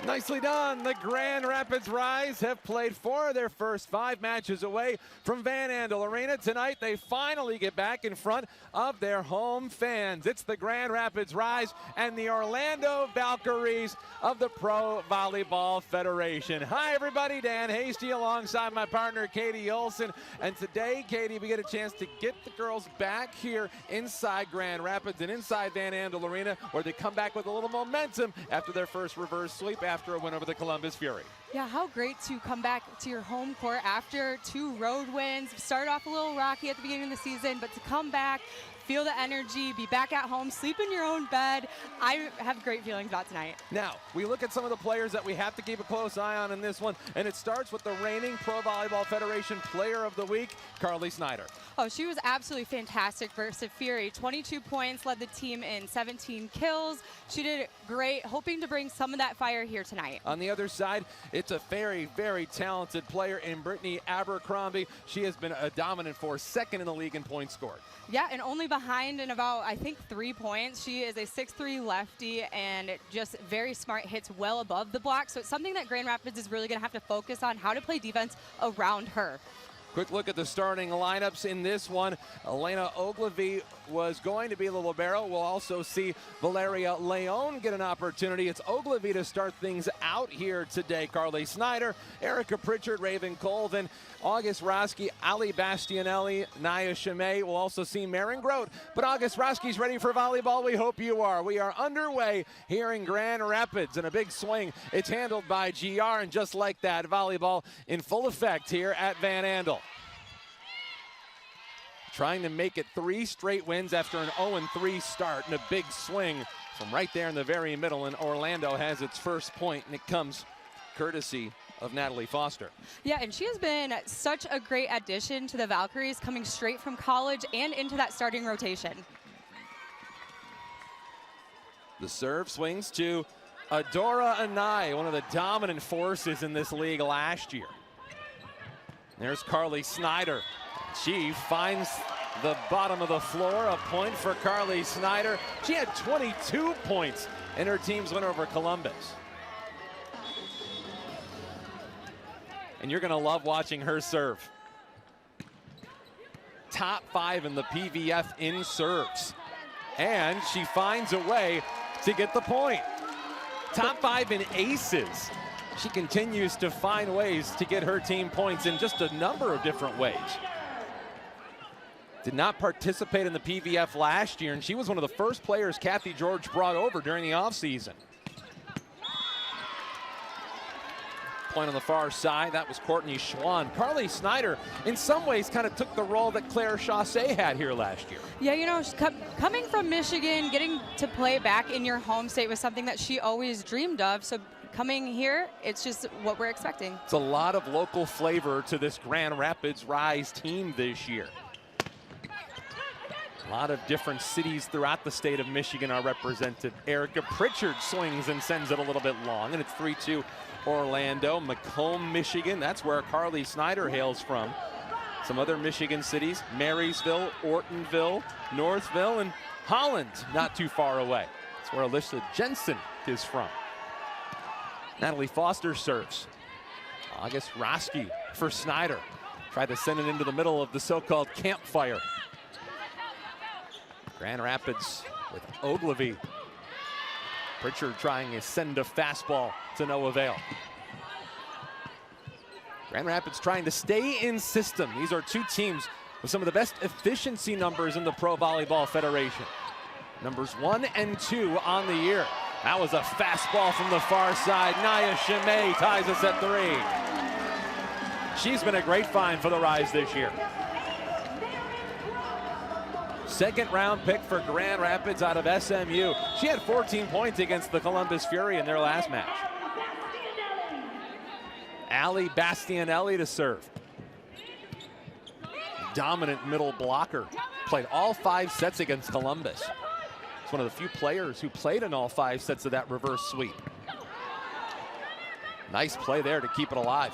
Nicely done. The Grand Rapids Rise have played 4 of their first 5 matches away from Van Andel Arena. Tonight, they finally get back in front of their home fans. It's the Grand Rapids Rise and the Orlando Valkyries of the Pro Volleyball Federation. Hi, everybody. Dan Hasty alongside my partner, Katie Olson. And today, Katie, we get a chance to get the girls back here inside Grand Rapids and inside Van Andel Arena, where they come back with a little momentum after their first reverse sweep after a win over the Columbus Fury. Yeah, how great to come back to your home court after 2 road wins. Started off a little rocky at the beginning of the season, but to come back, feel the energy, be back at home, sleep in your own bed. I have great feelings about tonight. Now, we look at some of the players that we have to keep a close eye on in this one, and it starts with the reigning Pro Volleyball Federation Player of the Week, Carly Snyder. Oh, she was absolutely fantastic versus Fury. 22 points, led the team in 17 kills. She did great, hoping to bring some of that fire here tonight. On the other side, it's a very, very talented player in Brittany Abercrombie. She has been a dominant force, second in the league in points scored. Yeah, and only behind in about, I think, 3 points. She is a 6'3" lefty and just very smart, hits well above the block. So it's something that Grand Rapids is really going to have to focus on, how to play defense around her. Quick look at the starting lineups in this one. Elena Ogilvie was going to be the libero. We'll also see Valeria Leon get an opportunity. It's Ogilvie to start things out here today. Carly Snyder, Erica Pritchard, Raven Colvin, August Roski, Ali Bastianelli, Naya Chimay. We'll also see Marin Grote. But August Roski's ready for volleyball. We hope you are. We are underway here in Grand Rapids, and a big swing. It's handled by GR, and just like that, volleyball in full effect here at Van Andel. Trying to make it 3 straight wins after an 0-3 start, and a big swing from right there in the very middle, and Orlando has its first point, and it comes courtesy of Natalie Foster. Yeah, and she has been such a great addition to the Valkyries, coming straight from college and into that starting rotation. The serve swings to Adora Anai, one of the dominant forces in this league last year. There's Carly Snyder. She finds the bottom of the floor. A point for Carly Snyder. She had 22 points in her team's win over Columbus. And you're going to love watching her serve. Top 5 in the PVF in serves. And she finds a way to get the point. Top 5 in aces. She continues to find ways to get her team points in just a number of different ways. Did not participate in the PVF last year, and she was one of the first players Kathy George brought over during the offseason. Point on the far side, that was Courtney Schwann. Carly Snyder, in some ways, kind of took the role that Claire Chaussee had here last year. Yeah, you know, coming from Michigan, getting to play back in your home state was something that she always dreamed of. So coming here, it's just what we're expecting. It's a lot of local flavor to this Grand Rapids Rise team this year. A lot of different cities throughout the state of Michigan are represented. Erica Pritchard swings and sends it a little bit long, and it's 3-2 Orlando. Macomb, Michigan, that's where Carly Snyder hails from. Some other Michigan cities, Marysville, Ortonville, Northville, and Holland, not too far away. That's where Alyssa Jensen is from. Natalie Foster serves. August Roski for Snyder. Tried to send it into the middle of the so-called campfire. Grand Rapids with Ogilvie. Pritchard trying to send a fastball to no avail. Grand Rapids trying to stay in system. These are 2 teams with some of the best efficiency numbers in the Pro Volleyball Federation. Numbers 1 and 2 on the year. That was a fastball from the far side. Naya Chimay ties us at 3. She's been a great find for the Rise this year. Second round pick for Grand Rapids out of SMU. She had 14 points against the Columbus Fury in their last match. Ali Bastianelli to serve. Dominant middle blocker. Played all 5 sets against Columbus. It's one of the few players who played in all 5 sets of that reverse sweep. Nice play there to keep it alive.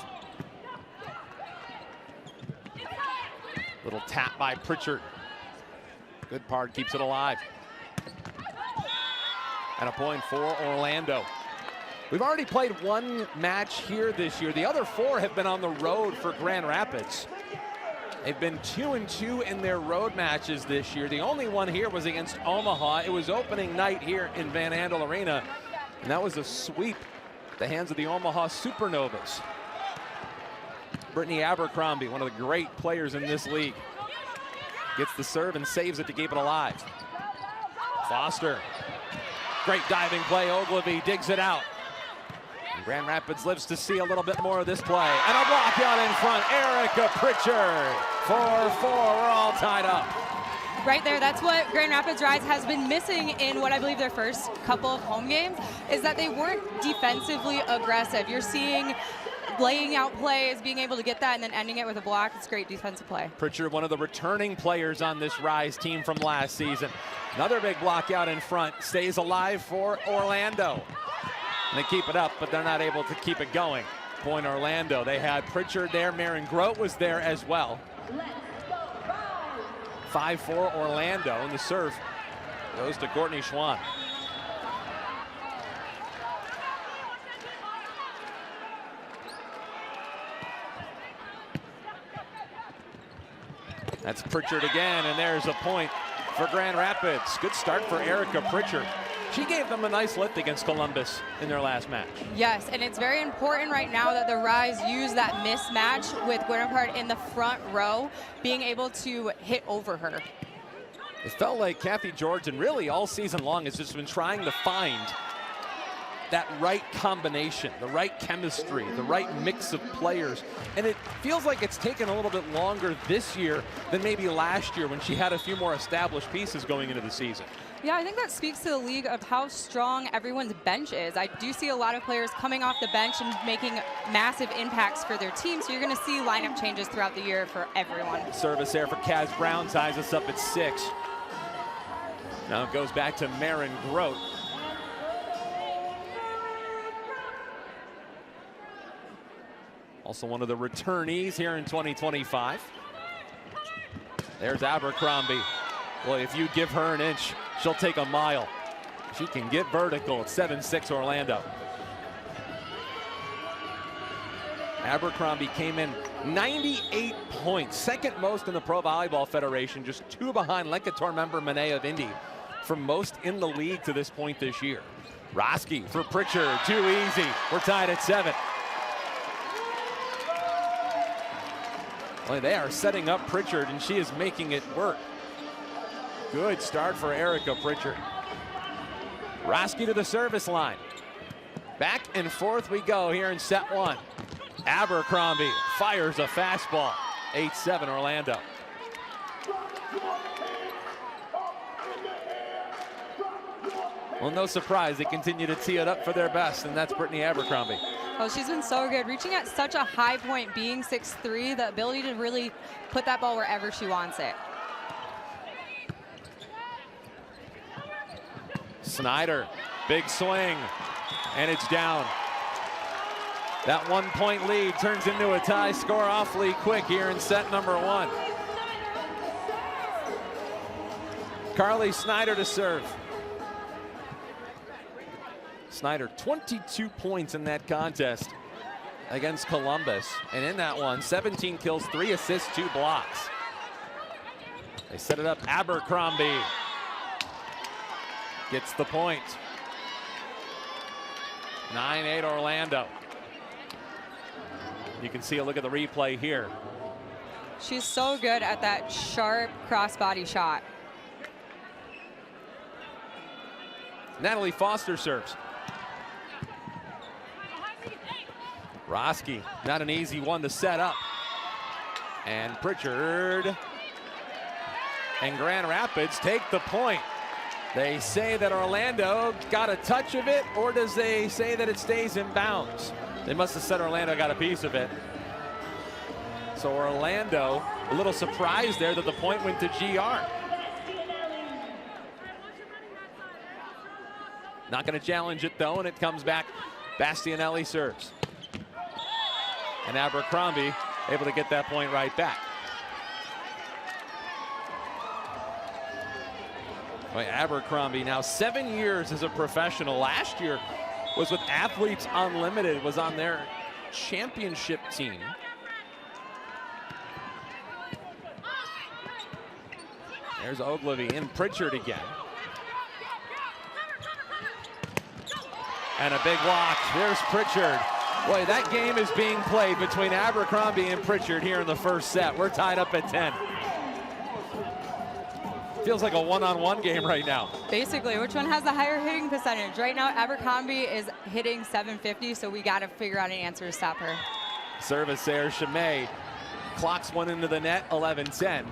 Little tap by Pritchard. Good part, keeps it alive. And a point for Orlando. We've already played one match here this year. The other 4 have been on the road for Grand Rapids. They've been 2-2 in their road matches this year. The only one here was against Omaha. It was opening night here in Van Andel Arena, and that was a sweep at the hands of the Omaha Supernovas. Brittany Abercrombie, one of the great players in this league, gets the serve and saves it to keep it alive. Foster, great diving play. Ogilvy digs it out. And Grand Rapids lives to see a little bit more of this play. And a block out in front. Erica Pritchard. 4-4. We're all tied up. Right there, that's what Grand Rapids Rise has been missing in what I believe their first couple of home games, is that they weren't defensively aggressive. You're seeing laying out plays, being able to get that, and then ending it with a block. It's great defensive play. Pritchard, one of the returning players on this Rise team from last season. Another big block out in front. Stays alive for Orlando. And they keep it up, but they're not able to keep it going. Point Orlando. They had Pritchard there. Marin Grote was there as well. 5-4 Orlando, and the serve goes to Courtney Schwann. That's Pritchard again, and there's a point for Grand Rapids. Good start for Erica Pritchard. She gave them a nice lift against Columbus in their last match. Yes, and it's very important right now that the Rise use that mismatch with Guinevere in the front row, being able to hit over her. It felt like Kathy Georgian really all season long has just been trying to find that right combination, the right chemistry, the right mix of players. And it feels like it's taken a little bit longer this year than maybe last year when she had a few more established pieces going into the season. Yeah, I think that speaks to the league of how strong everyone's bench is. I do see a lot of players coming off the bench and making massive impacts for their team, so you're going to see lineup changes throughout the year for everyone. Service there for Kaz Brown, ties us up at 6. Now it goes back to Marin Grote. Also one of the returnees here in 2025. There's Abercrombie. Boy, if you give her an inch, she'll take a mile. She can get vertical at 7-6 Orlando. Abercrombie came in 98 points, second most in the Pro Volleyball Federation, just 2 behind Lenkator member Monet of Indy for most in the league to this point this year. Roski for Pritchard, too easy. We're tied at 7. Well, they are setting up Pritchard, and she is making it work. Good start for Erica Pritchard. Roski to the service line. Back and forth we go here in set 1. Abercrombie fires a fastball. 8-7 Orlando. Well, no surprise, they continue to tee it up for their best, and that's Brittany Abercrombie. Oh, she's been so good, reaching at such a high point, being 6'3", the ability to really put that ball wherever she wants it. Snyder, big swing, and it's down. That 1-point lead turns into a tie score awfully quick here in set number 1. Carly Snyder to serve. Snyder, 22 points in that contest against Columbus. And in that one, 17 kills, 3 assists, 2 blocks. They set it up. Abercrombie gets the point. 9-8 Orlando. You can see a look at the replay here. She's so good at that sharp crossbody shot. Natalie Foster serves. Roski, not an easy one to set up. And Pritchard and Grand Rapids take the point. They say that Orlando got a touch of it, or does they say that it stays in bounds? They must have said Orlando got a piece of it. So Orlando, a little surprised there that the point went to GR. Not going to challenge it though, and it comes back. Bastianelli serves. And Abercrombie able to get that point right back. Well, Abercrombie now 7 years as a professional. Last year was with Athletes Unlimited, was on their championship team. There's Ogilvy and Pritchard again. And a big block. There's Pritchard. Boy, that game is being played between Abercrombie and Pritchard here in the first set. We're tied up at 10. Feels like a one-on-one game right now. Basically, which one has the higher hitting percentage? Right now, Abercrombie is hitting 750, so we got to figure out an answer to stop her. Service there, Chimay clocks one into the net, 11-10.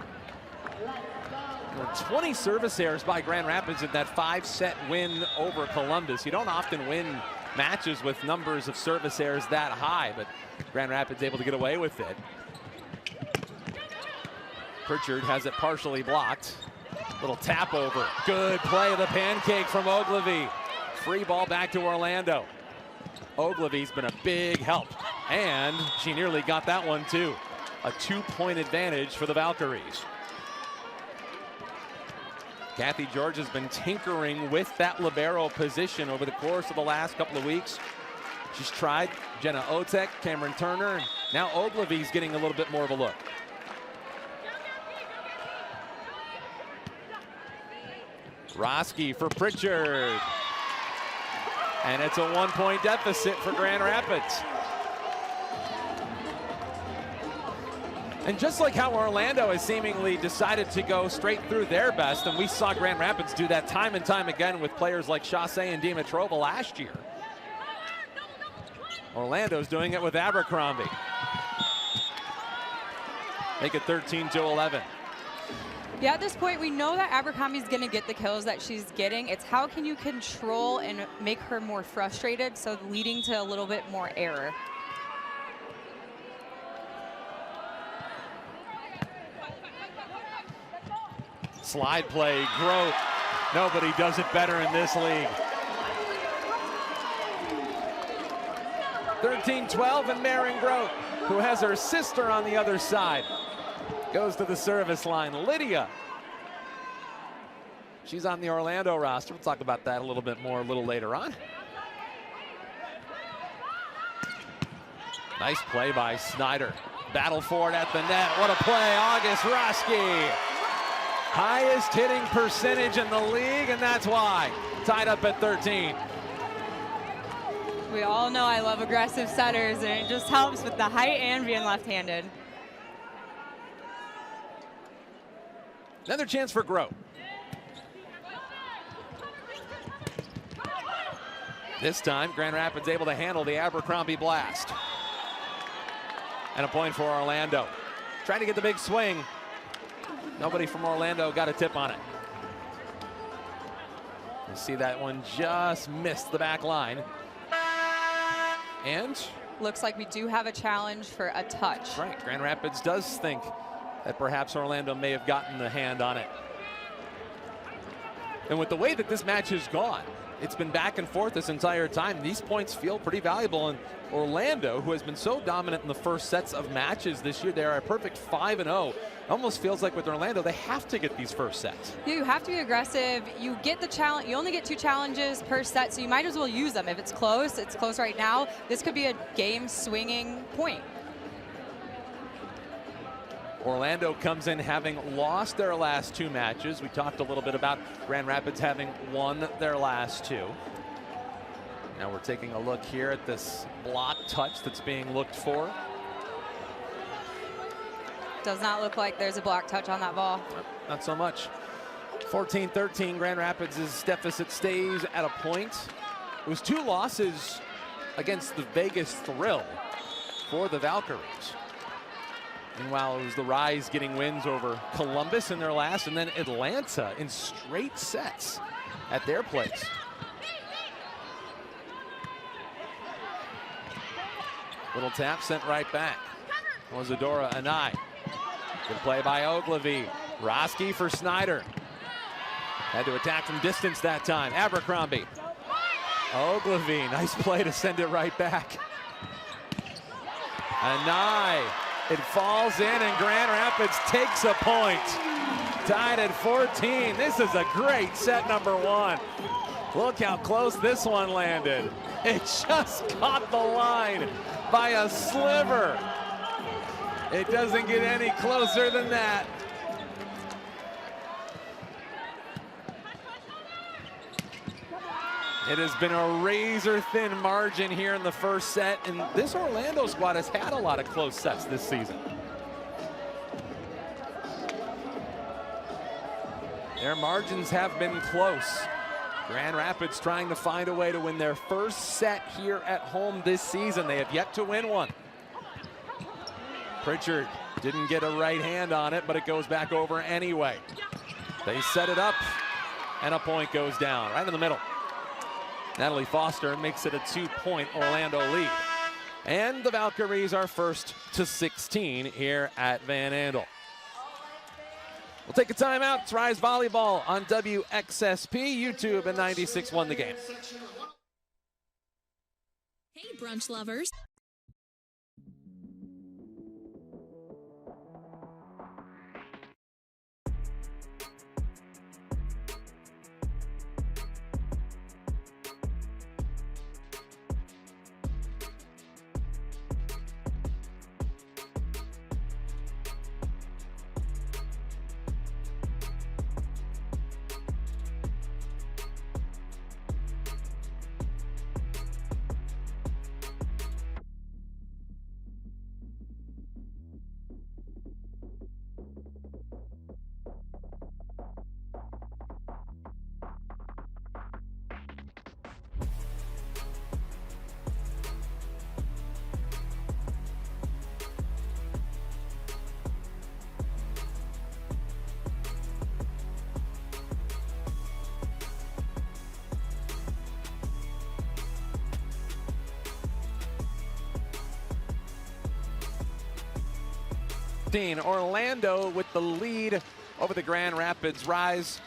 20 service errors by Grand Rapids in that 5-set win over Columbus. You don't often win matches with numbers of service errors that high, but Grand Rapids able to get away with it. Pritchard has it partially blocked. Little tap over. Good play of the pancake from Ogilvy. Free ball back to Orlando. Ogilvy's been a big help, and she nearly got that one too. A 2-point advantage for the Valkyries. Kathy George has been tinkering with that libero position over the course of the last couple of weeks. She's tried Jenna Otek, Cameron Turner, and now Ogilvy's getting a little bit more of a look. Roski for Pritchard. And it's a 1-point deficit for Grand Rapids. And just like how Orlando has seemingly decided to go straight through their best, and we saw Grand Rapids do that time and time again with players like Chasse and Dimitrova last year, Orlando's doing it with Abercrombie. Make it 13-11. Yeah, at this point, we know that Abercrombie's going to get the kills that she's getting. It's how can you control and make her more frustrated, so leading to a little bit more error. Slide play, Grote. Nobody does it better in this league. 13-12, and Maren Grote, who has her sister on the other side, goes to the service line. Lydia. She's on the Orlando roster. We'll talk about that a little bit more a little later on. Nice play by Snyder. Battle for it at the net. What a play, August Roski. Highest hitting percentage in the league, and that's why. Tied up at 13. We all know I love aggressive setters, and it just helps with the height and being left-handed. Another chance for Grote. This time, Grand Rapids able to handle the Abercrombie blast. And a point for Orlando. Trying to get the big swing. Nobody from Orlando got a tip on it. You see that one just missed the back line. And looks like we do have a challenge for a touch. That's right. Grand Rapids does think that perhaps Orlando may have gotten the hand on it. And with the way that this match has gone, it's been back and forth this entire time. These points feel pretty valuable. And Orlando, who has been so dominant in the first sets of matches this year, they're a perfect 5-0. Almost feels like with Orlando, they have to get these first sets. Yeah, you have to be aggressive. You get the challenge. You only get 2 challenges per set, so you might as well use them. If it's close right now. This could be a game swinging point. Orlando comes in having lost their last 2 matches. We talked a little bit about Grand Rapids having won their last 2. Now we're taking a look here at this block touch that's being looked for. Does not look like there's a block touch on that ball. Not so much. 14-13, Grand Rapids' deficit stays at a point. It was 2 losses against the Vegas Thrill for the Valkyries. Meanwhile, it was the Rise getting wins over Columbus in their last, and then Atlanta in straight sets at their place. Little tap sent right back. Ozadora Anai. Good play by Ogilvy. Roski for Snyder. Had to attack from distance that time. Abercrombie. Ogilvy, nice play to send it right back. Anai. It falls in, and Grand Rapids takes a point. Tied at 14. This is a great set number 1. Look how close this one landed. It just caught the line by a sliver. It doesn't get any closer than that. It has been a razor-thin margin here in the first set, and this Orlando squad has had a lot of close sets this season. Their margins have been close. Grand Rapids trying to find a way to win their first set here at home this season. They have yet to win one. Pritchard didn't get a right hand on it, but it goes back over anyway. They set it up, and a point goes down right in the middle. Natalie Foster makes it a 2-point Orlando lead. And the Valkyries are first to 16 here at Van Andel. We'll take a timeout. It's Rise Volleyball on WXSP, YouTube, and 96.1 The Game. Hey, brunch lovers. Orlando with the lead over the Grand Rapids Rise.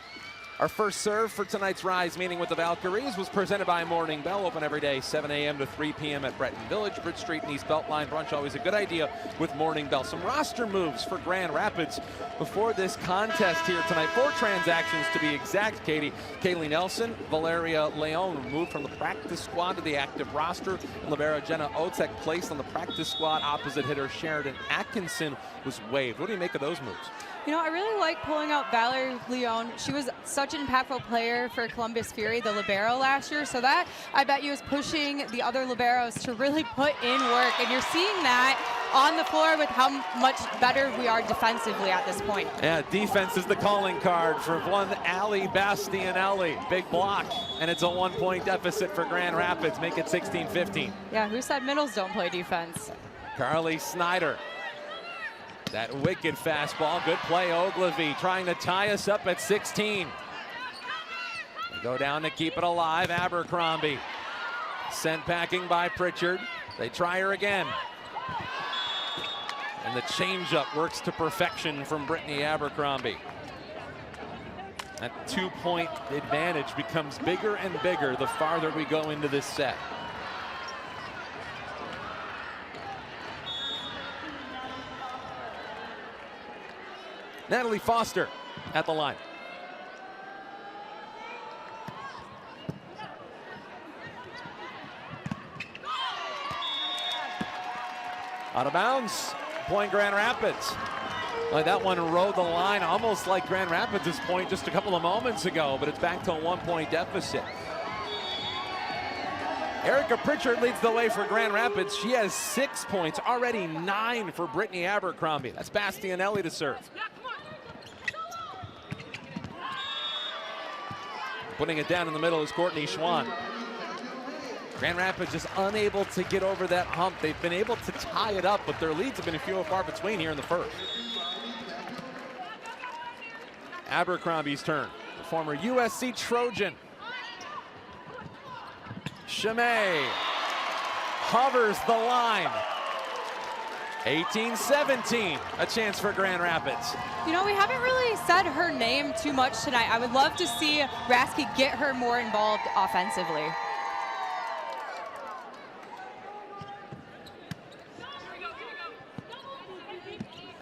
Our first serve for tonight's Rise meeting with the Valkyries was presented by Morning Bell, open every day, 7 a.m. to 3 p.m. at Breton Village, Bridge Street and East Beltline. Brunch, always a good idea with Morning Bell. Some roster moves for Grand Rapids before this contest here tonight. 4 transactions to be exact, Katie. Kaylee Nelson, Valeria Leon moved from the practice squad to the active roster. And libero Jenna Otek placed on the practice squad. Opposite hitter Sheridan Atkinson was waived. What do you make of those moves? You know, I really like pulling out Valerie Leon. She was such an impactful player for Columbus Fury, the libero last year. So that, I bet you, is pushing the other liberos to really put in work. And you're seeing that on the floor with how much better we are defensively at this point. Yeah, defense is the calling card for one Ali Bastianelli. Big block, and it's a 1-point deficit for Grand Rapids. Make it 16-15. Yeah, who said middles don't play defense? Carly Snyder. That wicked fastball, good play. Ogilvy trying to tie us up at 16. They go down to keep it alive. Abercrombie sent packing by Pritchard. They try her again. And the changeup works to perfection from Brittany Abercrombie. That 2-point advantage becomes bigger and bigger the farther we go into this set. Natalie Foster at the line. Out of bounds, point Grand Rapids. Like that one rode the line almost like Grand Rapids' point just a couple of moments ago, but it's back to a 1-point deficit. Erica Pritchard leads the way for Grand Rapids. She has 6 points, already 9 for Brittany Abercrombie. That's Bastianelli to serve. Putting it down in the middle is Courtney Schwann. Grand Rapids just unable to get over that hump. They've been able to tie it up, but their leads have been few and far between here in the first. Abercrombie's turn. The former USC Trojan. Chimay hovers the line. 18-17, a chance for Grand Rapids. You know, we haven't really said her name too much tonight. I would love to see Rasky get her more involved offensively.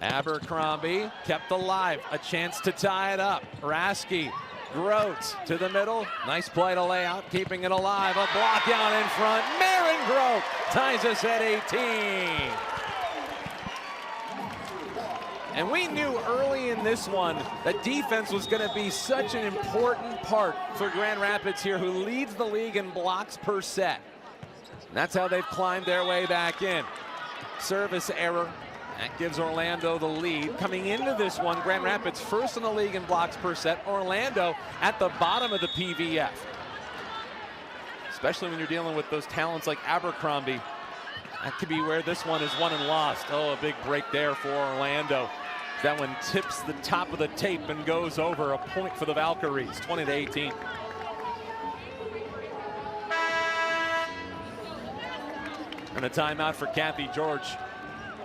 Abercrombie kept alive, a chance to tie it up. Rasky Grote to the middle. Nice play to lay out, keeping it alive. A block down in front. Maren Grote ties us at 18. And we knew early in this one that defense was going to be such an important part for Grand Rapids here, who leads the league in blocks per set. And that's how they've climbed their way back in. Service error. That gives Orlando the lead. Coming into this one, Grand Rapids first in the league in blocks per set. Orlando at the bottom of the PVF. Especially when you're dealing with those talents like Abercrombie. That could be where this one is won and lost. Oh, a big break there for Orlando. That one tips the top of the tape and goes over. A point for the Valkyries, 20-18. And a timeout for Kathy George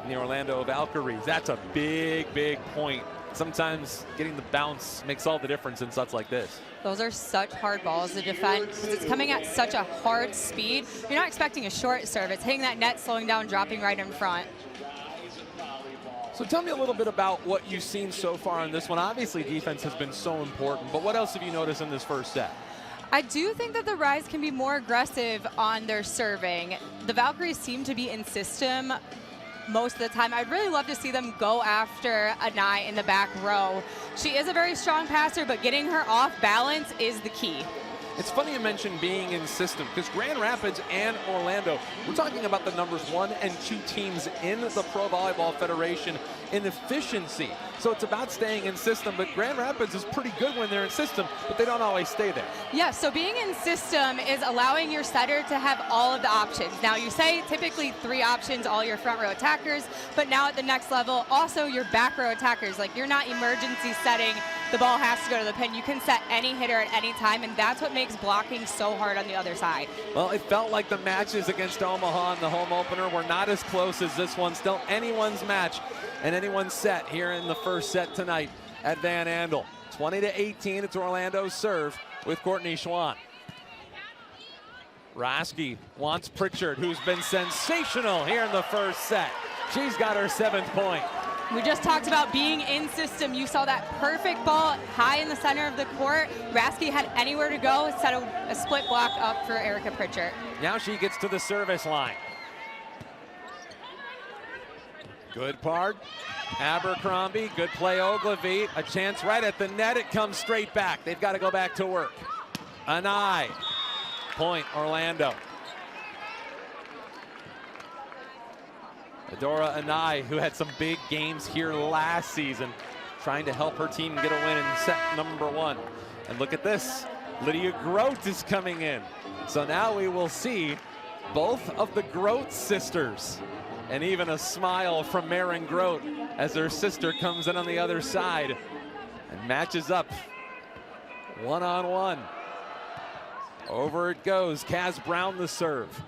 in the Orlando Valkyries. That's a big, big point. Sometimes getting the bounce makes all the difference in sets like this. Those are such hard balls to defend because it's coming at such a hard speed. You're not expecting a short serve. It's hitting that net, slowing down, dropping right in front. So tell me a little bit about what you've seen so far in this one. Obviously, defense has been so important, but what else have you noticed in this first set? I do think that the Rise can be more aggressive on their serving. The Valkyries seem to be in system most of the time. I'd really love to see them go after Anai in the back row. She is a very strong passer, but getting her off balance is the key. It's funny you mentioned being in system, because Grand Rapids and Orlando, we're talking about the numbers 1 and 2 teams in the Pro Volleyball Federation in efficiency. So it's about staying in system, but Grand Rapids is pretty good when they're in system, but they don't always stay there. Yeah, so being in system is allowing your setter to have all of the options. Now you say typically 3 options, all your front row attackers, but now at the next level, also your back row attackers. Like, you're not emergency setting the ball has to go to the pin. You can set any hitter at any time, and that's what makes blocking so hard on the other side. Well, it felt like the matches against Omaha in the home opener were not as close as this one. Still anyone's match and anyone's set here in the first set tonight at Van Andel. 20-18, it's Orlando's serve with Courtney Schwann. Roski wants Pritchard, who's been sensational here in the first set. She's got her 7th point. We just talked about being in system. You saw that perfect ball high in the center of the court. Raski had anywhere to go, set a split block up for Erica Pritchard. Now she gets to the service line. Good part. Abercrombie, good play Ogilvie. A chance right at the net, it comes straight back. They've got to go back to work. Anai, point Orlando. Adora Anai, who had some big games here last season, trying to help her team get a win in set number 1. And look at this, Lydia Grote is coming in. So now we will see both of the Grote sisters, and even a smile from Maren Grote as her sister comes in on the other side and matches up one-on-one. Over it goes, Kaz Brown the serve.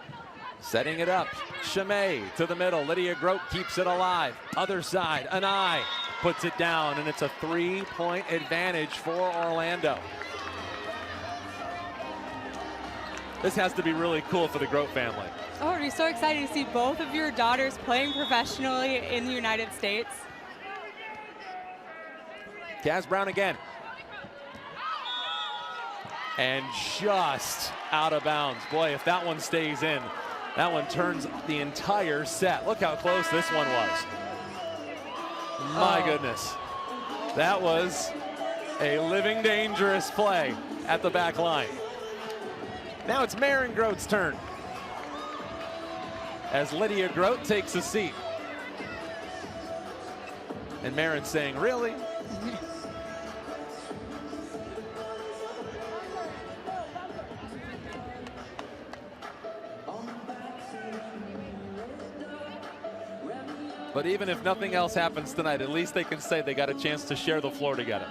Setting it up, Chimay to the middle. Lydia Grote keeps it alive. Other side, Anai puts it down, and it's a 3-point advantage for Orlando. This has to be really cool for the Grote family. Oh, are you so excited to see both of your daughters playing professionally in the United States? Kaz Brown again. And just out of bounds. Boy, if that one stays in, that one turns the entire set. Look how close this one was. My goodness. That was a living dangerous play at the back line. Now it's Maren Grote's turn, as Lydia Grote takes a seat. And Maren's saying, really? But even if nothing else happens tonight, at least they can say they got a chance to share the floor together.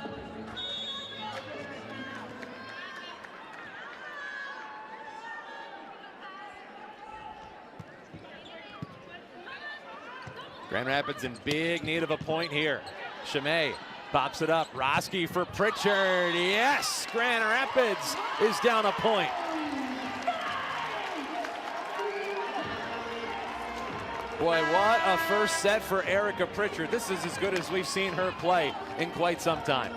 Grand Rapids in big need of a point here. Chimay pops it up. Roski for Pritchard. Yes, Grand Rapids is down a point. Boy, what a first set for Erica Pritchard. This is as good as we've seen her play in quite some time.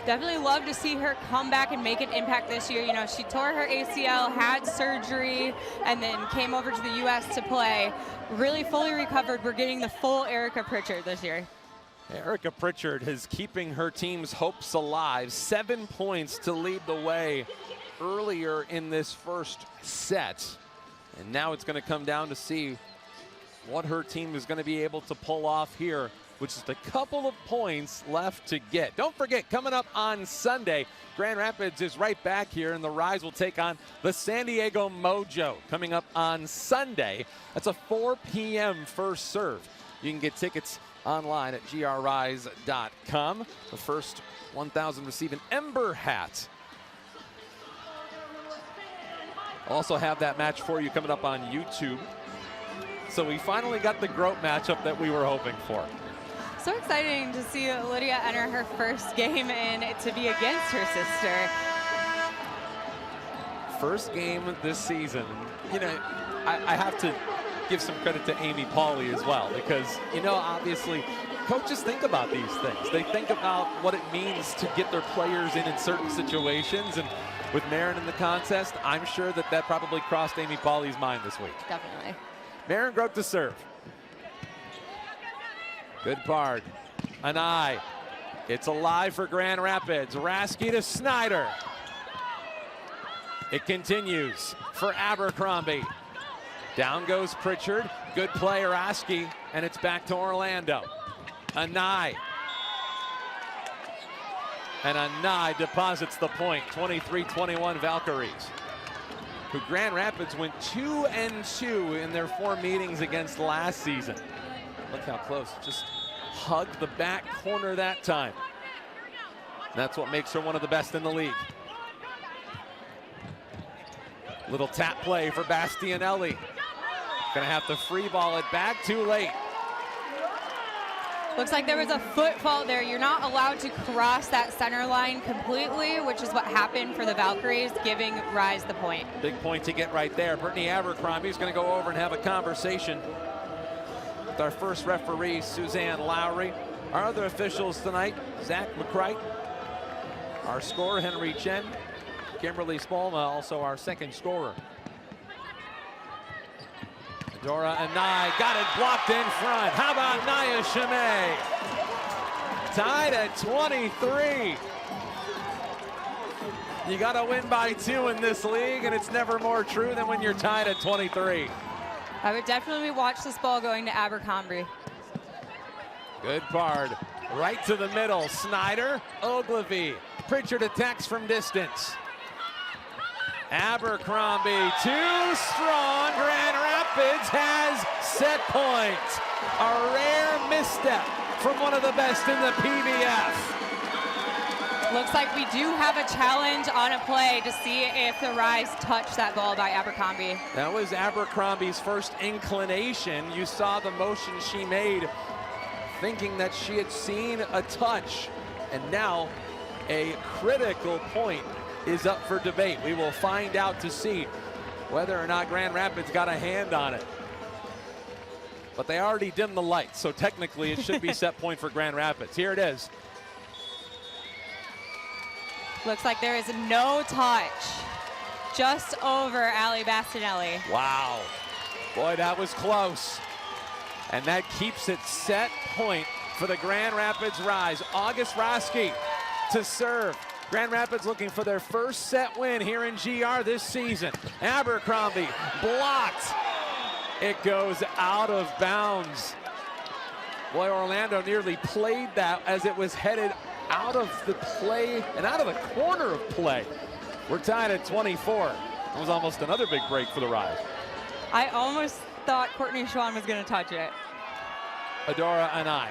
Definitely love to see her come back and make an impact this year. You know, she tore her ACL, had surgery, and then came over to the U.S. to play. Really fully recovered. We're getting the full Erica Pritchard this year. Erica Pritchard is keeping her team's hopes alive. 7 points to lead the way earlier in this first set. And now it's going to come down to see what her team is going to be able to pull off here, which is a couple of points left to get. Don't forget, coming up on Sunday, Grand Rapids is right back here, and the Rise will take on the San Diego Mojo coming up on Sunday. That's a 4 p.m. first serve. You can get tickets online at grrise.com. The first 1,000 receive an Ember hat. Also have that match for you coming up on YouTube. So we finally got the Grote matchup that we were hoping for. So exciting to see Lydia enter her first game and to be against her sister. First game this season. You know, I have to give some credit to Amy Pauley as well, because, you know, obviously coaches think about these things. They think about what it means to get their players in certain situations, and with Marin in the contest, I'm sure that that probably crossed Amy Pauley's mind this week. Definitely. Marin Grote to serve. Good part. An eye. It's alive for Grand Rapids. Rasky to Snyder. It continues for Abercrombie. Down goes Pritchard. Good play, Rasky, and it's back to Orlando. Anai. And Anai deposits the point. 23-21 Valkyries, who Grand Rapids went 2-2 in their 4 meetings against last season. Look how close. Just hugged the back corner that time. That's what makes her one of the best in the league. Little tap play for Bastianelli. Gonna have to free ball it back, too late. Looks like there was a foot fault there. You're not allowed to cross that center line completely, which is what happened for the Valkyries, giving Rise the point. Big point to get right there. Brittany Abercrombie is gonna go over and have a conversation with our first referee, Suzanne Lowry. Our other officials tonight, Zach McCright. Our scorer, Henry Chen. Kimberly Spalma, also our second scorer. Dora Anai got it blocked in front. How about Naya Chimay? Tied at 23. You got to win by 2 in this league, and it's never more true than when you're tied at 23. I would definitely watch this ball going to Abercrombie. Good part. Right to the middle. Snyder, Ogilvie. Pritchard attacks from distance. Abercrombie, too strong. Grand Rapids has set point. A rare misstep from one of the best in the PVF. Looks like we do have a challenge on a play to see if the Rise touched that ball by Abercrombie. That was Abercrombie's first inclination. You saw the motion she made, thinking that she had seen a touch. And now a critical point is up for debate. We will find out to see whether or not Grand Rapids got a hand on it. But they already dimmed the lights, so technically it should be set point for Grand Rapids. Here it is. Looks like there is no touch. Just over Allie Bastinelli. Wow. Boy, that was close. And that keeps it set point for the Grand Rapids Rise. August Rasky to serve. Grand Rapids looking for their first set win here in GR this season. Abercrombie blocked. It goes out of bounds. Boy, Orlando nearly played that as it was headed out of the play and out of the corner of play. We're tied at 24. It was almost another big break for the Rise. I almost thought Courtney Schwann was going to touch it. Adora Anai.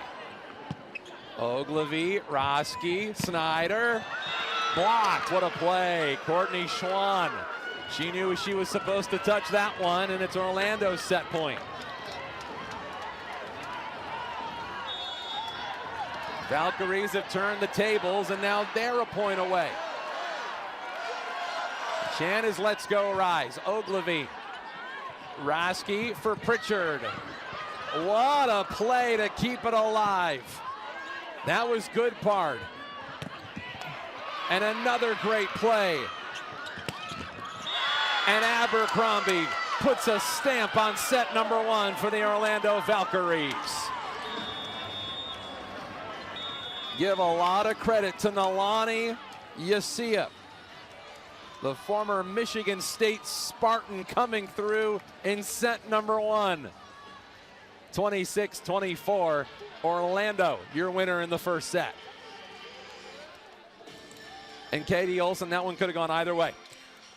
Ogilvie, Rasky, Snyder. Blocked. What a play. Courtney Schwann. She knew she was supposed to touch that one, and it's Orlando's set point. Valkyries have turned the tables, and now they're a point away. Chan is Let's Go Rise. Ogilvie. Rasky for Pritchard. What a play to keep it alive. That was good part. And another great play. And Abercrombie puts a stamp on set number 1 for the Orlando Valkyries. Give a lot of credit to Nalani Yasia, the former Michigan State Spartan, coming through in set number 1. 26-24, Orlando, your winner in the first set. And Katie Olson, that one could have gone either way.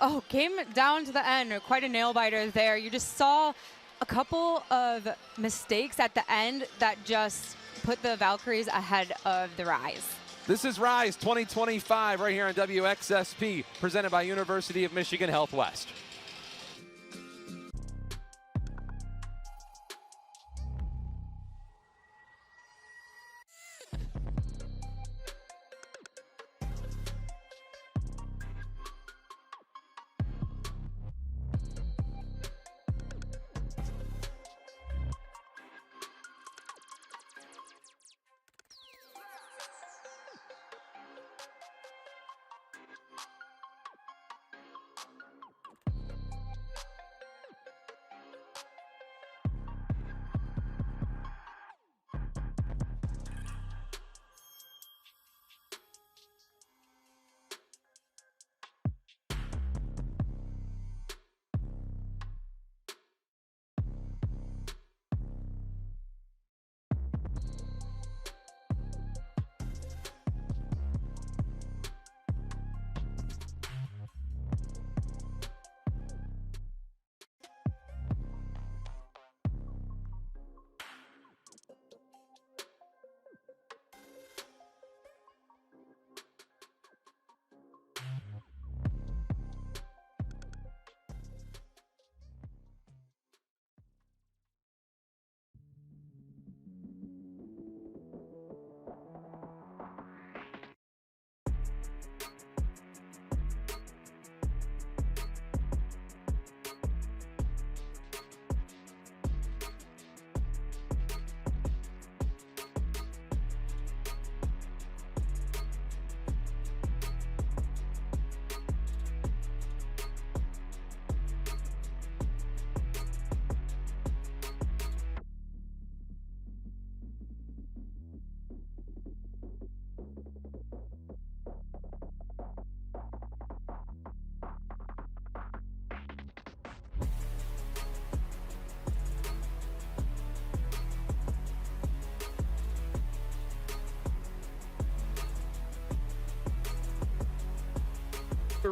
Oh, came down to the end, quite a nail biter there. You just saw a couple of mistakes at the end that just put the Valkyries ahead of the Rise. This is Rise 2025 right here on WXSP, presented by University of Michigan Health West.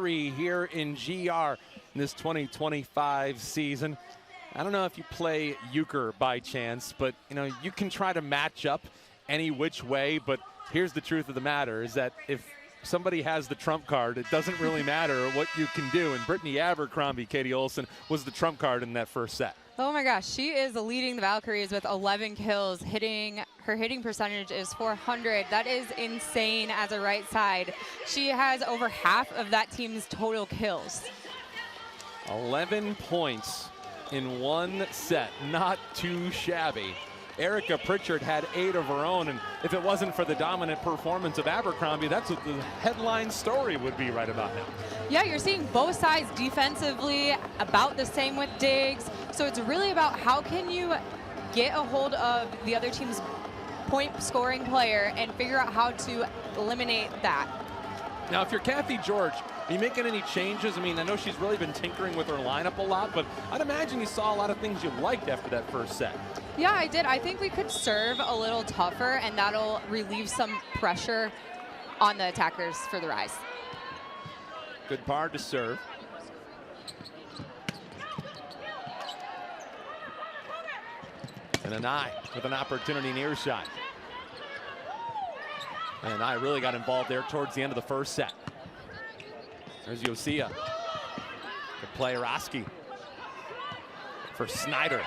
Here in GR in this 2025 season. I don't know if you play euchre by chance, but you know, you can try to match up any which way, but here's the truth of the matter is that if somebody has the trump card, it doesn't really matter what you can do. And Brittany Abercrombie, Katie Olson, was the trump card in that first set. Oh my gosh, she is leading the Valkyries with 11 kills. Her hitting percentage is 400. That is insane as a right side. She has over half of that team's total kills. 11 points in one set, not too shabby. Erica Pritchard had 8 of her own, and if it wasn't for the dominant performance of Abercrombie, that's what the headline story would be right about now. Yeah, you're seeing both sides defensively, about the same with Diggs. So it's really about how can you get a hold of the other team's point scoring player and figure out how to eliminate that. Now, if you're Kathy George, are you making any changes? I mean, I know she's really been tinkering with her lineup a lot, but I'd imagine you saw a lot of things you liked after that first set. Yeah, I did. I think we could serve a little tougher, and that'll relieve some pressure on the attackers for the Rise. Good par to serve. And Anai with an opportunity near shot. And Anai really got involved there towards the end of the first set. There's Yosia. Good play, Roski. For Snyder.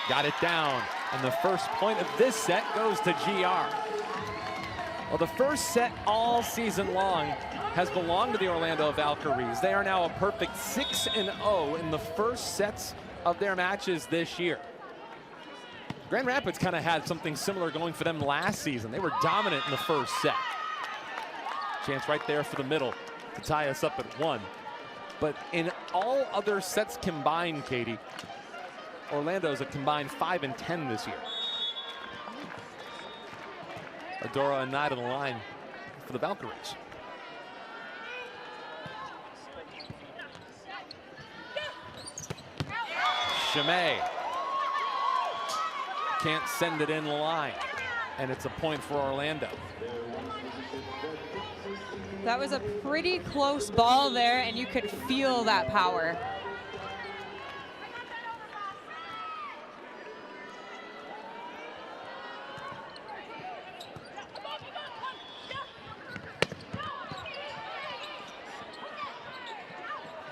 Got it down. And the first point of this set goes to GR. Well, the first set all season long has belonged to the Orlando Valkyries. They are now a perfect 6-0 in the first sets of their matches this year. Grand Rapids kind of had something similar going for them last season. They were dominant in the first set. Chance right there for the middle to tie us up at 1. But in all other sets combined, Katie, Orlando's a combined 5 and 10 this year. Adora and Knight on the line for the Valkyries. Chimay can't send it in the line, and it's a point for Orlando. That was a pretty close ball there, and you could feel that power.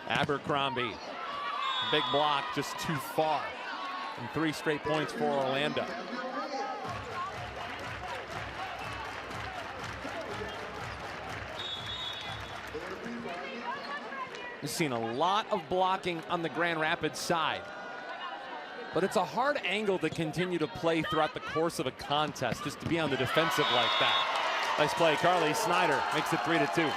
Abercrombie, big block, just too far. And 3 straight points for Orlando. We've seen a lot of blocking on the Grand Rapids side, but it's a hard angle to continue to play throughout the course of a contest, just to be on the defensive like that. Nice play, Carly Snyder makes it 3-2.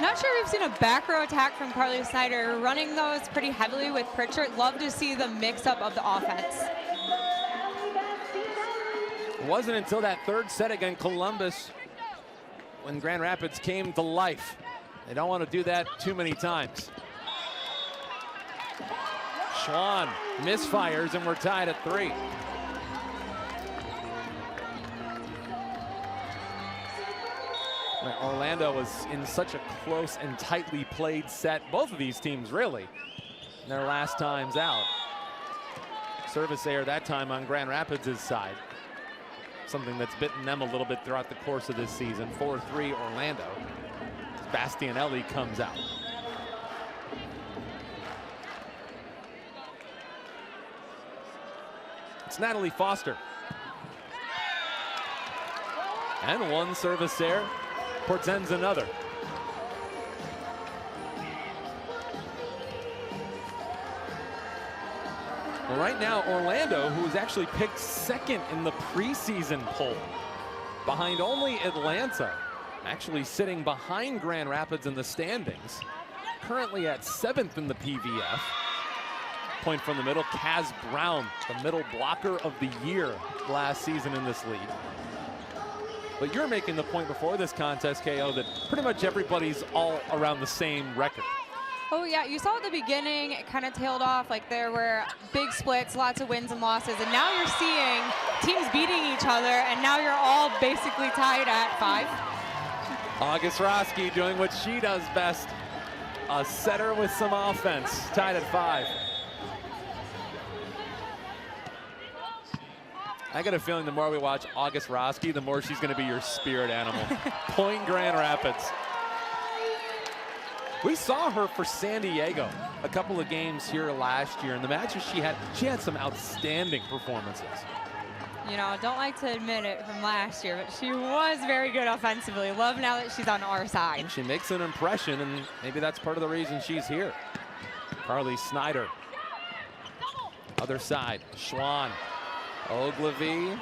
Not sure we've seen a back row attack from Carly Snyder, running those pretty heavily with Pritchard. Love to see the mix-up of the offense. It wasn't until that 3rd set against Columbus when Grand Rapids came to life. They don't want to do that too many times. Schwann misfires, and we're tied at 3. Orlando was in such a close and tightly played set. Both of these teams really, in their last times out. Service error that time on Grand Rapids' side. Something that's bitten them a little bit throughout the course of this season. 4-3 Orlando. Bastianelli comes out. It's Natalie Foster. And 1 service error portends another. Well, right now, Orlando, who was actually picked 2nd in the preseason poll, behind only Atlanta, actually sitting behind Grand Rapids in the standings, currently at 7th in the PVF. Point from the middle, Kaz Brown, the middle blocker of the year last season in this league. But you're making the point before this contest, KO, that pretty much everybody's all around the same record. Oh yeah, you saw at the beginning, it kind of tailed off, like there were big splits, lots of wins and losses, and now you're seeing teams beating each other, and now you're all basically tied at 5. August Roski doing what she does best, a setter with some offense, tied at 5. I got a feeling the more we watch August Roski, the more she's going to be your spirit animal. Point Grand Rapids. We saw her for San Diego a couple of games here last year. In the matches she had some outstanding performances. You know, don't like to admit it from last year, but she was very good offensively. Love now that she's on our side. She makes an impression, and maybe that's part of the reason she's here. Carly Snyder. Other side, Schwann. Ogilvie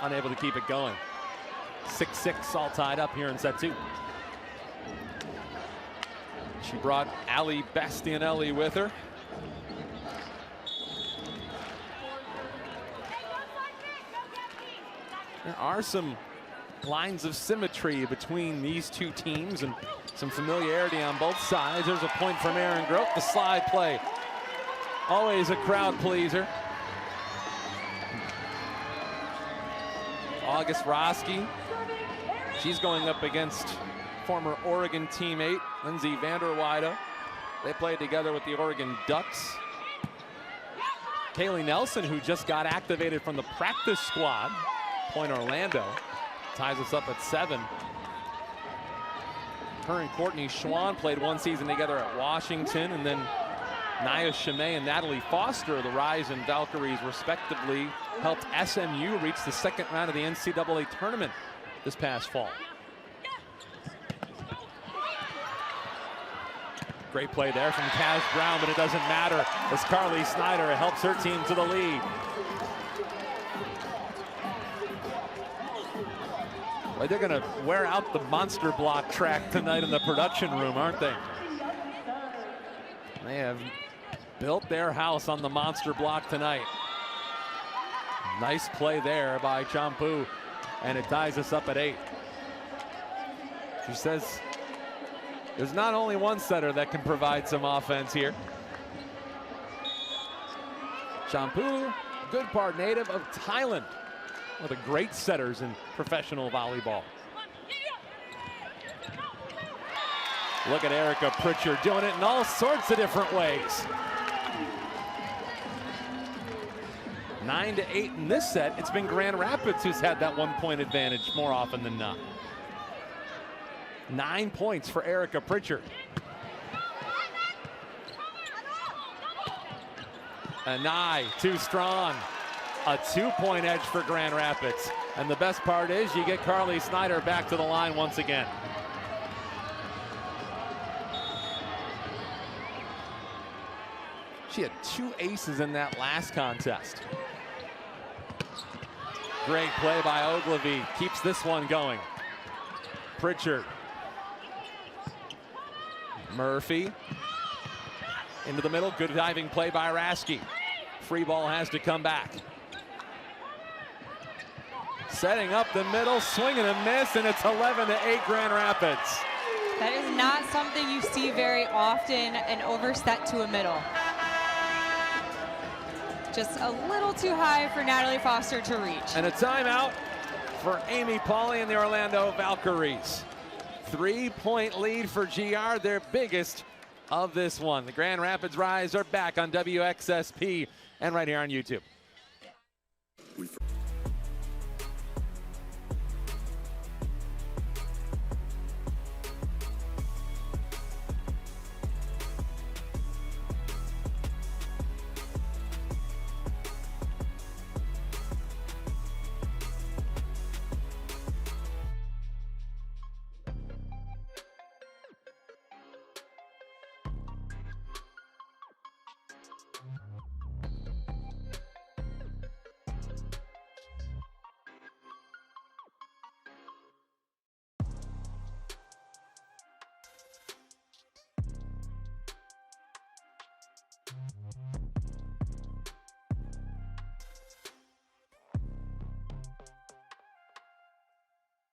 unable to keep it going. 6-6 all tied up here in set 2. She brought Ali Bastianelli with her. There are some lines of symmetry between these two teams and some familiarity on both sides. There's a point from Aaron Grote, the slide play. Always a crowd pleaser. August Roski, she's going up against former Oregon teammate Lindsay Vanderweide. They played together with the Oregon Ducks. Kaylee Nelson, who just got activated from the practice squad. Point Orlando ties us up at 7. Her and Courtney Schwann played 1 season together at Washington, and then Nia Chimay and Natalie Foster, the Rise and Valkyries respectively, helped SMU reach the 2nd round of the NCAA tournament this past fall. Great play there from Kaz Brown, but it doesn't matter as Carly Snyder helps her team to the lead. Well, they're going to wear out the monster block track tonight in the production room, aren't they? They have built their house on the monster block tonight. Nice play there by Champu, and it ties us up at 8. She says there's not only one setter that can provide some offense here. Champu, good part native of Thailand. One of the great setters in professional volleyball. Look at Erica Pritchard doing it in all sorts of different ways. 9-8 in this set. It's been Grand Rapids who's had that 1-point advantage more often than not. 9 points for Erica Pritchard. Anai, too strong. A 2-point edge for Grand Rapids. And the best part is you get Carly Snyder back to the line once again. She had 2 aces in that last contest. Great play by Ogilvy, keeps this one going. Pritchard. Murphy. Into the middle, good diving play by Rasky. Free ball has to come back. Setting up the middle, swing and a miss, and it's 11-8 Grand Rapids. That is not something you see very often, an overset to a middle. Just a little too high for Natalie Foster to reach. And a timeout for Amy Pauley and the Orlando Valkyries. 3-point lead for GR, their biggest of this one. The Grand Rapids Rise are back on WXSP and right here on YouTube.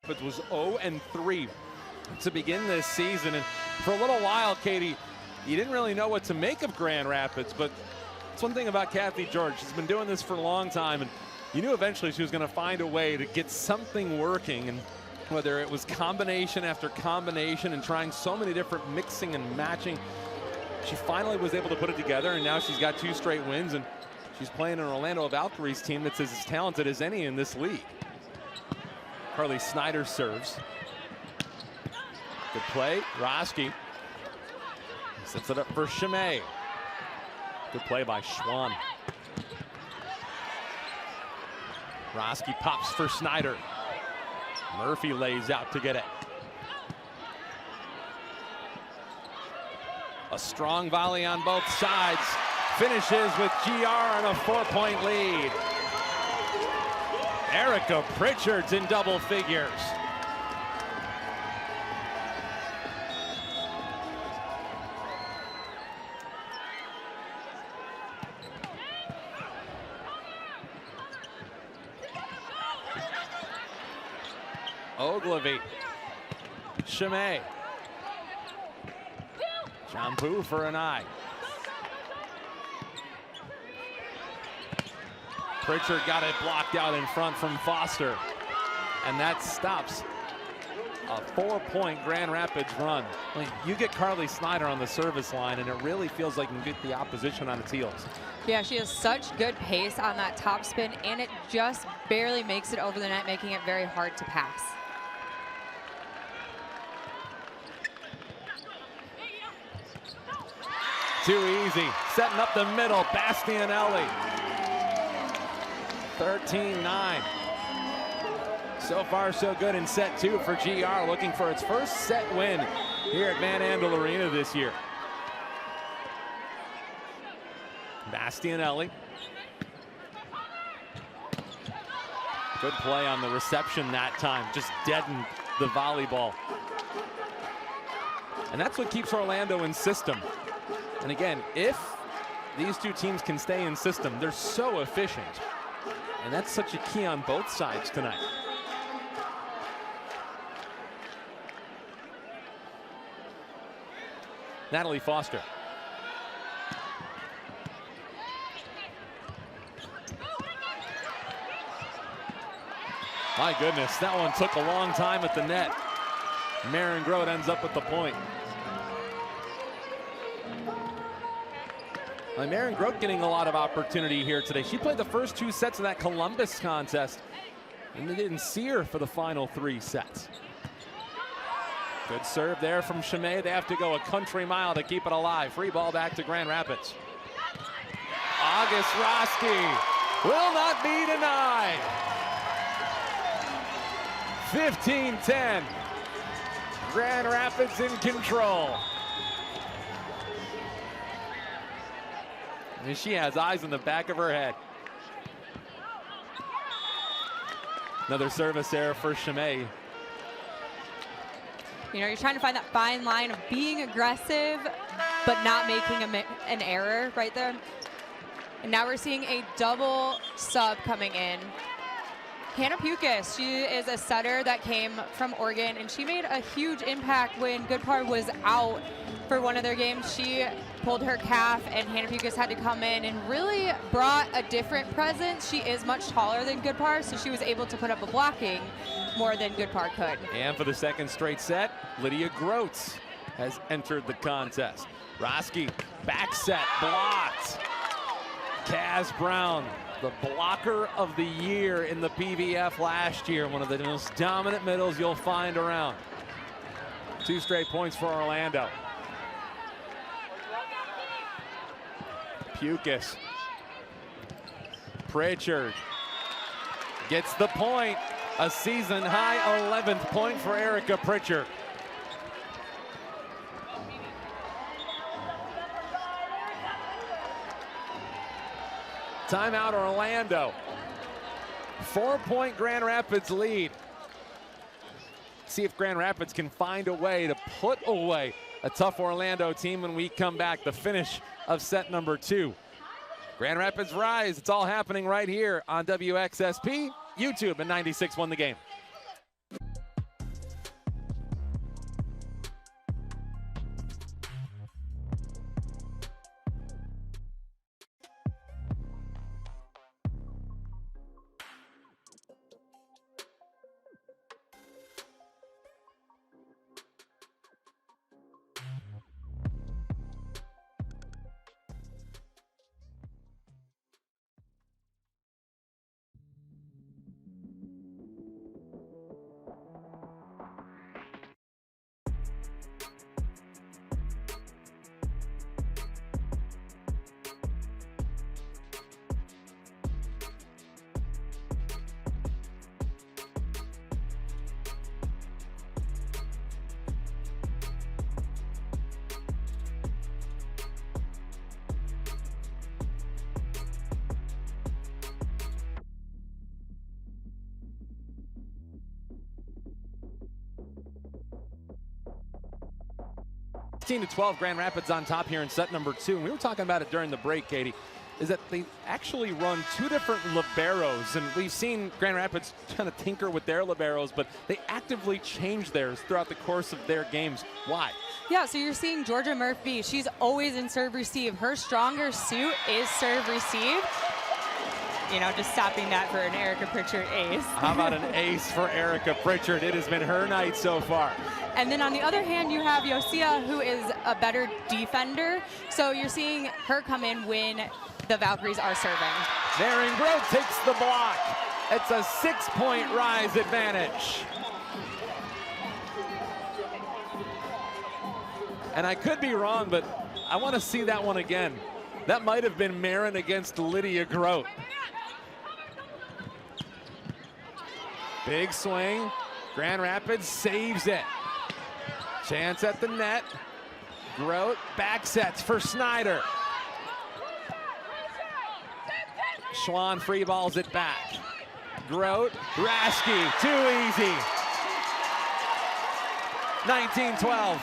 It was 0-3 to begin this season, and for a little while, Katie, you didn't really know what to make of Grand Rapids, but it's one thing about Kathy George. She's been doing this for a long time, and you knew eventually she was going to find a way to get something working, and whether it was combination after combination and trying so many different mixing and matching, she finally was able to put it together, and now she's got 2 straight wins, and she's playing an Orlando Valkyries team that's as talented as any in this league. Carly Snyder serves. Good play, Roski. Sets it up for Chimay. Good play by Schwann. Roski pops for Snyder. Murphy lays out to get it. A strong volley on both sides. Finishes with GR on a 4-point lead. Erica Pritchard's in double figures. Ogilvy. Chimay. Champu for an eye. Pritchard got it blocked out in front from Foster. And that stops a 4-point Grand Rapids run. I mean, you get Carly Snyder on the service line, and it really feels like you can get the opposition on its heels. Yeah, she has such good pace on that top spin, and it just barely makes it over the net, making it very hard to pass. Too easy. Setting up the middle, Bastianelli. 13-9. So far, so good in set 2 for GR, looking for its first set win here at Van Andel Arena this year. Bastianelli. Good play on the reception that time, just deadened the volleyball. And that's what keeps Orlando in system. And again, if these two teams can stay in system, they're so efficient. And that's such a key on both sides tonight. Natalie Foster. My goodness, that one took a long time at the net. Maren Grote ends up with the point. Maren Grote getting a lot of opportunity here today. She played the first 2 sets of that Columbus contest, and they didn't see her for the final 3 sets. Good serve there from Chimay. They have to go a country mile to keep it alive. Free ball back to Grand Rapids. August Roski will not be denied. 15-10. Grand Rapids in control. And she has eyes in the back of her head. Another service error for Chimay. You know, you're trying to find that fine line of being aggressive, but not making an error right there. And now we're seeing a double sub coming in. Hannah Pukas, she is a setter that came from Oregon, and she made a huge impact when Goodpar was out for one of their games. She pulled her calf, and Hannah Pukas had to come in and really brought a different presence. She is much taller than Goodpar, so she was able to put up a blocking more than Goodpar could. And for the second straight set, Lydia Grote has entered the contest. Roski, back set, blocked. Kaz Brown, the blocker of the year in the PVF last year, one of the most dominant middles you'll find around. 2 straight points for Orlando. Pukas. Pritchard gets the point. A season-high 11th point for Erica Pritchard. Timeout Orlando. 4-point Grand Rapids lead. See if Grand Rapids can find a way to put away a tough Orlando team when we come back. The finish of set number 2. Grand Rapids rise. It's all happening right here on WXSP, YouTube, and 96.1 The Game. To 12, Grand Rapids on top here in set number 2. And we were talking about it during the break, Katie, is that they actually run 2 different liberos. And we've seen Grand Rapids kind of tinker with their liberos, but they actively change theirs throughout the course of their games. Why? Yeah, so you're seeing Georgia Murphy. She's always in serve receive. Her stronger suit is serve receive. You know, just stopping that for an Erica Pritchard ace. How about an ace for Erica Pritchard? It has been her night so far. And then on the other hand, you have Yosia, who is a better defender. So you're seeing her come in when the Valkyries are serving. Maren Grote takes the block. It's a 6-point rise advantage. And I could be wrong, but I want to see that one again. That might have been Maren against Lydia Grote. Big swing. Grand Rapids saves it. Chance at the net. Grote back sets for Snyder. Schwann free balls it back. Grote, Raschke, too easy. 19-12.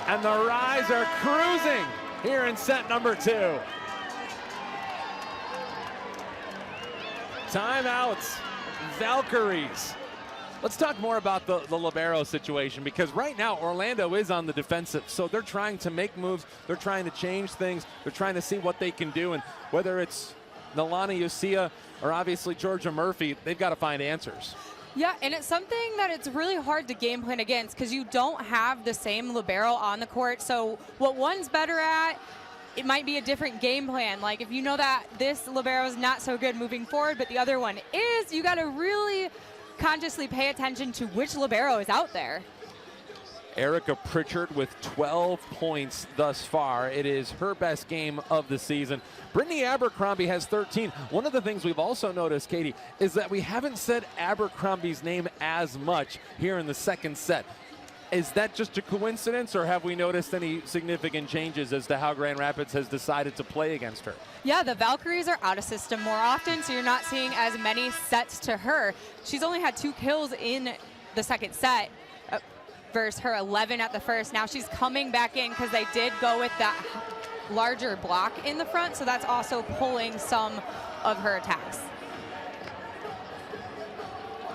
And the Rise are cruising here in set number 2. Timeouts, Valkyries. Let's talk more about the libero situation, because right now Orlando is on the defensive, so they're trying to make moves, they're trying to change things, they're trying to see what they can do, and whether it's Nalani Usia or obviously Georgia Murphy, they've got to find answers. Yeah, and it's something that it's really hard to game plan against because you don't have the same libero on the court, so what one's better at, it might be a different game plan. Like if you know that this libero is not so good moving forward, but the other one is, you got to really consciously pay attention to which libero is out there. Erica Pritchard with 12 points thus far. It is her best game of the season. Brittany Abercrombie has 13. One of the things we've also noticed, Katie, is that we haven't said Abercrombie's name as much here in the second set. Is that just a coincidence, or have we noticed any significant changes as to how Grand Rapids has decided to play against her? Yeah, the Valkyries are out of system more often, so you're not seeing as many sets to her. She's only had 2 kills in the second set versus her 11 at the first. Now she's coming back in because they did go with that larger block in the front, so that's also pulling some of her attacks.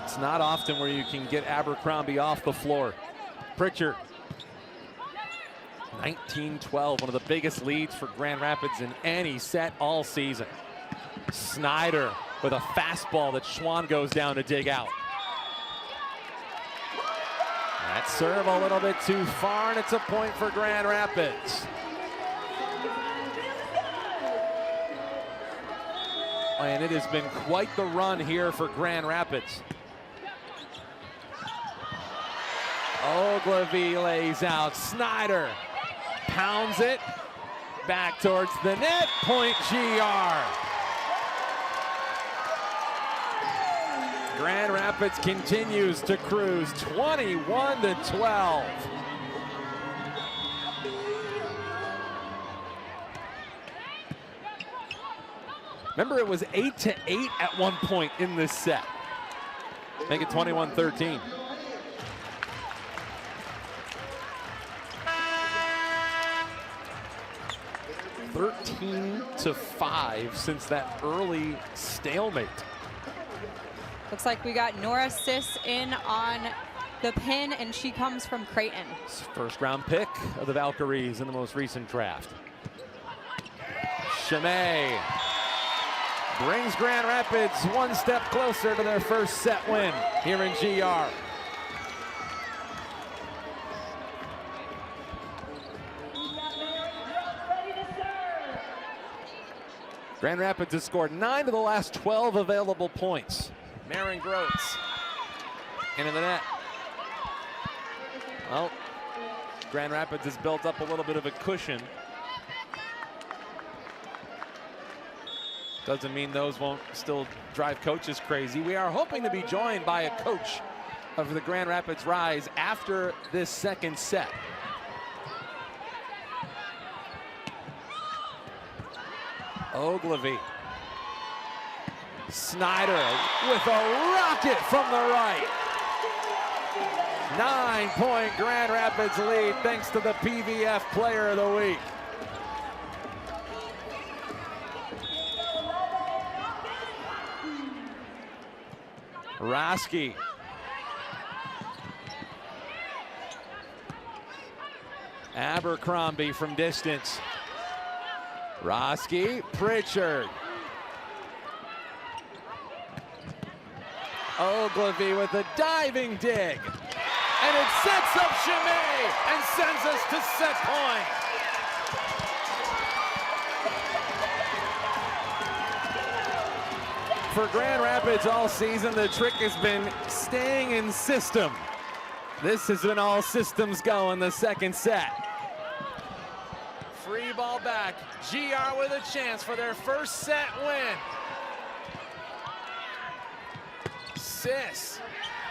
It's not often where you can get Abercrombie off the floor. Pritchard, 19-12, one of the biggest leads for Grand Rapids in any set all season. Snyder with a fastball that Schwann goes down to dig out. That serve a little bit too far, and it's a point for Grand Rapids. And it has been quite the run here for Grand Rapids. Ogilvie lays out. Snyder pounds it back towards the net. Point GR. Grand Rapids continues to cruise 21-12. Remember, it was 8-8 at one point in this set. Make it 21-13. (13-5) since that early stalemate. Looks like we got Nora Sis in on the pin, and she comes from Creighton. First round pick of the Valkyries in the most recent draft. Chimay brings Grand Rapids one step closer to their first set win here in GR. Grand Rapids has scored 9 of the last 12 available points. Maren Grotes into the net. Well, Grand Rapids has built up a little bit of a cushion. Doesn't mean those won't still drive coaches crazy. We are hoping to be joined by a coach of the Grand Rapids Rise after this second set. Ogilvie. Snyder with a rocket from the right. 9-point Grand Rapids lead thanks to the PVF Player of the Week. Raschke. Abercrombie from distance. Raschke, Pritchard. Ogilvie with a diving dig. And it sets up Chimay and sends us to set point. For Grand Rapids all season, the trick has been staying in system. This has been all systems go in the second set. Free ball back. GR with a chance for their first set win. Sis,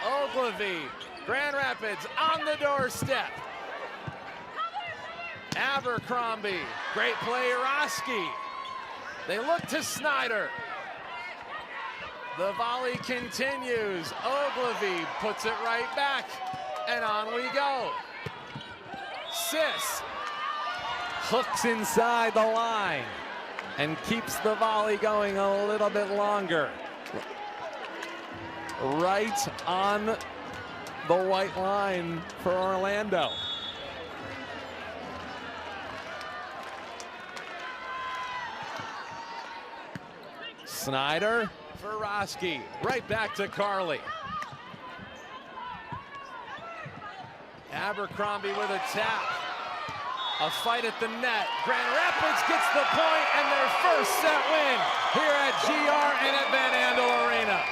Ogilvie, Grand Rapids on the doorstep. Abercrombie, great play, Raschke. They look to Snyder. The volley continues. Ogilvy puts it right back, and on we go. Sis hooks inside the line and keeps the volley going a little bit longer. Right on the white line for Orlando. Snyder for Roski, right back to Carly. Abercrombie with a tap. A fight at the net. Grand Rapids gets the point and their first set win here at GR and at Van Andel Arena.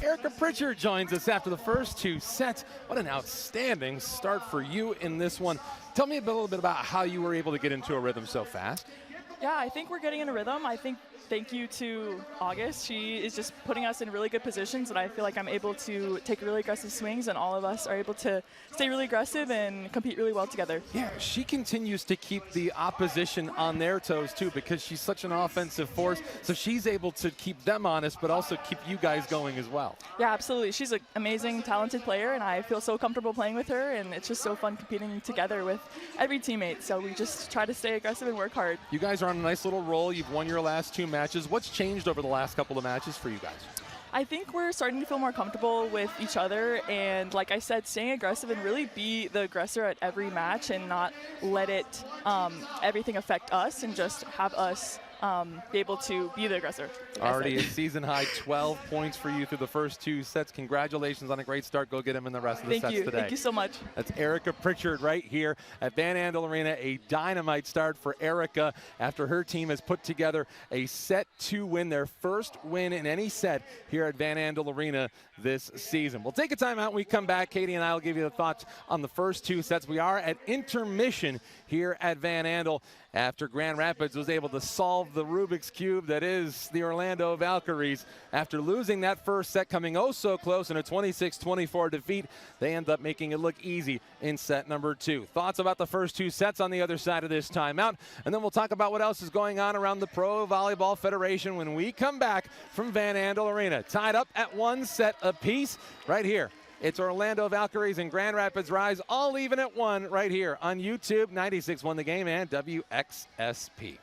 Erica Pritchard joins us after the first two sets. What an outstanding start for you in this one. Tell me a little bit about how you were able to get into a rhythm so fast. Yeah, I think we're getting in a rhythm. I think thank you to August. She is just putting us in really good positions, and I feel like I'm able to take really aggressive swings, and all of us are able to stay really aggressive and compete really well together. Yeah, she continues to keep the opposition on their toes too, because she's such an offensive force. So she's able to keep them honest, but also keep you guys going as well. Yeah, absolutely. She's an amazing, talented player, and I feel so comfortable playing with her, and it's just so fun competing together with every teammate. So we just try to stay aggressive and work hard. You guys are on a nice little roll. You've won your last two matches. What's changed over the last couple of matches for you guys? I think we're starting to feel more comfortable with each other, and like I said, staying aggressive and really be the aggressor at every match and not let it everything affect us, and just have us be able to be the aggressor. Like already a season high 12 points for you through the first two sets. Congratulations on a great start. Go get them in the rest of the sets today. Thank you so much. That's Erica Pritchard right here at Van Andel Arena. A dynamite start for Erica after her team has put together a set 2 win, their first win in any set here at Van Andel Arena this season. We'll take a timeout when we come back. Katie and I will give you the thoughts on the first two sets. We are at intermission here at Van Andel after Grand Rapids was able to solve the Rubik's Cube that is the Orlando Valkyries. After losing that first set, coming oh so close in a 26-24 defeat, they end up making it look easy in set number 2. Thoughts about the first two sets on the other side of this timeout, and then we'll talk about what else is going on around the Pro Volleyball Federation when we come back from Van Andel Arena. Tied up at 1 set apiece right here. It's Orlando Valkyries and Grand Rapids Rise, all even at 1 right here on YouTube, 96.1 The Game and WXSP.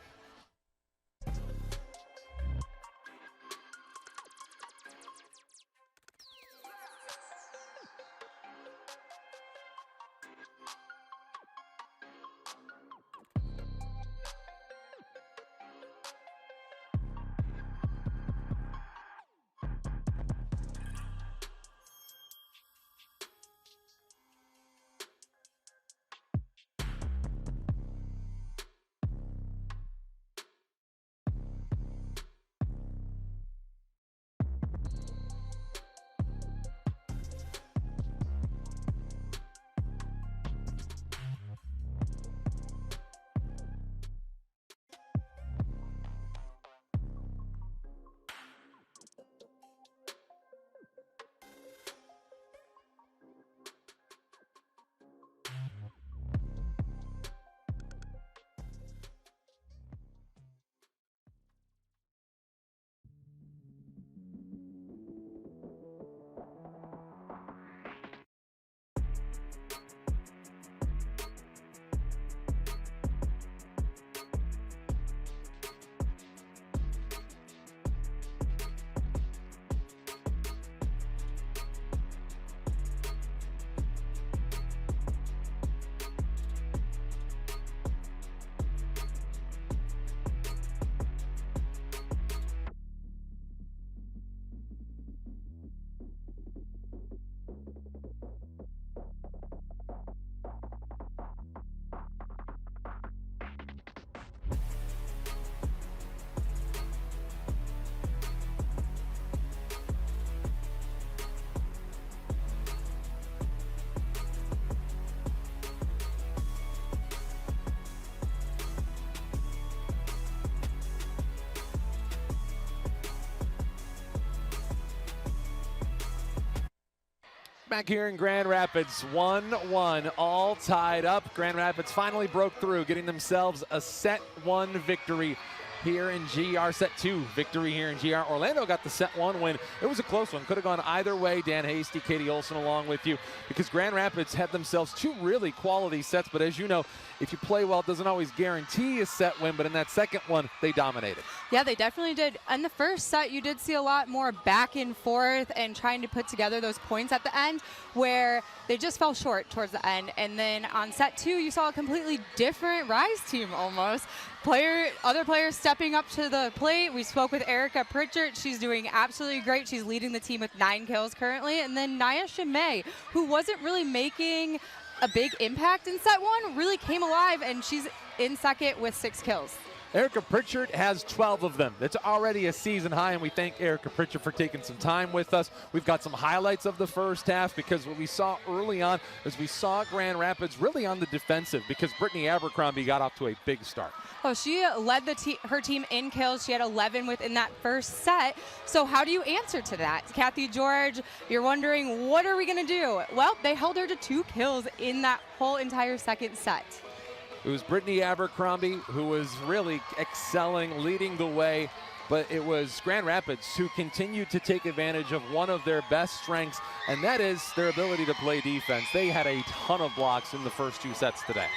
back here in Grand Rapids, 1-1, all tied up. Grand Rapids finally broke through, getting themselves a set 1 victory here in GR. Set 2 victory here in GR. Orlando got the set 1 win. It was a close one. Could have gone either way. Dan Hasty, Katie Olson along with you, because Grand Rapids had themselves 2 really quality sets. But as you know, if you play well, it doesn't always guarantee a set win. But in that second one, they dominated. Yeah, they definitely did. In the first set, you did see a lot more back and forth and trying to put together those points at the end, where they just fell short towards the end. And then on set 2, you saw a completely different Rise team almost. Other players stepping up to the plate. We spoke with Erica Pritchard. She's doing absolutely great. She's leading the team with 9 kills currently. And then Naya Shimei, who wasn't really making a big impact in set 1, really came alive, and she's in second with 6 kills. Erica Pritchard has 12 of them. It's already a season high, and we thank Erica Pritchard for taking some time with us. We've got some highlights of the first half, because what we saw early on is we saw Grand Rapids really on the defensive, because Brittany Abercrombie got off to a big start. Oh, she led her team in kills. She had 11 within that first set. So how do you answer to that? Kathy George, you're wondering, what are we going to do? Well, they held her to 2 kills in that whole entire second set. It was Brittany Abercrombie who was really excelling, leading the way, but it was Grand Rapids who continued to take advantage of one of their best strengths, and that is their ability to play defense. They had a ton of blocks in the first 2 sets today.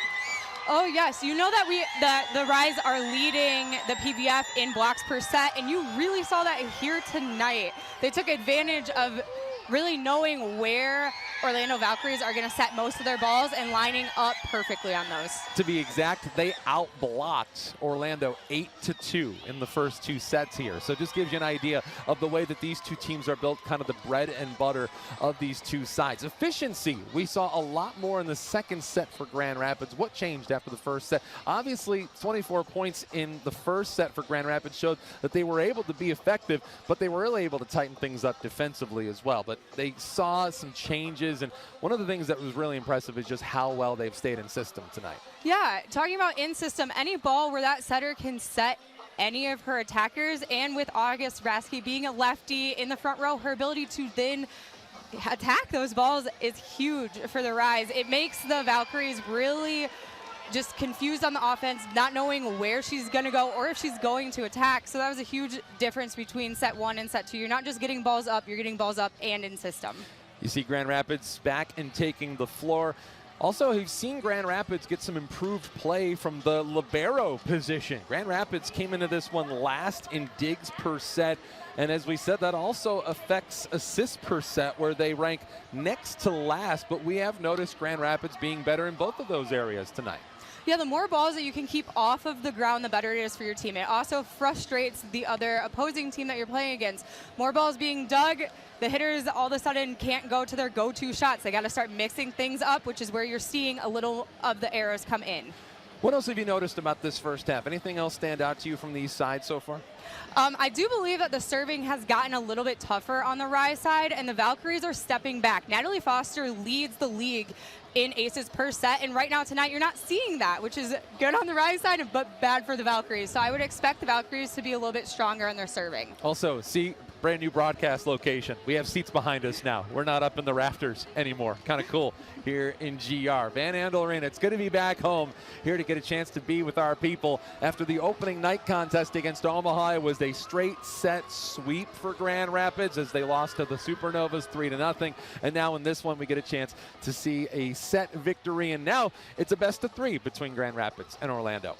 Oh yes, you know that the Rise are leading the PVF in blocks per set, and you really saw that here tonight. They took advantage of really knowing where Orlando Valkyries are going to set most of their balls and lining up perfectly on those. To be exact, they outblocked Orlando 8-2 in the first 2 sets here. So just gives you an idea of the way that these 2 teams are built, kind of the bread and butter of these 2 sides. Efficiency, we saw a lot more in the second set for Grand Rapids. What changed after the first set? Obviously, 24 points in the first set for Grand Rapids showed that they were able to be effective, but they were really able to tighten things up defensively as well. But they saw some changes, and one of the things that was really impressive is just how well they've stayed in system tonight. Yeah, talking about in system, any ball where that setter can set any of her attackers, and with August Rasky being a lefty in the front row, her ability to then attack those balls is huge for the Rise. It makes the Valkyries really just confused on the offense, not knowing where she's going to go or if she's going to attack. So that was a huge difference between set 1 and set 2. You're not just getting balls up, you're getting balls up and in system. You see Grand Rapids back and taking the floor. Also, you've seen Grand Rapids get some improved play from the libero position. Grand Rapids came into this one last in digs per set. And as we said, that also affects assists per set, where they rank next to last. But we have noticed Grand Rapids being better in both of those areas tonight. Yeah, the more balls that you can keep off of the ground, the better it is for your team. It also frustrates the other opposing team that you're playing against. More balls being dug, the hitters all of a sudden can't go to their go-to shots. They got to start mixing things up, which is where you're seeing a little of the arrows come in. What else have you noticed about this first half? Anything else stand out to you from these sides so far? I do believe that the serving has gotten a little bit tougher on the Rise side, and the Valkyries are stepping back. Natalie Foster leads the league in aces per set, and right now tonight you're not seeing that, which is good on the Rise side but bad for the Valkyries. So I would expect the Valkyries to be a little bit stronger in their serving. Also, see, brand new broadcast location. We have seats behind us now. We're not up in the rafters anymore. Kind of cool here in GR. Van Andel Arena. It's good to be back home here to get a chance to be with our people. After the opening night contest against Omaha, it was a straight set sweep for Grand Rapids as they lost to the Supernovas 3-0. And now in this one, we get a chance to see a set victory. And now it's a best of 3 between Grand Rapids and Orlando.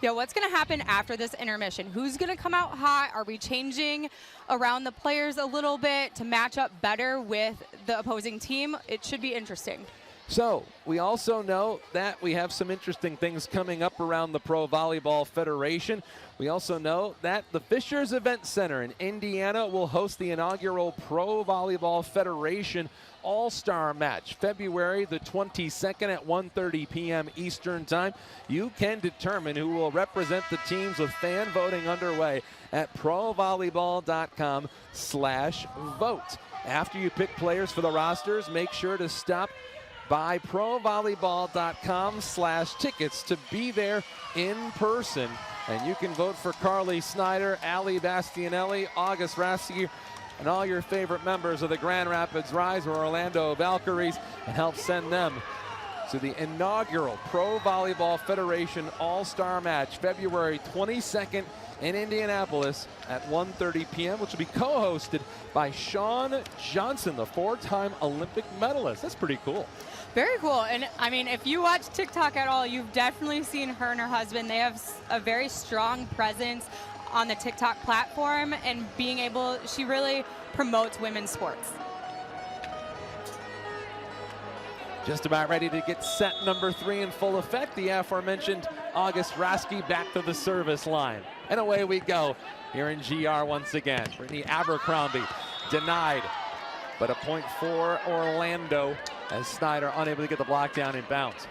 Yeah, what's going to happen after this intermission? Who's going to come out hot? Are we changing around the players a little bit to match up better with the opposing team? It should be interesting. So we also know that we have some interesting things coming up around the Pro Volleyball Federation. We also know that the Fishers Event Center in Indiana will host the inaugural Pro Volleyball Federation All-Star Match, February the 22nd at 1:30 p.m. Eastern Time. You can determine who will represent the teams with fan voting underway at provolleyball.com/vote. After you pick players for the rosters, make sure to stop by provolleyball.com/tickets to be there in person. And you can vote for Carly Snyder, Ali Bastianelli, August Rasky, and all your favorite members of the Grand Rapids Rise or Orlando Valkyries and help send them to the inaugural Pro Volleyball Federation All-Star Match, February 22nd in Indianapolis at 1:30 p.m., which will be co-hosted by Shawn Johnson, the 4-time Olympic medalist. That's pretty cool. Very cool. And I mean, if you watch TikTok at all, you've definitely seen her and her husband. They have a very strong presence on the TikTok platform, and she really promotes women's sports. Just about ready to get set number 3 in full effect. The aforementioned August Rasky back to the service line. And away we go here in GR once again. Brittany Abercrombie denied, but a point for Orlando as Snyder unable to get the block down in bounds.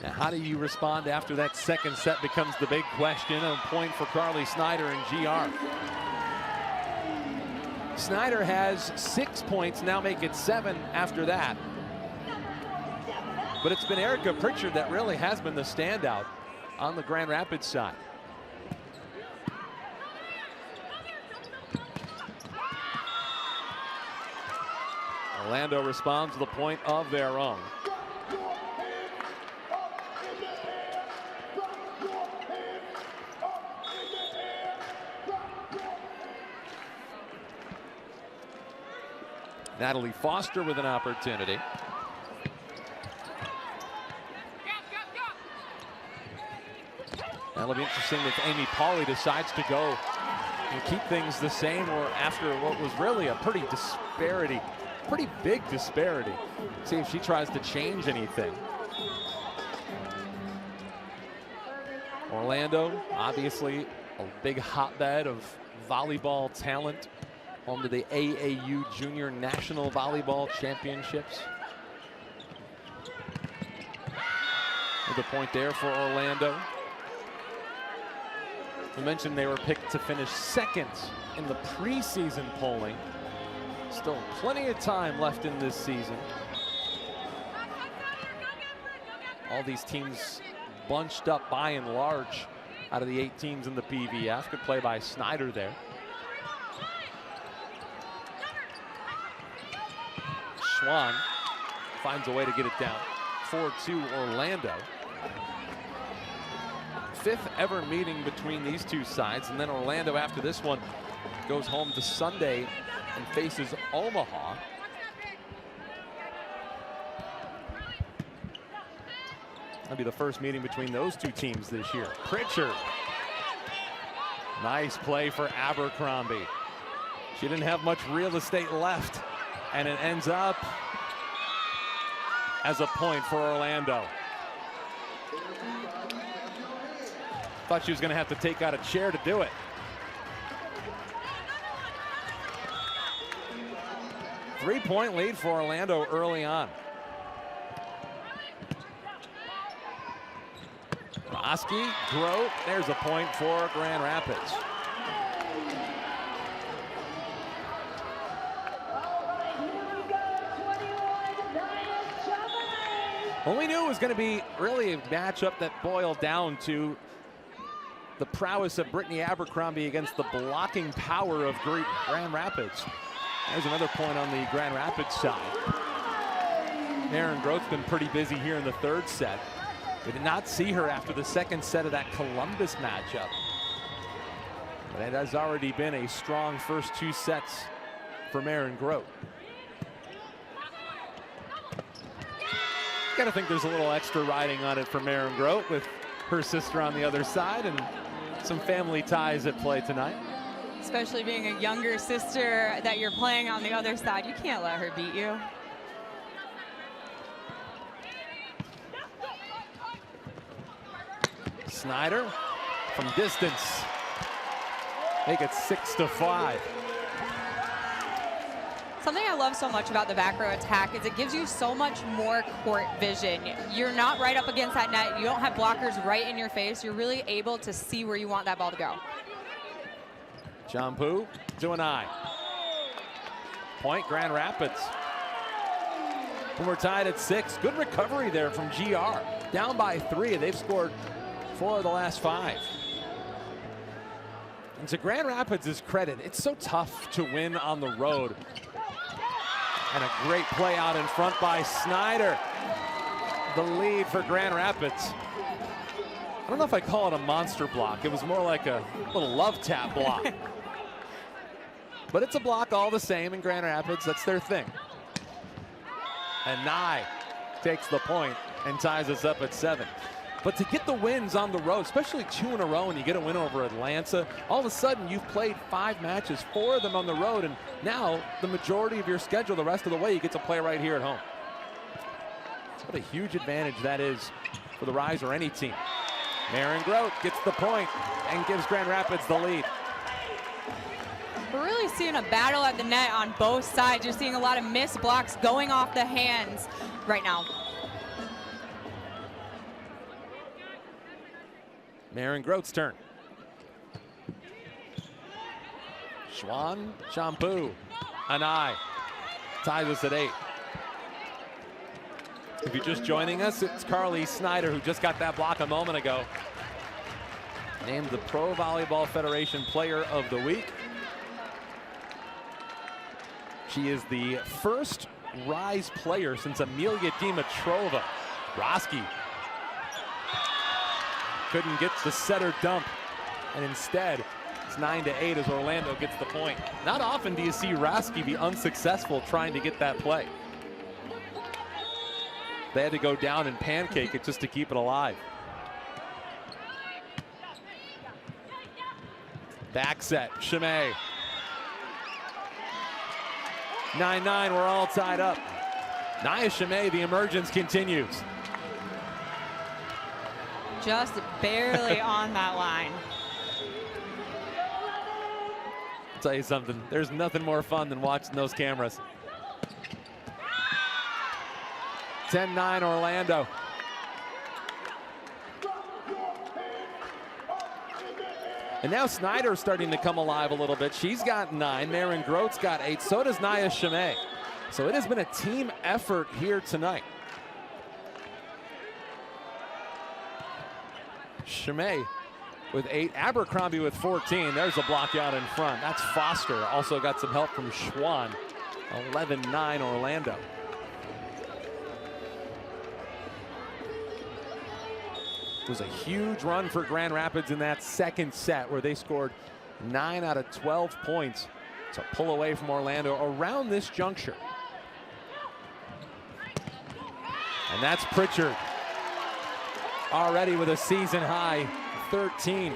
Now, how do you respond after that second set becomes the big question. A point for Carly Snyder and GR. Snyder has 6 points, now make it 7 after that. But it's been Erica Pritchard that really has been the standout on the Grand Rapids side. Orlando responds with a point of their own. Natalie Foster with an opportunity. That'll be interesting if Amy Pauley decides to go and keep things the same, or after what was really a pretty big disparity. See if she tries to change anything. Orlando, obviously a big hotbed of volleyball talent. Home to the AAU Junior National Volleyball Championships. With a point there for Orlando. We mentioned they were picked to finish second in the preseason polling. Still plenty of time left in this season. All these teams bunched up by and large out of the 8 teams in the PVF. Good play by Snyder there. Schwann finds a way to get it down. 4-2 Orlando. 5th ever meeting between these two sides, and then Orlando after this one goes home to Sunday and faces Omaha. That'll be the first meeting between those two teams this year. Pritchard. Nice play for Abercrombie. She didn't have much real estate left, and it ends up as a point for Orlando. Thought she was going to have to take out a chair to do it. Three-point lead for Orlando early on. Roski, Grote, there's a point for Grand Rapids. Well, we knew it was going to be really a matchup that boiled down to the prowess of Brittany Abercrombie against the blocking power of Grand Rapids. There's another point on the Grand Rapids side. Erin Grote's been pretty busy here in the 3rd set. We did not see her after the 2nd set of that Columbus matchup. But it has already been a strong first 2 sets from Erin Grote. Gotta think there's a little extra riding on it from Erin Grote with her sister on the other side and some family ties at play tonight. Especially being a younger sister that you're playing on the other side, you can't let her beat you. Snyder from distance. Make it 6-5. Something I love so much about the back row attack is it gives you so much more court vision. You're not right up against that net. You don't have blockers right in your face. You're really able to see where you want that ball to go. Champu to an eye. Point Grand Rapids. And we're tied at 6. Good recovery there from GR. Down by 3. They've scored 4 of the last 5. And to Grand Rapids' credit, it's so tough to win on the road. And a great play out in front by Snyder. The lead for Grand Rapids. I don't know if I call it a monster block. It was more like a little love tap block. But it's a block all the same in Grand Rapids. That's their thing. And Nye takes the point and ties us up at 7. But to get the wins on the road, especially 2 in a row, and you get a win over Atlanta, all of a sudden you've played 5 matches, 4 of them on the road, and now the majority of your schedule, the rest of the way, you get to play right here at home. What a huge advantage that is for the Rise or any team. Maren Grote gets the point and gives Grand Rapids the lead. We're really seeing a battle at the net on both sides. You're seeing a lot of missed blocks going off the hands right now. Maren Grote's turn. Schwann, Champu, Anai ties us at 8. If you're just joining us, it's Carly Snyder who just got that block a moment ago. Named the Pro Volleyball Federation Player of the Week. She is the first Rise player since Amelia Dimitrova. Roski couldn't get the setter dump, and instead it's 9-8 as Orlando gets the point. Not often do you see Roski be unsuccessful trying to get that play. They had to go down and pancake it just to keep it alive. Back set, Chimay. 9-9, we're all tied up. Nia Chimay, the emergence continues. Just barely on that line. I'll tell you something, there's nothing more fun than watching those cameras. 10-9 Orlando. And now Snyder's starting to come alive a little bit. She's got 9, Maren Grote's got 8, so does Nia Chimay. So it has been a team effort here tonight. Chimay with 8, Abercrombie with 14. There's a block out in front. That's Foster. Also got some help from Schwann. 11-9 Orlando. It was a huge run for Grand Rapids in that second set where they scored 9 out of 12 points to pull away from Orlando around this juncture. And that's Pritchard, already with a season high 13.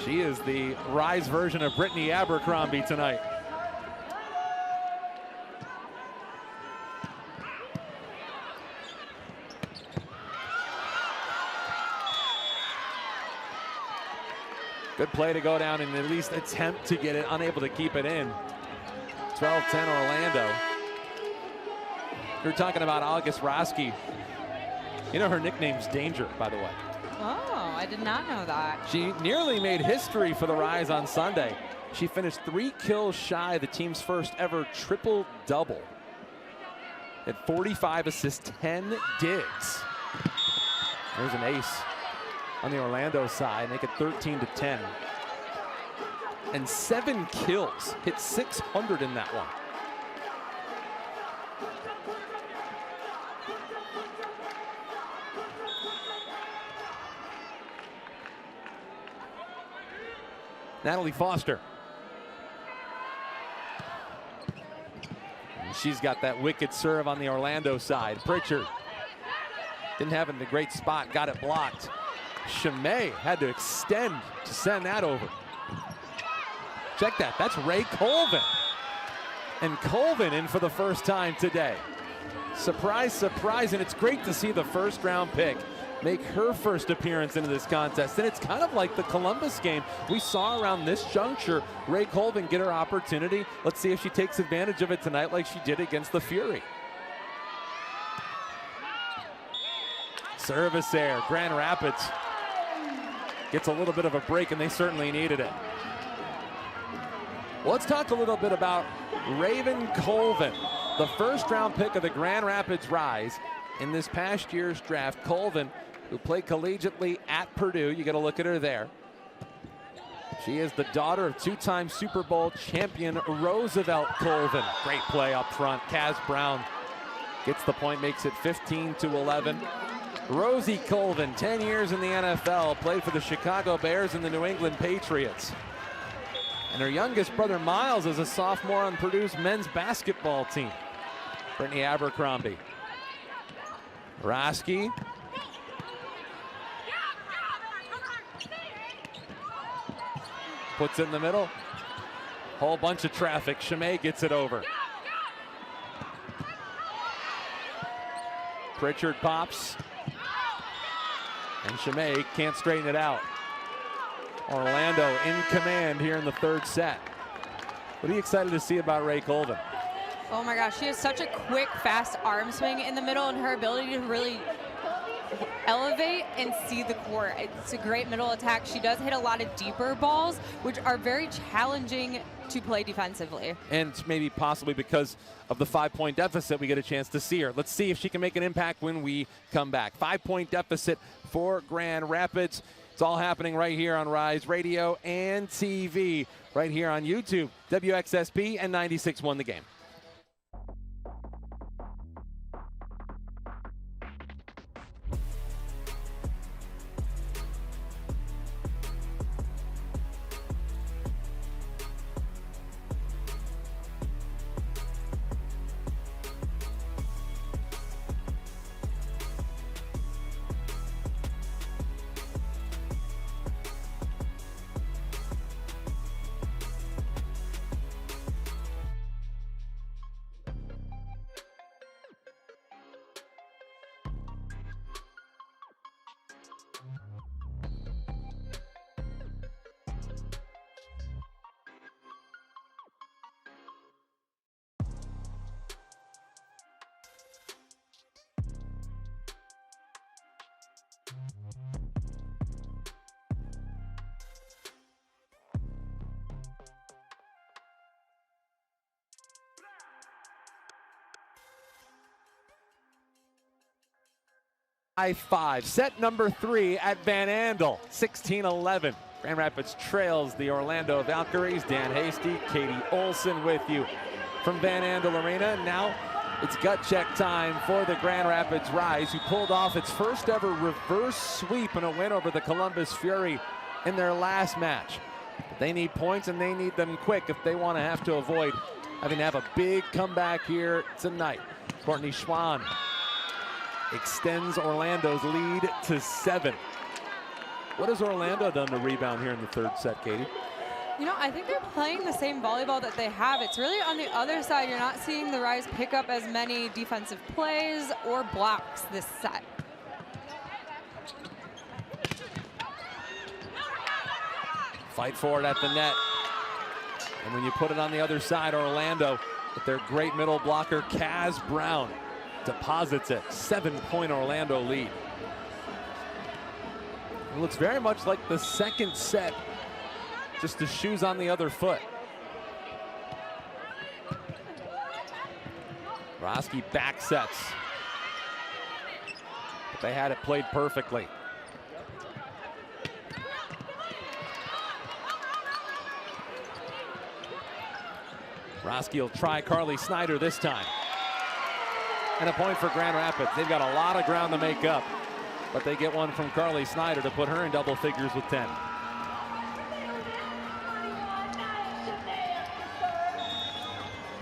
She is the Rise version of Brittany Abercrombie tonight. Good play to go down and at least attempt to get it, unable to keep it in. 12-10 Orlando. You're talking about August Roski. You know her nickname's Danger, by the way. Oh, I did not know that. She nearly made history for the Rise on Sunday. She finished 3 kills shy of the team's first ever triple-double. At 45 assists, 10 digs. There's an ace on the Orlando side, make it 13-10. And 7 kills, hit 600 in that one. Natalie Foster. And she's got that wicked serve on the Orlando side. Pritchard didn't have it in a great spot, got it blocked. Chimay had to extend to send that over. Check that, that's Ray Colvin. And Colvin in for the first time today. Surprise, surprise, and it's great to see the first round pick make her first appearance into this contest. And it's kind of like the Columbus game we saw around this juncture. Ray Colvin get her opportunity. Let's see if she takes advantage of it tonight like she did against the Fury. Service there, Grand Rapids gets a little bit of a break, and they certainly needed it. Well, let's talk a little bit about Raven Colvin, the first-round pick of the Grand Rapids Rise in this past year's draft. Colvin, who played collegiately at Purdue. You get a look at her there. She is the daughter of two-time Super Bowl champion Roosevelt Colvin. Great play up front. Kaz Brown gets the point, makes it 15-11. Rosie Colvin, 10 years in the NFL, played for the Chicago Bears and the New England Patriots. And her youngest brother, Miles, is a sophomore on Purdue's men's basketball team. Brittany Abercrombie. Roski. Puts it in the middle. Whole bunch of traffic. Chimay gets it over. Pritchard pops. And Chimay can't straighten it out. Orlando in command here in the third set. What are you excited to see about Ray Colvin? Oh my gosh, she has such a quick, fast arm swing in the middle, and her ability to really elevate and see the court. It's a great middle attack. She does hit a lot of deeper balls, which are very challenging to play defensively. And maybe possibly because of the 5-point deficit, we get a chance to see her. Let's see if she can make an impact when we come back. 5-point deficit for Grand Rapids. It's all happening right here on Rise Radio and TV, right here on YouTube, WXSP and 96.1 The Game. Five. Set number 3 at Van Andel, 16-11. Grand Rapids trails the Orlando Valkyries. Dan Hasty, Katie Olson with you from Van Andel Arena. Now it's gut check time for the Grand Rapids Rise, who pulled off its first ever reverse sweep and a win over the Columbus Fury in their last match. But they need points, and they need them quick if they want to have to avoid having to have a big comeback here tonight. Courtney Schwann extends Orlando's lead to 7. What has Orlando done to rebound here in the third set, Katie? You know, I think they're playing the same volleyball that they have. It's really on the other side. You're not seeing the Rise pick up as many defensive plays or blocks this set. Fight for it at the net. And when you put it on the other side, Orlando, with their great middle blocker, Kaz Brown, deposits it. 7-point Orlando lead. It looks very much like the second set, just the shoes on the other foot. Roski back sets. But they had it played perfectly. Roski will try Carly Snyder this time. And a point for Grand Rapids. They've got a lot of ground to make up, but they get one from Carly Snyder to put her in double figures with 10.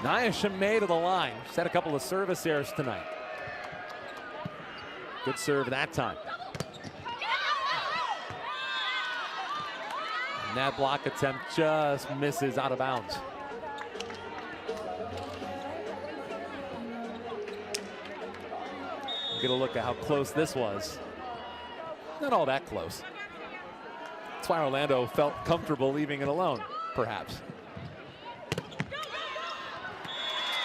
Nia Chimay to the line. She's had a couple of service errors tonight. Good serve that time. And that block attempt just misses out of bounds. Get a look at how close this was. Not all that close. That's why Orlando felt comfortable leaving it alone, perhaps.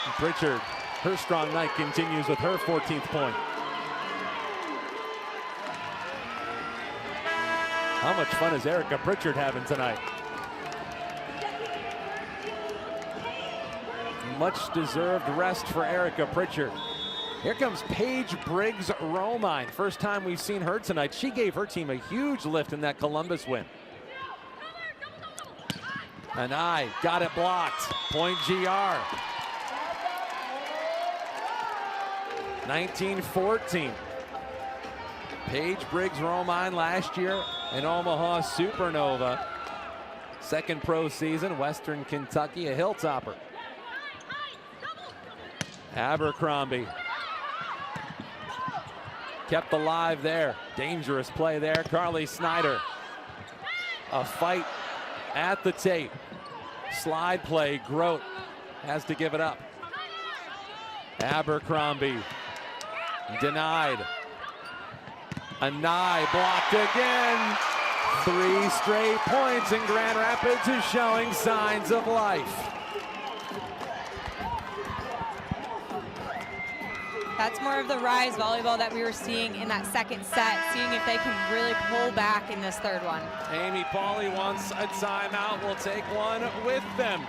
And Pritchard, her strong night continues with her 14th point. How much fun is Erica Pritchard having tonight? Much deserved rest for Erica Pritchard. Here comes Paige Briggs-Romine. First time we've seen her tonight. She gave her team a huge lift in that Columbus win. Anai got it blocked. Point GR. 19-14. Paige Briggs-Romine last year in Omaha Supernova. Second pro season, Western Kentucky, a Hilltopper. Abercrombie kept alive there. Dangerous play there. Carly Snyder. A fight at the tape. Slide play. Grote has to give it up. Abercrombie denied. Anai blocked again. 3 straight points, and Grand Rapids is showing signs of life. That's more of the Rise volleyball that we were seeing in that second set, seeing if they can really pull back in this third one. Amy Pauley wants a timeout. We'll take one with them.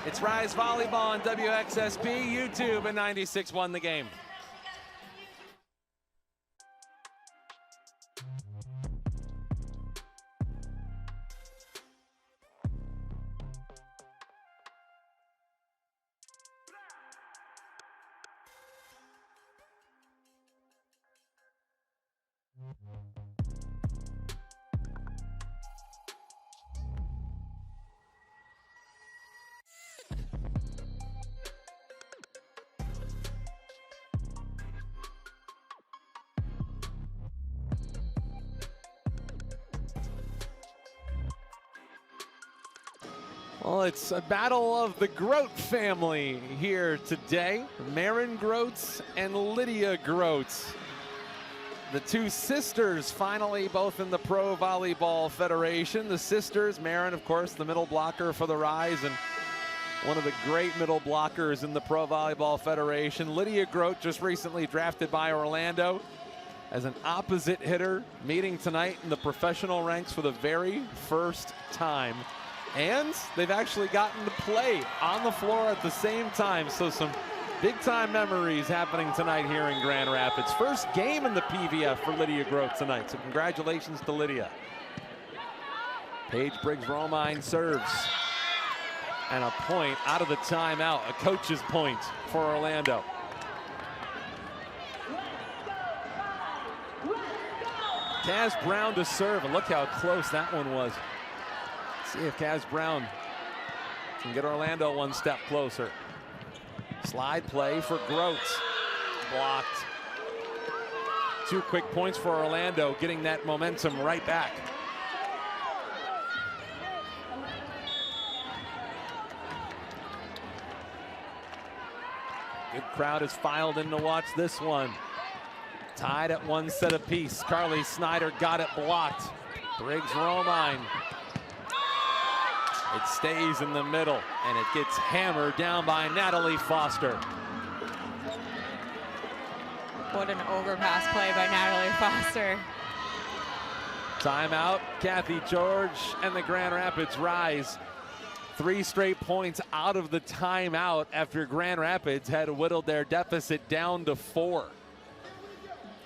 It's Rise Volleyball on WXSP, YouTube, and 96.1 The Game. Well, it's a battle of the Grote family here today. Maren Grote and Lydia Grote. The two sisters finally both in the Pro Volleyball Federation. The sisters, Maren, of course, the middle blocker for the Rise and one of the great middle blockers in the Pro Volleyball Federation. Lydia Grote, just recently drafted by Orlando as an opposite hitter, meeting tonight in the professional ranks for the very first time. And they've actually gotten to play on the floor at the same time. So some big time memories happening tonight here in Grand Rapids. First game in the PVF for Lydia Grote tonight. So congratulations to Lydia. Paige Briggs-Romine serves. And a point out of the timeout, a coach's point for Orlando. Kaz Brown to serve, and look how close that one was. See if Kaz Brown can get Orlando one step closer. Slide play for Grote. Blocked. 2 quick points for Orlando, getting that momentum right back. Good crowd has filed in to watch this one. Tied at 1 set apiece. Carly Snyder got it blocked. Briggs-Romine. It stays in the middle, and it gets hammered down by Natalie Foster. What an overpass play by Natalie Foster. Timeout, Kathy George and the Grand Rapids Rise. 3 straight points out of the timeout after Grand Rapids had whittled their deficit down to 4.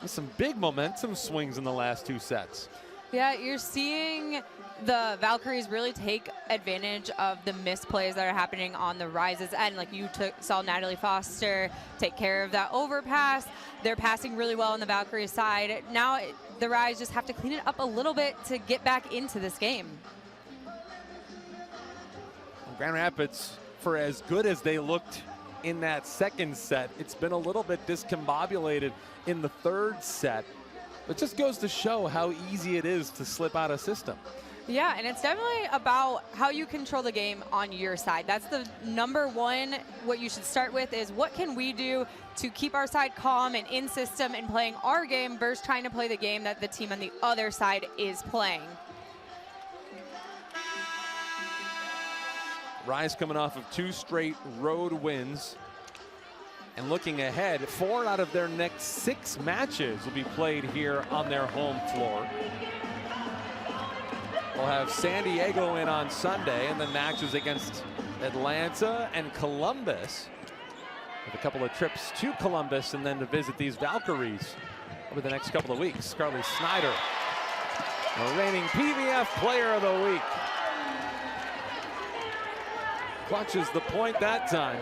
Some big momentum swings in the last 2 sets. Yeah, you're seeing the Valkyries really take advantage of the misplays that are happening on the Rise's end. Like you saw Natalie Foster take care of that overpass. They're passing really well on the Valkyries side. Now the Rise just have to clean it up a little bit to get back into this game. Grand Rapids, for as good as they looked in that second set, it's been a little bit discombobulated in the third set. It just goes to show how easy it is to slip out of system. Yeah, and it's definitely about how you control the game on your side. That's the number one, what you should start with is what can we do to keep our side calm and in system and playing our game versus trying to play the game that the team on the other side is playing. Rise coming off of 2 straight road wins. And looking ahead, 4 out of their next 6 matches will be played here on their home floor. We'll have San Diego in on Sunday, and then matches against Atlanta and Columbus, with a couple of trips to Columbus and then to visit these Valkyries over the next couple of weeks. Carly Snyder, the reigning PVF Player of the Week, clutches the point that time.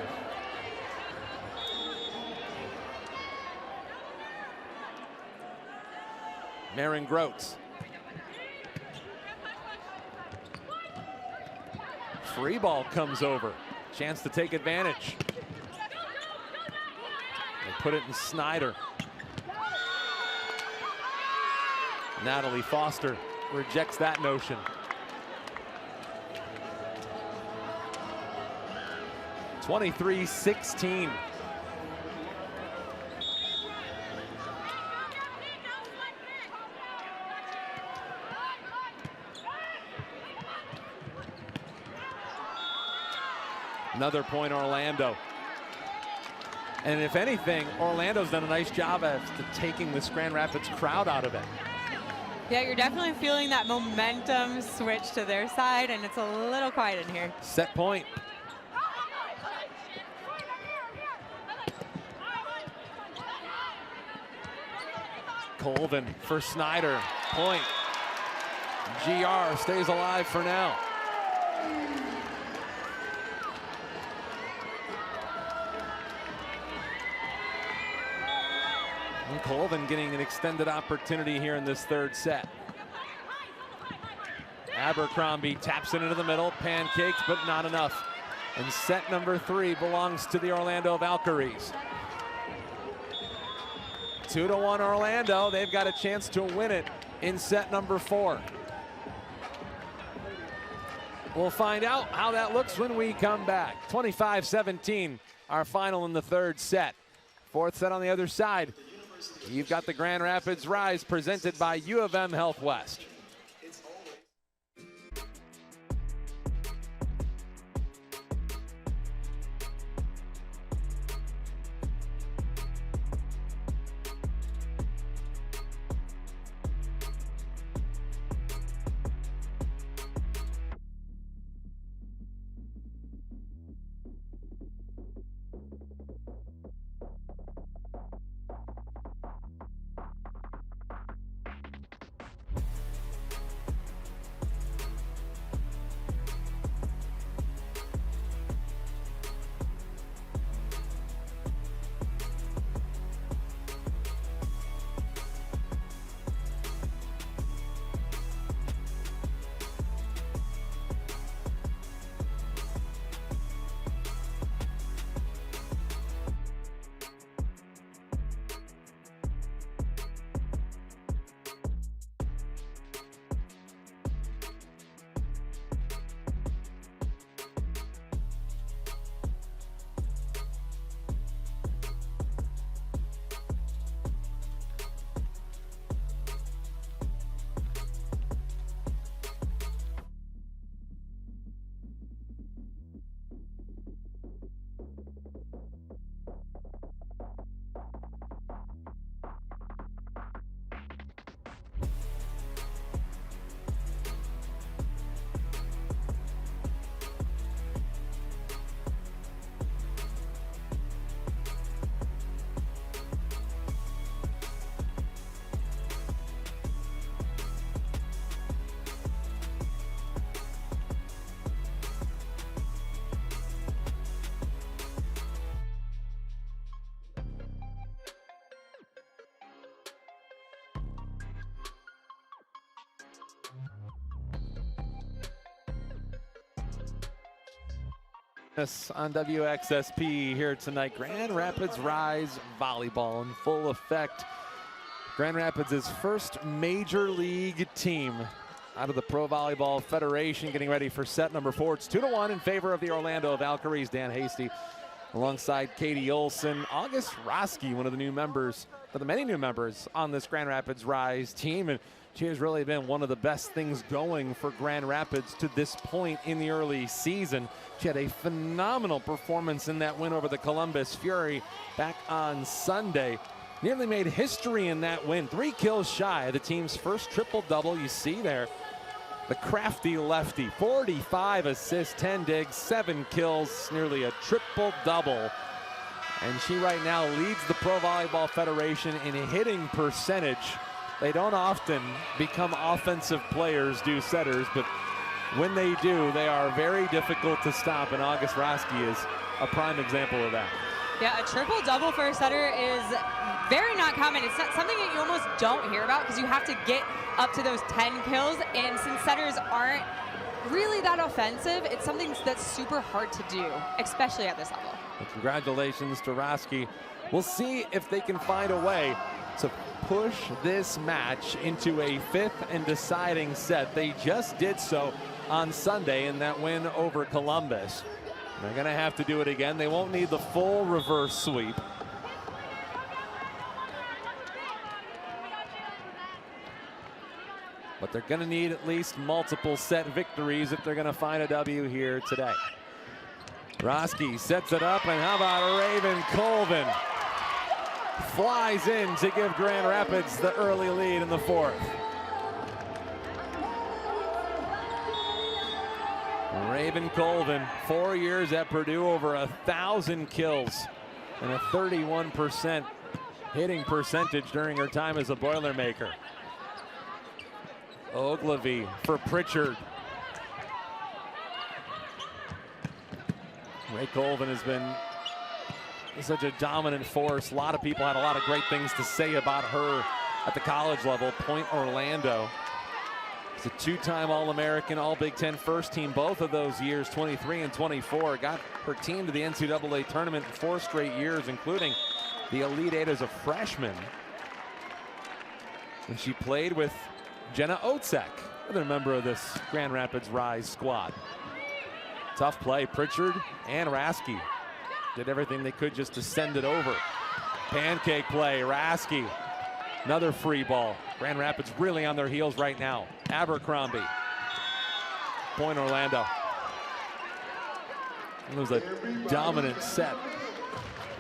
Maren Groats. Free ball comes over. Chance to take advantage. They put it in Snyder. Natalie Foster rejects that notion. (23-16). Another point, Orlando. And if anything, Orlando's done a nice job of taking this Grand Rapids crowd out of it. Yeah, you're definitely feeling that momentum switch to their side, and it's a little quiet in here. Set point. Colvin for Snyder. Point. GR stays alive for now. And Colvin getting an extended opportunity here in this third set. Abercrombie taps it into the middle, pancakes, but not enough. And set number 3 belongs to the Orlando Valkyries. 2-1 Orlando. They've got a chance to win it in set number 4. We'll find out how that looks when we come back. 25-17, our final in the third set. Fourth set on the other side. You've got the Grand Rapids Rise presented by U of M Health West. On WXSP here tonight, Grand Rapids Rise volleyball in full effect. Grand Rapids' first major league team out of the Pro Volleyball Federation, getting ready for set number 4. It's 2-1 in favor of the Orlando Valkyries. Dan Hasty alongside Katie Olson. August Roski, one of the new members, of the many new members on this Grand Rapids Rise team. And she has really been one of the best things going for Grand Rapids to this point in the early season. She had a phenomenal performance in that win over the Columbus Fury back on Sunday. Nearly made history in that win. 3 kills shy of the team's first triple-double you see there. The crafty lefty, 45 assists, 10 digs, 7 kills, nearly a triple-double. And she right now leads the Pro Volleyball Federation in hitting percentage. They don't often become offensive players, do setters, but when they do, they are very difficult to stop, and August Roski is a prime example of that. Yeah, a triple-double for a setter is very not common. It's not something that you almost don't hear about because you have to get up to those 10 kills, and since setters aren't really that offensive, it's something that's super hard to do, especially at this level. Well, congratulations to Roski. We'll see if they can find a way to push this match into a 5th and deciding set. They just did so on Sunday in that win over Columbus. They're going to have to do it again. They won't need the full reverse sweep. But they're going to need at least multiple set victories if they're going to find a W here today. Roski sets it up, and how about Raven Colvin? Flies in to give Grand Rapids the early lead in the 4th. Raven Colvin, 4 years at Purdue, over 1,000 kills and a 31% hitting percentage during her time as a Boilermaker. Ogilvy for Pritchard. Ray Colvin has been such a dominant force. A lot of people had a lot of great things to say about her at the college level. Point Orlando. She's a 2-time All-American, All-Big Ten first team both of those years, 23 and 24. Got her team to the NCAA tournament in 4 straight years, including the Elite Eight as a freshman. And she played with Jenna Otzek, another member of this Grand Rapids Rise squad. Tough play. Pritchard and Raski did everything they could just to send it over. Pancake play. Raski, another free ball. Grand Rapids really on their heels right now. Abercrombie. Point Orlando. It was a dominant set.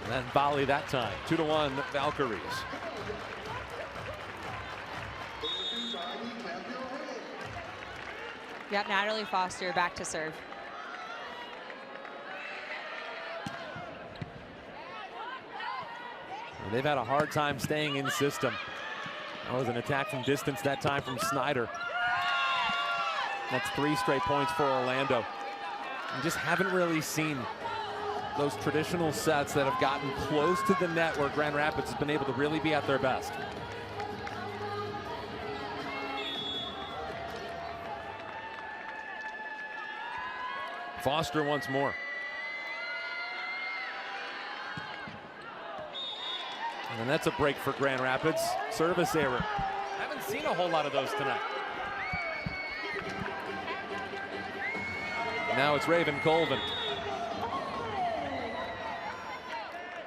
And then volley that time. 2-1 Valkyries. Yep, Natalie Foster back to serve. They've had a hard time staying in system. That was an attack from distance that time from Snyder. That's 3 straight points for Orlando. You just haven't really seen those traditional sets that have gotten close to the net where Grand Rapids has been able to really be at their best. Foster once more. And that's a break for Grand Rapids. Service error. Haven't seen a whole lot of those tonight. Now it's Raven Colvin.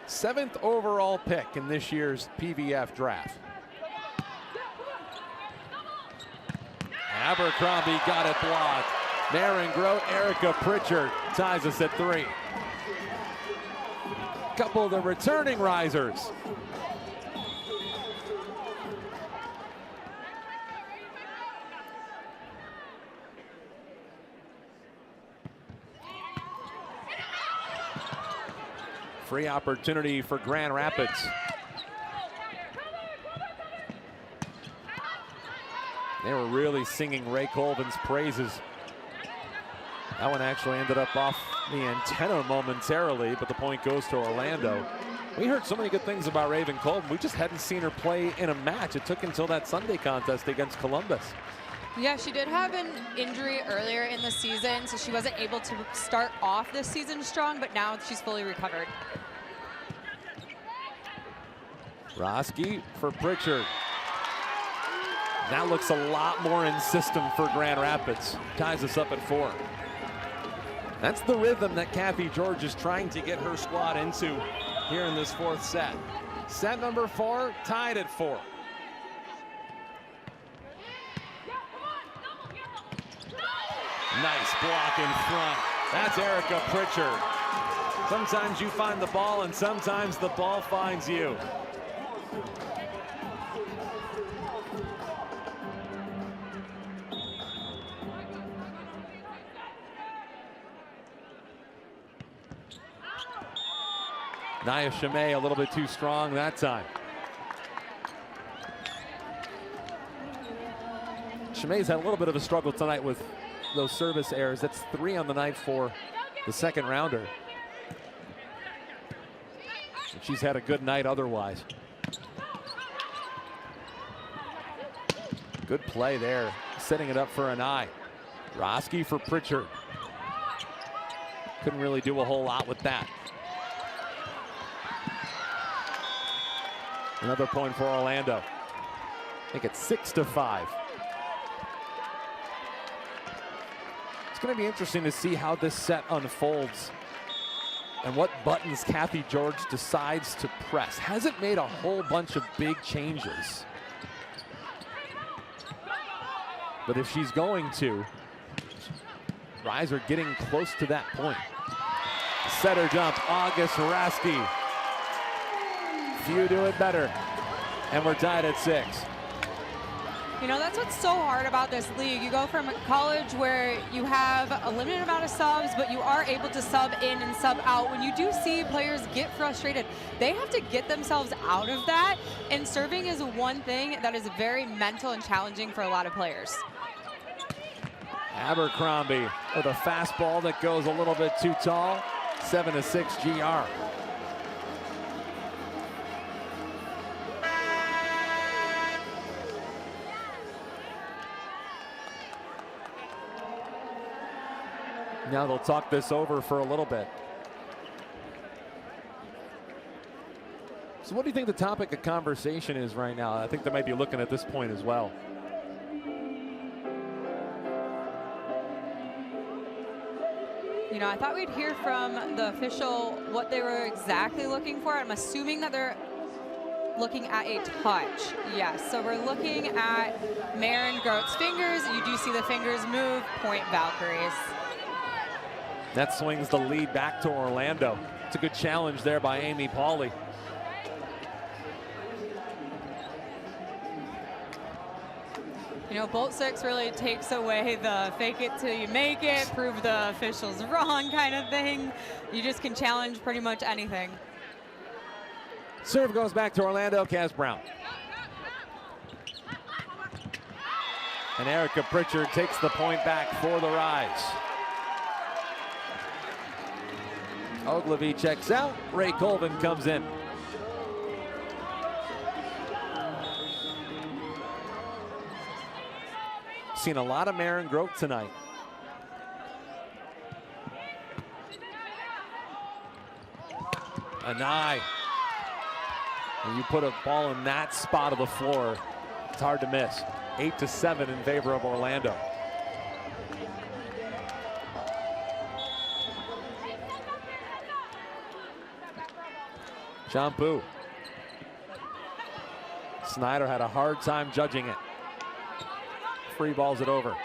7th overall pick in this year's PVF draft. Abercrombie got it blocked. Maren Grote, Erica Pritchard ties us at 3. Couple of the returning risers. Free opportunity for Grand Rapids. They were really singing Ray Colvin's praises. That one actually ended up off the antenna momentarily, but the point goes to Orlando. We heard so many good things about Raven Colvin. We just hadn't seen her play in a match. It took until that Sunday contest against Columbus. Yeah, she did have an injury earlier in the season, so she wasn't able to start off this season strong, but now she's fully recovered. Roski for Pritchard. That looks a lot more in system for Grand Rapids. Ties us up at 4. That's the rhythm that Kathy George is trying to get her squad into here in this 4th set. Set number 4, tied at 4. Nice block in front. That's Erica Pritchard. Sometimes you find the ball and sometimes the ball finds you. Nia Chimay a little bit too strong that time. Chimay's had a little bit of a struggle tonight with those service errors. That's 3 on the night for the second rounder. And she's had a good night otherwise. Good play there, setting it up for an eye. Roski for Pritchard. Couldn't really do a whole lot with that. Another point for Orlando. Make it 6-5. It's going to be interesting to see how this set unfolds and what buttons Kathy George decides to press. Hasn't made a whole bunch of big changes. But if she's going to, Rise are getting close to that point. Setter jump, August Raski. Few do it better. And we're tied at 6. You know, that's what's so hard about this league. You go from college where you have a limited amount of subs, but you are able to sub in and sub out. When you do see players get frustrated, they have to get themselves out of that. And serving is one thing that is very mental and challenging for a lot of players. Abercrombie with a fastball that goes a little bit too tall. 7-6 GR. Now they'll talk this over for a little bit. So what do you think the topic of conversation is right now? I think they might be looking at this point as well. You know, I thought we'd hear from the official what they were exactly looking for. I'm assuming that they're looking at a touch. Yes, so we're looking at Maren Grote's fingers. You do see the fingers move, point Valkyries. That swings the lead back to Orlando. It's a good challenge there by Amy Pauley. You know, Bolt 6 really takes away the fake it till you make it, prove the officials wrong kind of thing. You just can challenge pretty much anything. Serve goes back to Orlando, Kaz Brown. And Erica Pritchard takes the point back for the Rise. Ogilvie checks out, Ray Colvin comes in. Seen a lot of Maren Grote tonight. An eye. When you put a ball in that spot of the floor, it's hard to miss. 8-7 in favor of Orlando. Champu. Snyder had a hard time judging it. Free balls it over.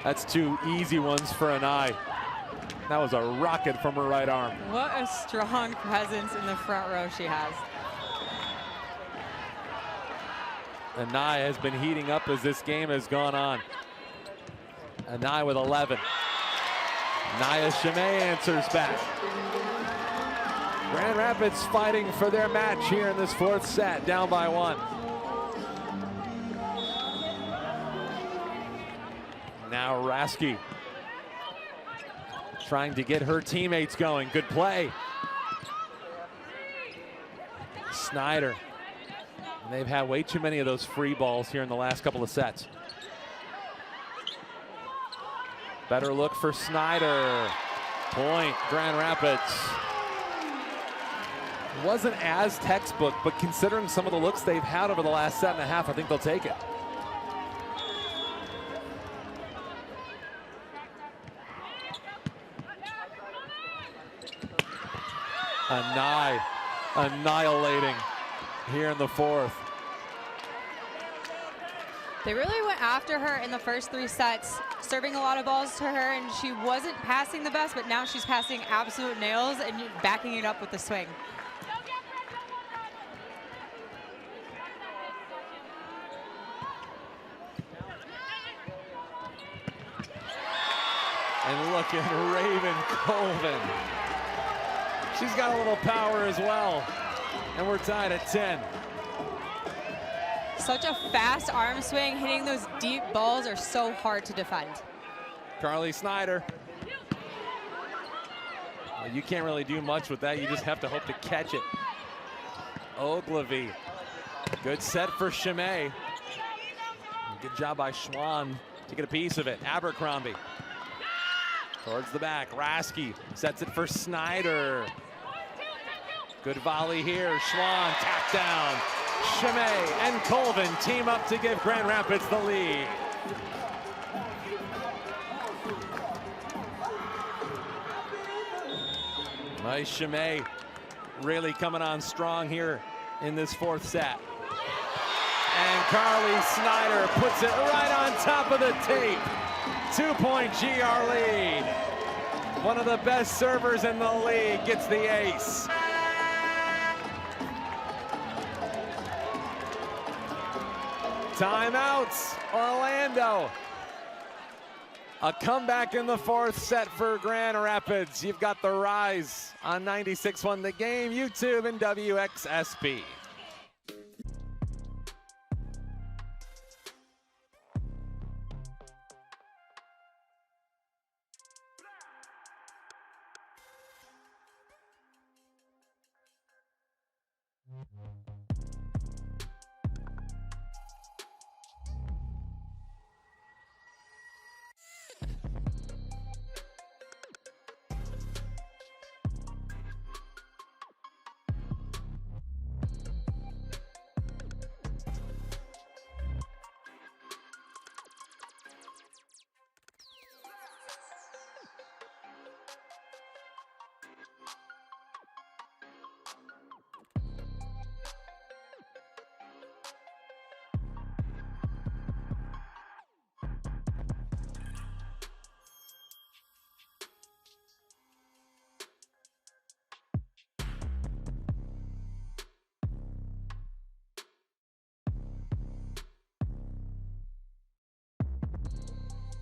That's 2 easy ones for an eye. That was a rocket from her right arm. What a strong presence in the front row she has. Anai has been heating up as this game has gone on. Anai with 11. Nia Chimay answers back. Grand Rapids fighting for their match here in this 4th set, down by 1. Now Raski trying to get her teammates going. Good play. Snyder. And they've had way too many of those free balls here in the last couple of sets. Better look for Snyder. Point, Grand Rapids. Wasn't as textbook, but considering some of the looks they've had over the last 7.5, I think they'll take it. Annihilating here in the 4th. They really went after her in the first 3 sets, serving a lot of balls to her, and she wasn't passing the best, but now she's passing absolute nails and backing it up with the swing. And look at Raven Colvin. She's got a little power as well. And we're tied at 10. Such a fast arm swing. Hitting those deep balls are so hard to defend. Carly Snyder. Well, you can't really do much with that. You just have to hope to catch it. Ogilvy. Good set for Chimay. Good job by Schwann to get a piece of it. Abercrombie. Towards the back. Rasky sets it for Snyder. Good volley here. Schwann tapped down. Chimay and Colvin team up to give Grand Rapids the lead. Nice Chimay really coming on strong here in this fourth set. And Carly Snyder puts it right on top of the tape. 2-point GR lead. One of the best servers in the league gets the ace. Timeouts, Orlando. A comeback in the fourth set for Grand Rapids. You've got the Rise on 96.1 The Game, YouTube, and WXSP.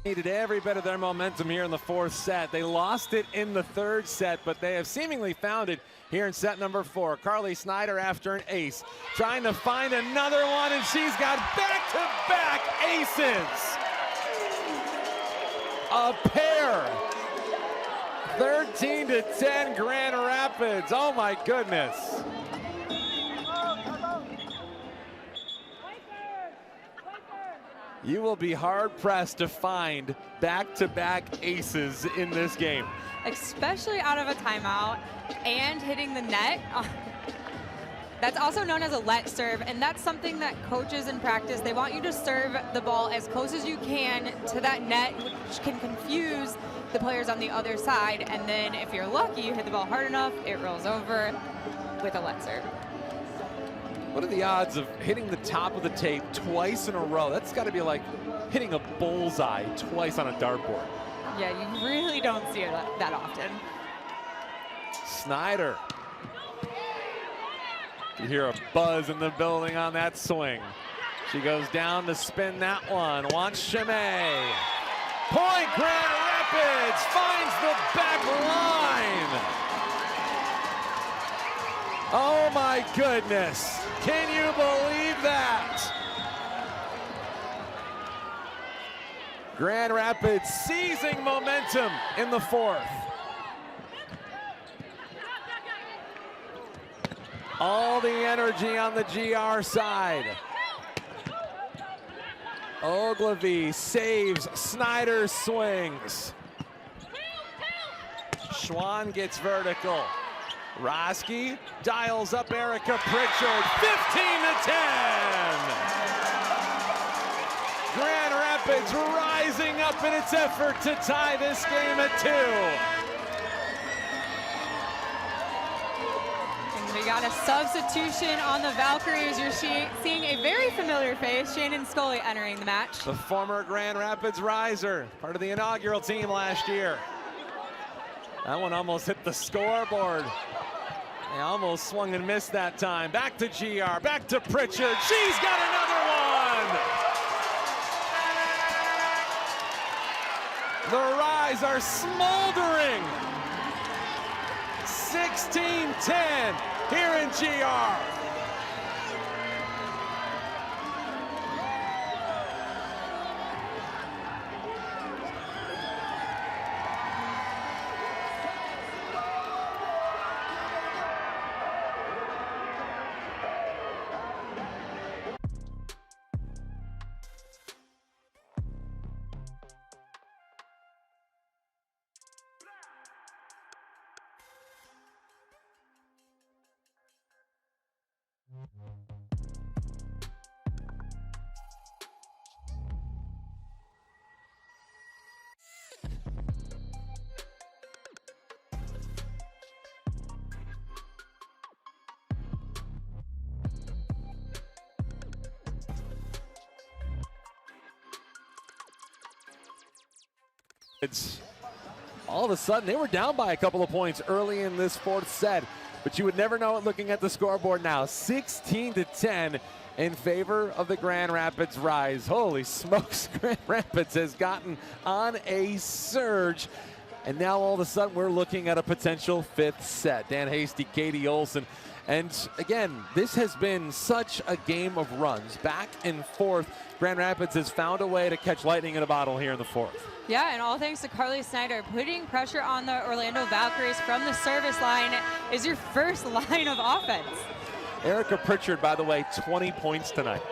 Needed every bit of their momentum here in the fourth set. They lost it in the third set, but they have seemingly found it here in set number 4. Carly Snyder after an ace, trying to find another one, and she's got back-to-back aces. A pair. 13-10 Grand Rapids. Oh my goodness. You will be hard-pressed to find back-to-back aces in this game. Especially out of a timeout and hitting the net. That's also known as a let serve, and that's something that coaches in practice, they want you to serve the ball as close as you can to that net, which can confuse the players on the other side. And then if you're lucky, you hit the ball hard enough, it rolls over with a let serve. What are the odds of hitting the top of the tape twice in a row? That's got to be like hitting a bullseye twice on a dartboard. Yeah, you really don't see it that often. Snyder. You hear a buzz in the building on that swing. She goes down to spin that one. Wants Chimay. Point, Grand Rapids finds the back line. Oh my goodness. Can you believe that? Grand Rapids seizing momentum in the fourth. All the energy on the GR side. Ogilvy saves, Snyder swings. Schwann gets vertical. Rasky dials up Erica Pritchard, 15-10. Grand Rapids rising up in its effort to tie this game at 2. And we got a substitution on the Valkyries. You're seeing a very familiar face, Shannon Scully entering the match. The former Grand Rapids riser, part of the inaugural team last year. That one almost hit the scoreboard. They almost swung and missed that time. Back to GR, back to Pritchard. She's got another one! The Rise are smoldering. 16-10 here in GR. It's all of a sudden they were down by a couple of points early in this fourth set, but you would never know it looking at the scoreboard now. 16-10 in favor of the Grand Rapids Rise. Holy smokes, Grand Rapids has gotten on a surge. And now all of a sudden we're looking at a potential fifth set. Dan Hasty, Katie Olson. And again, this has been such a game of runs. Back and forth, Grand Rapids has found a way to catch lightning in a bottle here in the fourth. Yeah, and all thanks to Carly Snyder. Putting pressure on the Orlando Valkyries from the service line is your first line of offense. Erica Pritchard, by the way, 20 points tonight.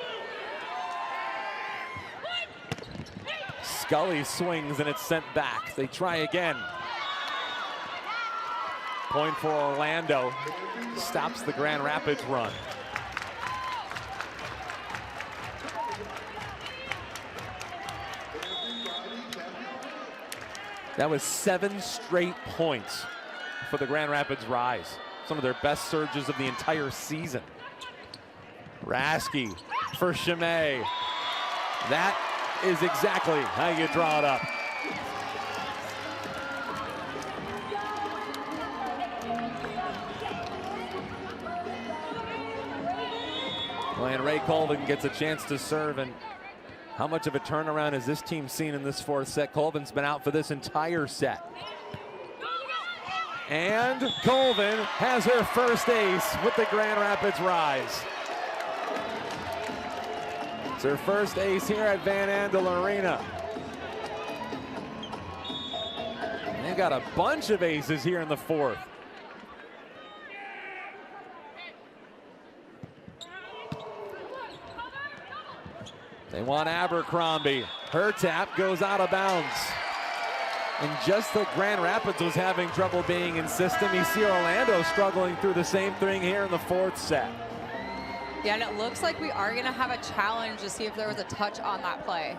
Scully swings and it's sent back. They try again. Point for Orlando. Stops the Grand Rapids run. That was 7 straight points for the Grand Rapids Rise. Some of their best surges of the entire season. Rasky for Chimay. That is exactly how you draw it up. Well, and Ray Colvin gets a chance to serve, and how much of a turnaround has this team seen in this fourth set? Colvin's been out for this entire set. And Colvin has her first ace with the Grand Rapids Rise. It's her first ace here at Van Andel Arena. And they've got a bunch of aces here in the fourth. They want Abercrombie. Her tap goes out of bounds. And just like Grand Rapids was having trouble being in system, you see Orlando struggling through the same thing here in the fourth set. Yeah, and it looks like we are going to have a challenge to see if there was a touch on that play.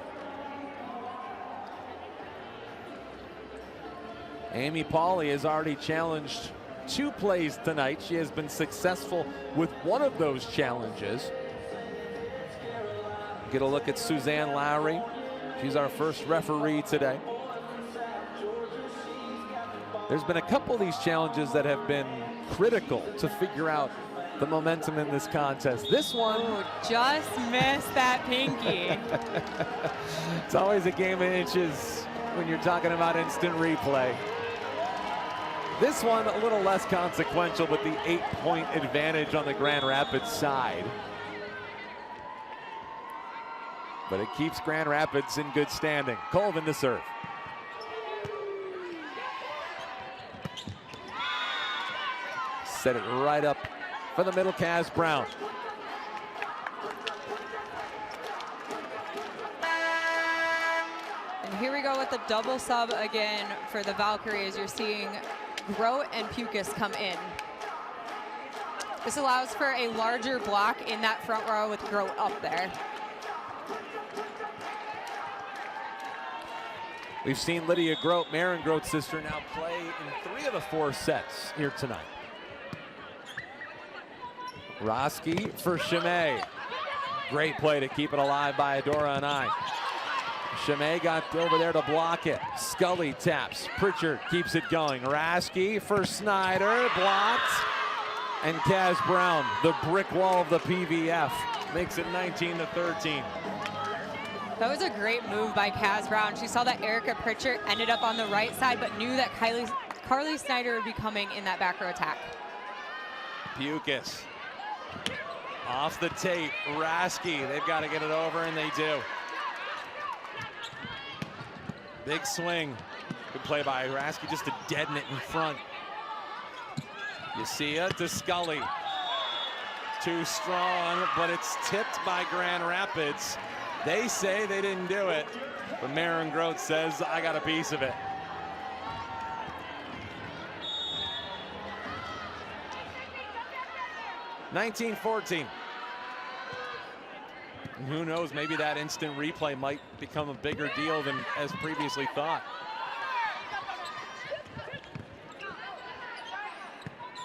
Amy Pauley has already challenged 2 plays tonight. She has been successful with one of those challenges. Get a look at Suzanne Lowry. She's our first referee today. There's been a couple of these challenges that have been critical to figure out the momentum in this contest. This one... Ooh, just missed that pinky. It's always a game of inches when you're talking about instant replay. This one a little less consequential, but the 8-point advantage on the Grand Rapids side. But it keeps Grand Rapids in good standing. Colvin to serve. Set it right up for the middle, Kaz Brown. And here we go with the double sub again for the Valkyries. You're seeing Grote and Pukas come in. This allows for a larger block in that front row with Grote up there. We've seen Lydia Grote, Maren Grote's sister, now play in 3 of the 4 sets here tonight. Roski for Chimay. Great play to keep it alive by Adora and I. Chimay got over there to block it. Scully taps. Pritchard keeps it going. Rasky for Snyder. Blocked. And Kaz Brown, the brick wall of the PVF, makes it 19-13. That was a great move by Kaz Brown. She saw that Erica Pritchard ended up on the right side, but knew that Carly Snyder would be coming in that back row attack. Bukis. Off the tape, Rasky. They've got to get it over, and they do. Big swing. Good play by Rasky just to deaden it in front. Yusia to Scully. Too strong, but it's tipped by Grand Rapids. They say they didn't do it, but Maren Groth says, I got a piece of it. (19-14). Who knows, maybe that instant replay might become a bigger deal than as previously thought.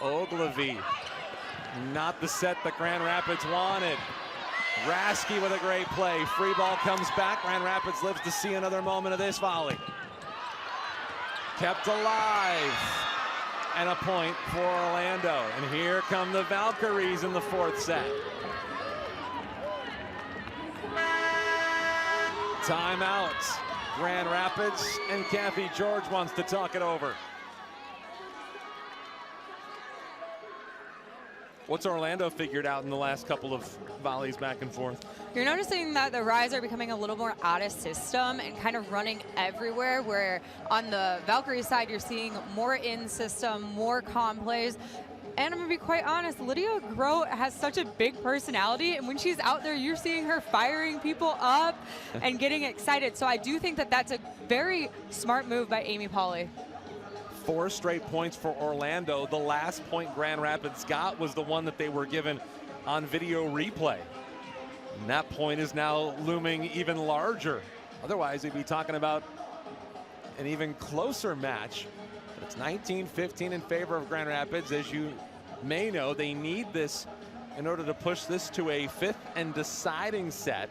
Ogilvy, not the set that Grand Rapids wanted. Rasky with a great play. Free ball comes back. Grand Rapids lives to see another moment of this volley. Kept alive. And a point for Orlando. And here come the Valkyries in the fourth set. Timeout. Grand Rapids, and Kathy George wants to talk it over. What's Orlando figured out in the last couple of volleys back and forth? You're noticing that the Rise are becoming a little more out of system and kind of running everywhere, where on the Valkyrie side, you're seeing more in system, more calm plays. And I'm gonna be quite honest, Lydia Grote has such a big personality, and when she's out there, you're seeing her firing people up and getting excited. So I do think that that's a very smart move by Amy Pauley. 4 straight points for Orlando. The last point Grand Rapids got was the one that they were given on video replay. And that point is now looming even larger. Otherwise, we'd be talking about an even closer match. But it's 19-15 in favor of Grand Rapids. As you may know, they need this in order to push this to a 5th and deciding set.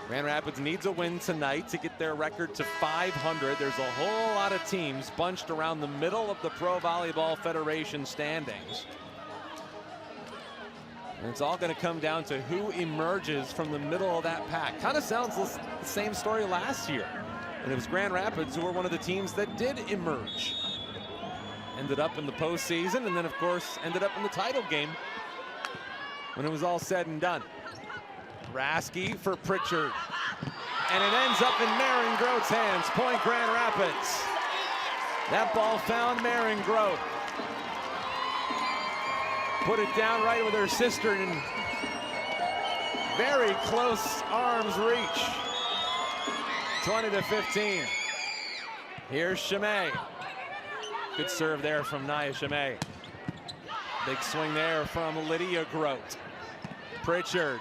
Grand Rapids needs a win tonight to get their record to 500. There's a whole lot of teams bunched around the middle of the Pro Volleyball Federation standings. And it's all going to come down to who emerges from the middle of that pack. Kind of sounds the same story last year. And it was Grand Rapids who were one of the teams that did emerge. Ended up in the postseason, and then, of course, ended up in the title game when it was all said and done. Rasky for Pritchard, and it ends up in Maren Grote's hands. Point Grand Rapids. That ball found Maren Grote. Put it down right with her sister in very close arm's reach. 20-15. Here's Chimay. Good serve there from Nia Chimay. Big swing there from Lydia Grote. Pritchard.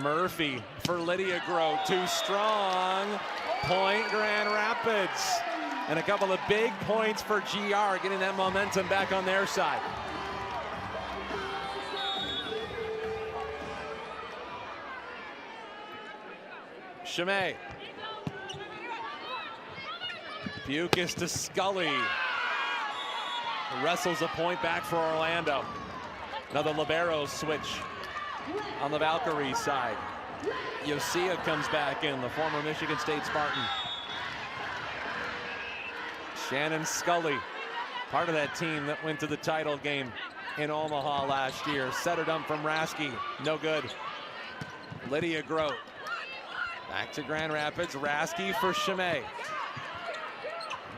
Murphy for Lydia Grote, too strong. Point Grand Rapids. And a couple of big points for GR, getting that momentum back on their side. Chimay. Bukis to Scully. Wrestles a point back for Orlando. Another libero switch on the Valkyries side. Yosia comes back in, the former Michigan State Spartan. Shannon Scully, part of that team that went to the title game in Omaha last year. Set her dump from Rasky, no good. Lydia Grote, back to Grand Rapids. Rasky for Chimay.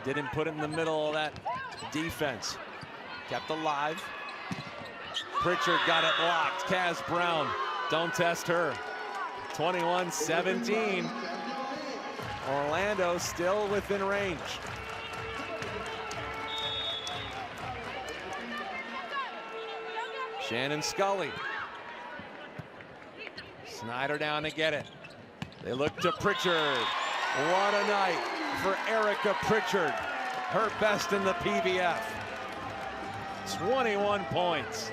Didn't put it in the middle of that defense. Kept alive. Pritchard got it blocked. Kaz Brown, don't test her. 21-17. Orlando still within range. Shannon Scully. Snyder down to get it. They look to Pritchard. What a night for Erica Pritchard. Her best in the PVF. 21 points.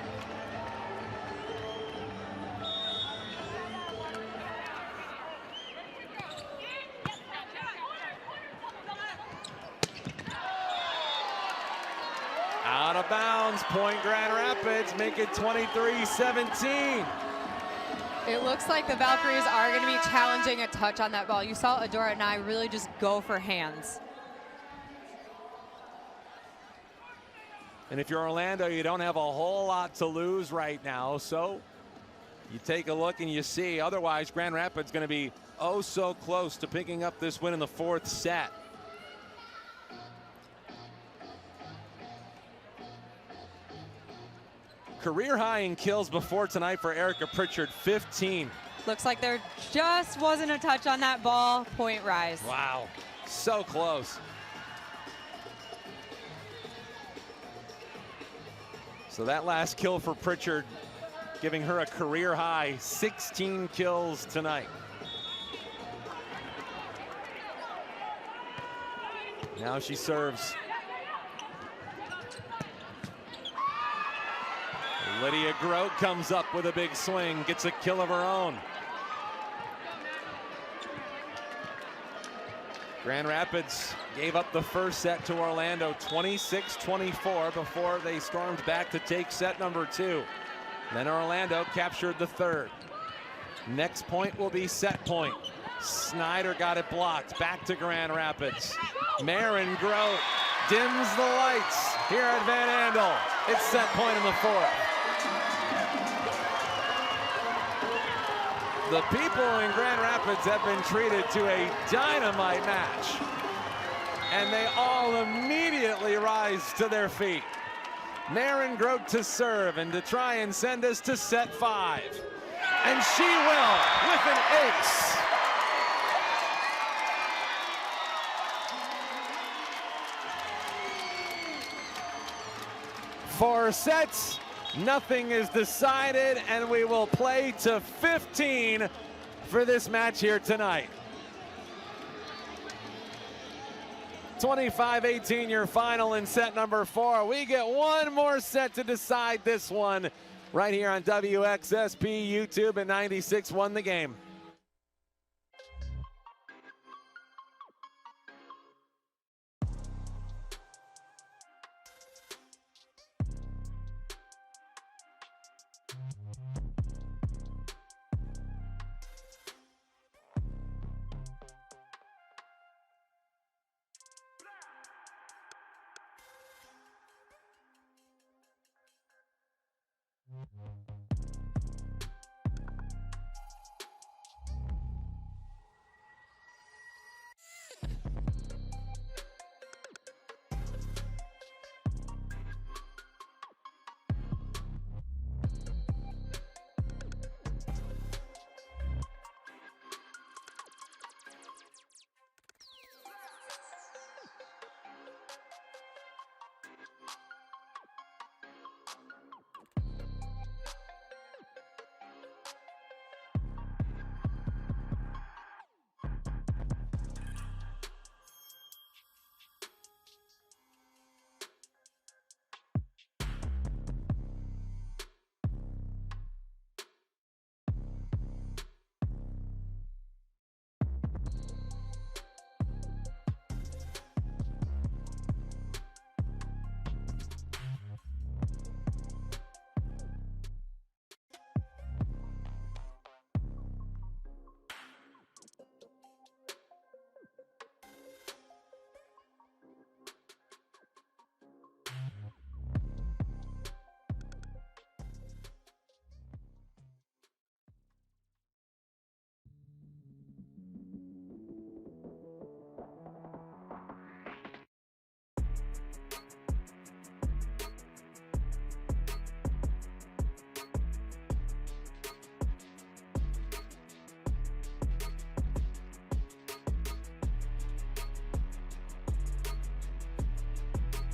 Out of bounds, point Grand Rapids, make it 23-17. It looks like the Valkyries are going to be challenging a touch on that ball. You saw Adora and I really just go for hands. And if you're Orlando, you don't have a whole lot to lose right now. So you take a look and you see, otherwise Grand Rapids going to be oh so close to picking up this win in the 4th set. Career high in kills before tonight for Erica Pritchard, 15. Looks like there just wasn't a touch on that ball. Point rise. Wow, so close. So that last kill for Pritchard, giving her a career high 16 kills tonight. Now she serves. Lydia Grote comes up with a big swing, gets a kill of her own. Grand Rapids gave up the first set to Orlando, 26-24, before they stormed back to take set number 2. Then Orlando captured the 3rd. Next point will be set point. Snyder got it blocked. Back to Grand Rapids. Marin Grote dims the lights here at Van Andel. It's set point in the 4th. The people in Grand Rapids have been treated to a dynamite match, and they all immediately rise to their feet. Marin Grote to serve and to try and send us to set 5. And she will with an ace. Four sets. Nothing is decided, and we will play to 15 for this match here tonight. 25-18 your final in set number 4. We get one more set to decide this one right here on WXSP YouTube, and 96 won the game.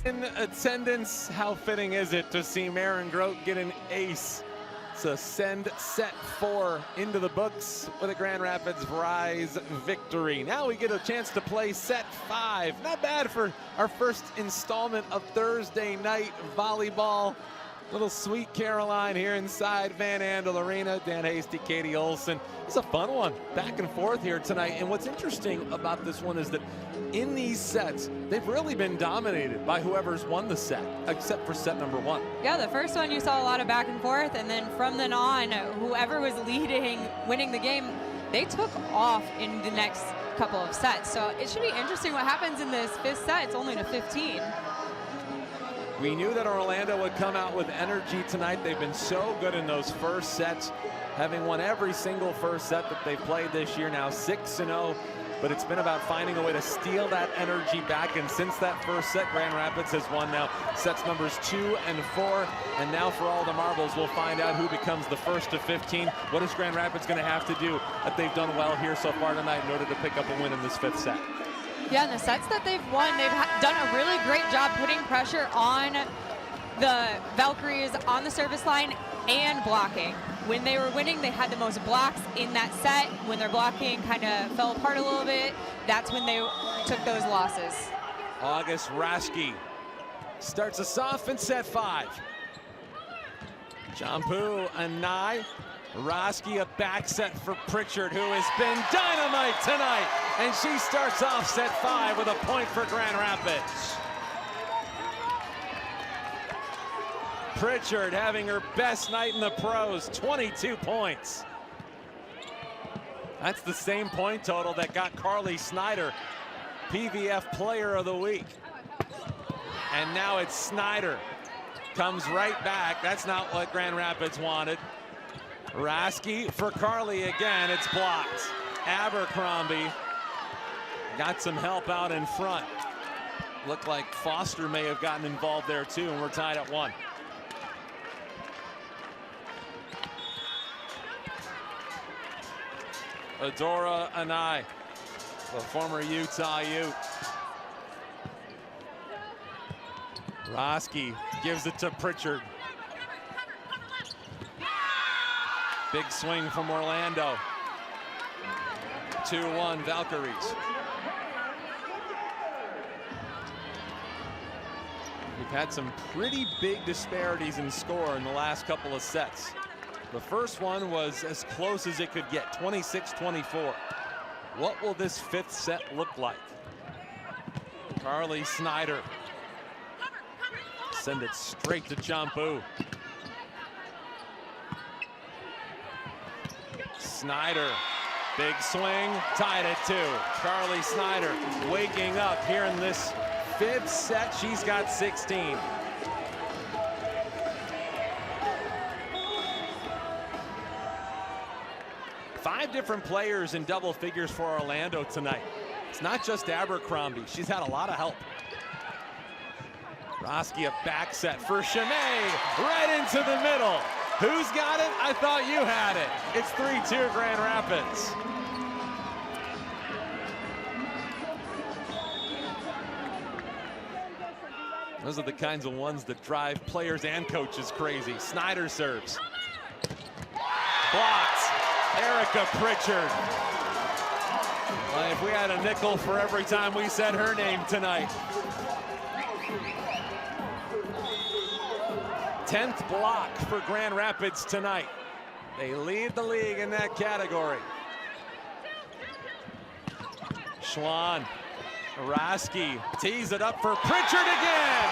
In attendance, how fitting is it to see Marin Grote get an ace to send set 4 into the books with a Grand Rapids Rise victory. Now we get a chance to play set 5. Not bad for our first installment of Thursday night volleyball. Little Sweet Caroline here inside Van Andel Arena. Dan Hasty, Katie Olson. It's a fun one, back and forth here tonight. And what's interesting about this one is that in these sets, they've really been dominated by whoever's won the set, except for set number one. Yeah, the first one you saw a lot of back and forth, and then from then on, whoever was leading, winning the game, they took off in the next couple of sets. So it should be interesting what happens in this fifth set. It's only to 15. We knew that Orlando would come out with energy tonight. They've been so good in those first sets, having won every single first set that they've played this year, now 6-0. But it's been about finding a way to steal that energy back. And since that first set, Grand Rapids has won now sets numbers 2 and 4. And now for all the marbles, we'll find out who becomes the first to 15. What is Grand Rapids going to have to do that they've done well here so far tonight in order to pick up a win in this fifth set? Yeah, in the sets that they've won, they've done a really great job putting pressure on the Valkyries on the service line and blocking. When they were winning, they had the most blocks in that set. When their blocking kind of fell apart a little bit, that's when they took those losses. August Raschke starts us off in set 5. Jampu Anai. Raschke, a back set for Pritchard, who has been dynamite tonight. And she starts off set 5 with a point for Grand Rapids. Pritchard having her best night in the pros, 22 points. That's the same point total that got Carly Snyder PVF Player of the Week. And now it's Snyder. Comes right back. That's not what Grand Rapids wanted. Raschke for Carly again. It's blocked. Abercrombie got some help out in front. Looked like Foster may have gotten involved there too, and we're tied at 1. Adora Anai, the former Utah Ute. Raschke gives it to Pritchard. Big swing from Orlando. 2-1 Valkyries. We've had some pretty big disparities in score in the last couple of sets. The first one was as close as it could get, 26-24. What will this fifth set look like? Carly Snyder. Send it straight to Jampu. Snyder, big swing, tied at 2. Carly Snyder waking up here in this fifth set. She's got 16. Five different players in double figures for Orlando tonight. It's not just Abercrombie. She's had a lot of help. Raschke, a back set for Chimay, right into the middle. Who's got it? I thought you had it. It's 3-2 Grand Rapids. Those are the kinds of ones that drive players and coaches crazy. Snyder serves. Blocked. Erica Pritchard. Well, if we had a nickel for every time we said her name tonight. 10th block for Grand Rapids tonight. They lead the league in that category. Schwann, Raschke tees it up for Pritchard again.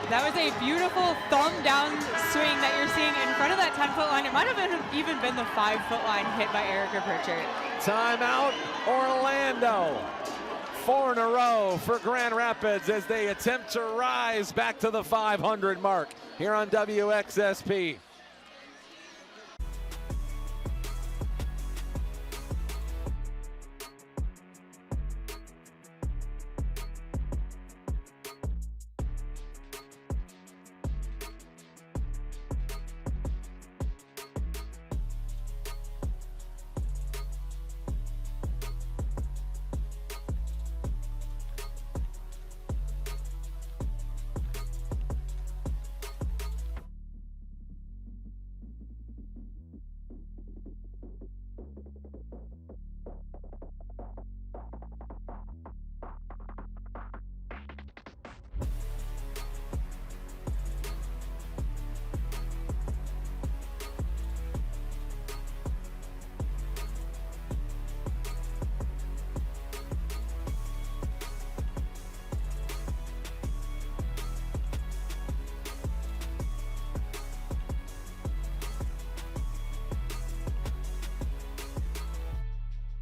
That was a beautiful thumb down swing that you're seeing in front of that 10-foot line. It might have even been the 5-foot line hit by Erica Pritchard. Timeout, Orlando. 4 in a row for Grand Rapids as they attempt to rise back to the 500 mark here on WXSP.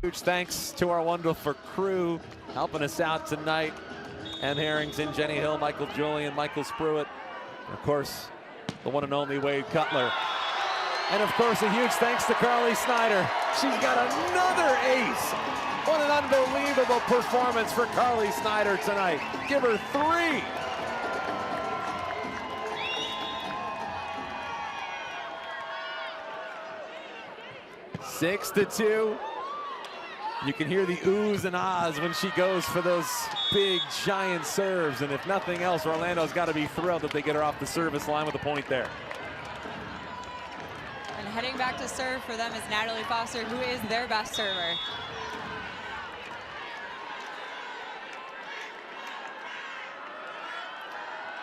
Huge thanks to our wonderful crew helping us out tonight. Ann Harrington, Jenny Hill, Michael Julian, Michael Spruitt, and of course, the one and only Wade Cutler. And of course, a huge thanks to Carly Snyder. She's got another ace. What an unbelievable performance for Carly Snyder tonight. Give her 3. Six to 2. You can hear the oohs and ahs when she goes for those big, giant serves. And if nothing else, Orlando's got to be thrilled that they get her off the service line with a point there. And heading back to serve for them is Natalie Foster, who is their best server.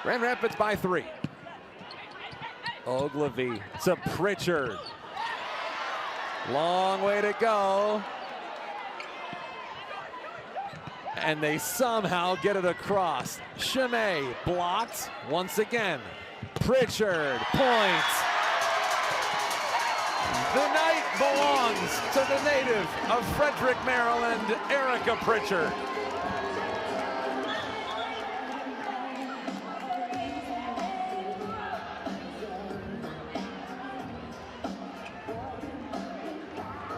Grand Rapids by 3. Ogilvy to Pritchard. Long way to go. And they somehow get it across. Chimay blocked once again. Pritchard, point. The night belongs to the native of Frederick, Maryland, Erica Pritchard.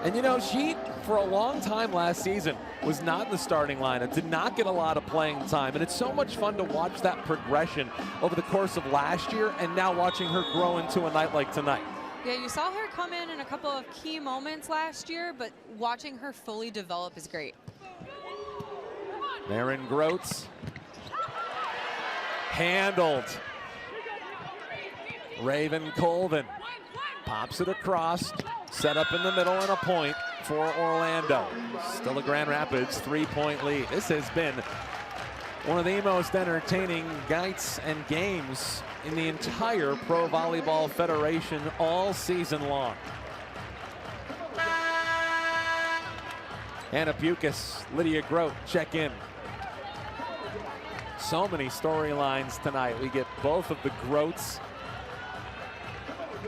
And you know, she, for a long time last season, was not in the starting lineup, did not get a lot of playing time. And it's so much fun to watch that progression over the course of last year and now watching her grow into a night like tonight. Yeah, you saw her come in a couple of key moments last year, but watching her fully develop is great. Maren Groats. Handled. Raven Colvin pops it across. Set up in the middle and a point for Orlando. Still a Grand Rapids 3-point lead. This has been one of the most entertaining nights and games in the entire Pro Volleyball Federation all season long. Hannah Pukas, Lydia Grote check in. So many storylines tonight. We get both of the Groats.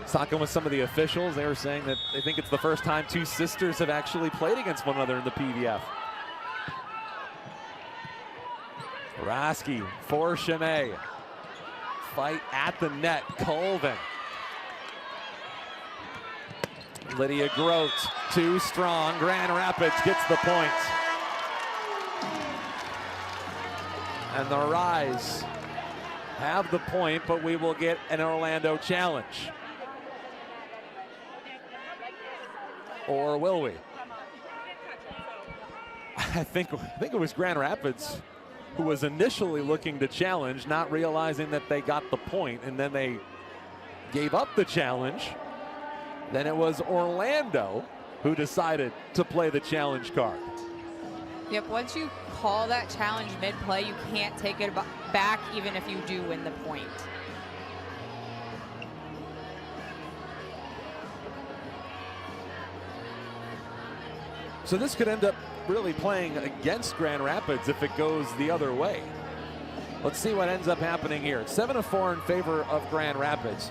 Talking with some of the officials, they were saying that they think it's the first time 2 sisters have actually played against one another in the PVF. Raski for Chimay. Fight at the net, Colvin. Lydia Grote, too strong. Grand Rapids gets the point. And the Rise have the point, but we will get an Orlando challenge. Or will we? I think it was Grand Rapids who was initially looking to challenge, not realizing that they got the point, and then they gave up the challenge. Then it was Orlando who decided to play the challenge card. Yep, once you call that challenge mid-play, you can't take it back even if you do win the point. So this could end up really playing against Grand Rapids if it goes the other way. Let's see what ends up happening here. It's 7-4 in favor of Grand Rapids.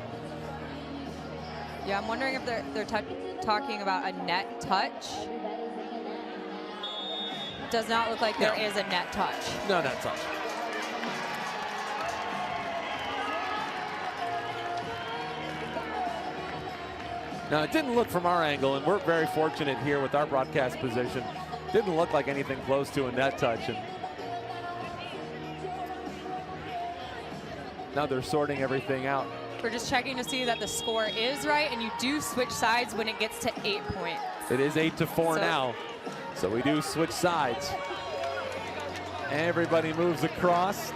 Yeah, I'm wondering if they're talking about a net touch. Does not look like there is a net touch. No net touch. Now, it didn't look from our angle, and we're very fortunate here with our broadcast position. Didn't look like anything close to a net touch. And now they're sorting everything out. We're just checking to see that the score is right, and you do switch sides when it gets to 8 points. It is 8-4 now, so we do switch sides. Everybody moves across.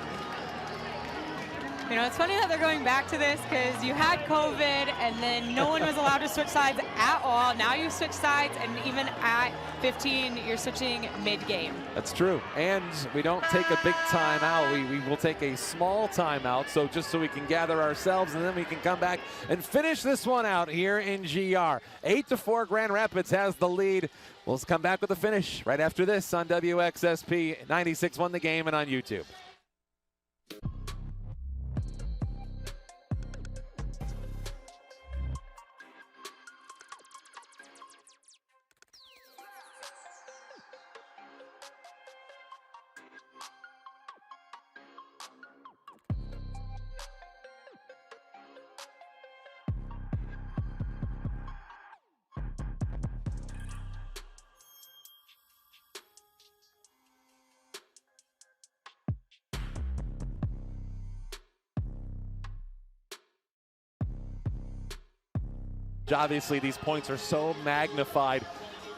You know, it's funny that they're going back to this because you had COVID and then no one was allowed to switch sides at all. Now you switch sides, and even at 15, you're switching mid-game. That's true. And we don't take a big timeout. We will take a small timeout, so just so we can gather ourselves, and then we can come back and finish this one out here in GR. 8-4, Grand Rapids has the lead. We'll come back with the finish right after this on WXSP 96.1 The Game and on YouTube. Obviously, these points are so magnified.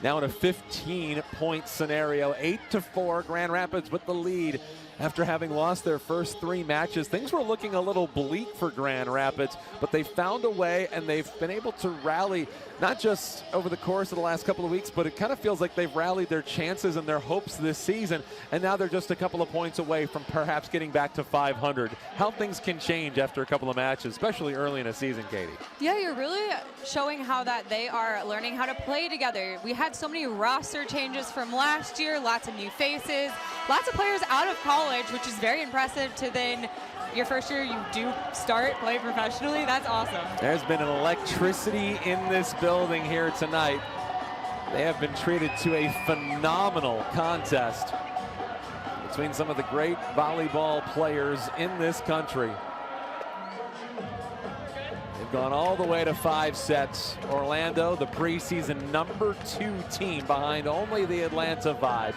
Now in a 15-point scenario, 8-4, Grand Rapids with the lead after having lost their first 3 matches. Things were looking a little bleak for Grand Rapids, but they found a way and they've been able to rally, not just over the course of the last couple of weeks, but it kind of feels like they've rallied their chances and their hopes this season, and now they're just a couple of points away from perhaps getting back to 500. How things can change after a couple of matches, especially early in a season, Katie. Yeah, you're really showing how that they are learning how to play together. We had so many roster changes from last year, lots of new faces, lots of players out of college, which is very impressive to then your first year you do start play professionally. That's awesome. There's been an electricity in this building here tonight. They have been treated to a phenomenal contest between some of the great volleyball players in this country. They've gone all the way to 5 sets. Orlando, the preseason #2 team behind only the Atlanta Vibe.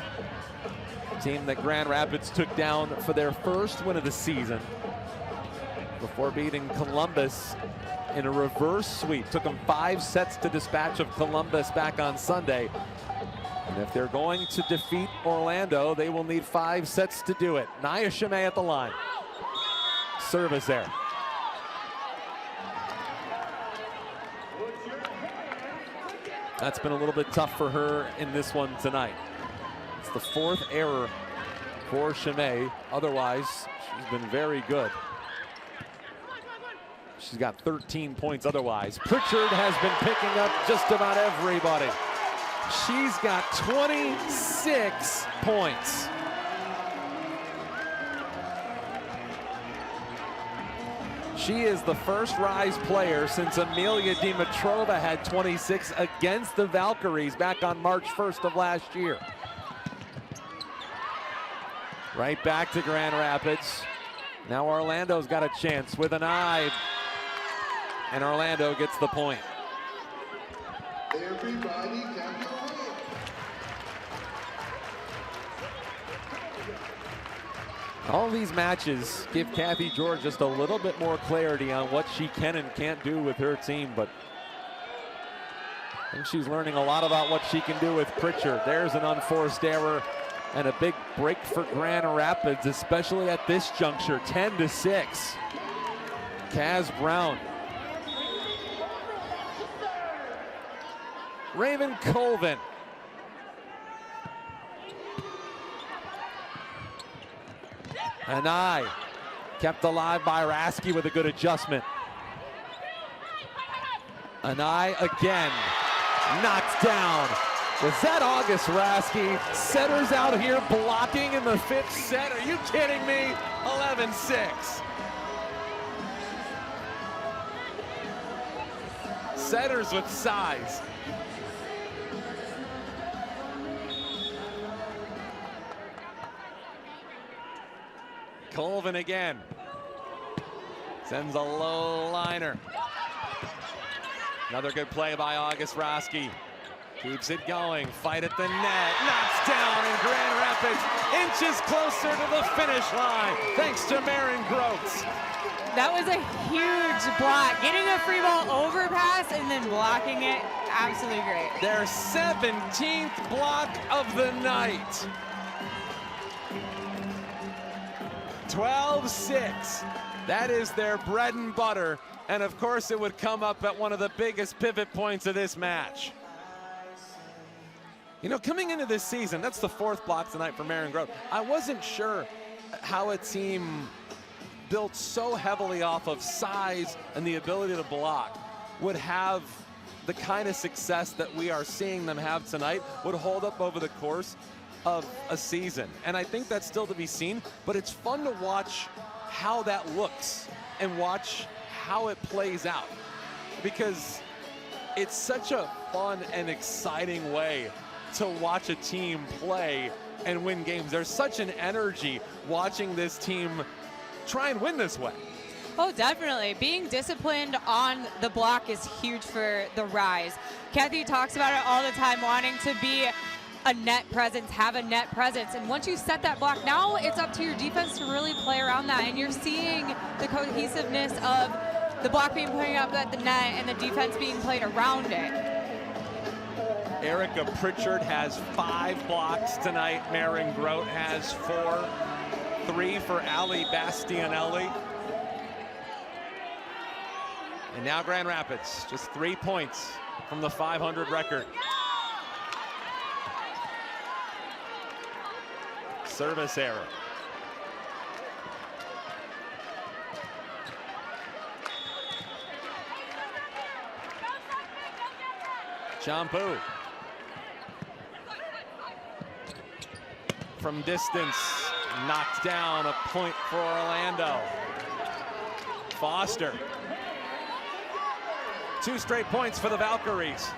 Team that Grand Rapids took down for their first win of the season before beating Columbus in a reverse sweep. Took them 5 sets to dispatch of Columbus back on Sunday. And if they're going to defeat Orlando, they will need 5 sets to do it. Naya Shimei at the line. Service there. That's been a little bit tough for her in this one tonight. It's the 4th error for Shimei. Otherwise, she's been very good. She's got 13 points otherwise. Pritchard has been picking up just about everybody. She's got 26 points. She is the first Rise player since Amelia Dimitrova had 26 against the Valkyries back on March 1st of last year. Right back to Grand Rapids. Now Orlando's got a chance with an eye. And Orlando gets the point. Everybody can go home. All these matches give Kathy George just a little bit more clarity on what she can and can't do with her team, but I think she's learning a lot about what she can do with Pritchard. There's an unforced error and a big break for Grand Rapids, especially at this juncture. 10-6. Kaz Brown. Raven Colvin. Anai kept alive by Rasky with a good adjustment. Anai again knocked down. Was that August Rasky? Setters out here blocking in the 5th set. Are you kidding me? 11-6. Setters with size. Colvin again. Sends a low liner. Another good play by August Rasky. Keeps it going. Fight at the net. Knocks down, and Grand Rapids inches closer to the finish line thanks to Marin Groats. That was a huge block. Getting a free ball overpass and then blocking it, absolutely great. Their 17th block of the night. 12-6. That is their bread and butter. And of course, it would come up at one of the biggest pivot points of this match. You know, coming into this season, that's the 4th block tonight for Marin Groat. I wasn't sure how a team built so heavily off of size and the ability to block would have the kind of success that we are seeing them have tonight, would hold up over the course of a season. And I think that's still to be seen, but it's fun to watch how that looks and watch how it plays out, because it's such a fun and exciting way to watch a team play and win games. There's such an energy watching this team try and win this way. Oh, definitely. Being disciplined on the block is huge for the Rise. Kathy talks about it all the time, wanting to be a net presence, have a net presence. And once you set that block, now it's up to your defense to really play around that. And you're seeing the cohesiveness of the block being put up at the net and the defense being played around it. Erica Pritchard has 5 blocks tonight. Maren Grote has 4. 3 for Ali Bastianelli. And now Grand Rapids, just 3 points from the 500 record. Service error. Champu. From distance, knocked down, a point for Orlando. Foster. 2 straight points for the Valkyries.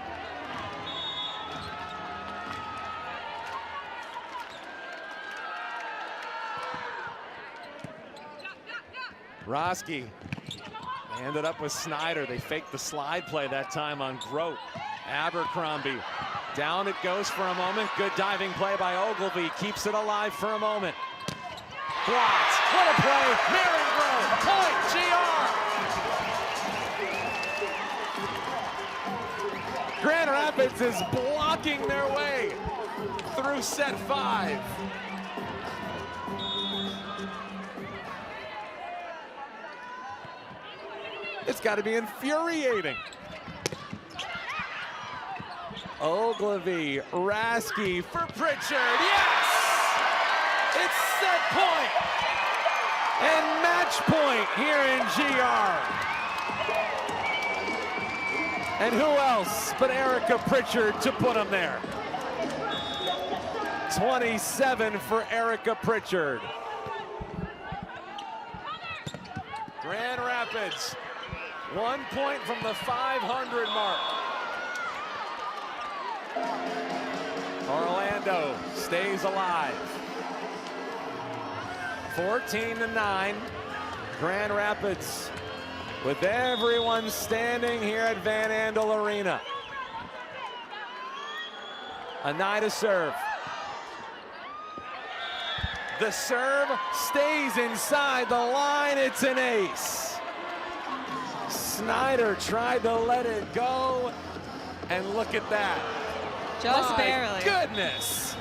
Roski ended up with Snyder. They faked the slide play that time on Grote. Abercrombie. Down it goes for a moment. Good diving play by Ogilvy. Keeps it alive for a moment. Blocked. What a play. Maren Grote. Point. GR. Grand Rapids is blocking their way through set 5. It's got to be infuriating. Ogilvy, Raski for Pritchard, yes! It's set point and match point here in GR. And who else but Erica Pritchard to put them there? 27 for Erica Pritchard. Grand Rapids, 1 point from the 500 mark. Orlando stays alive. 14-9. Grand Rapids with everyone standing here at Van Andel Arena. Anida serve. The serve stays inside the line. It's an ace. Snyder tried to let it go, and look at that. Just barely. Goodness.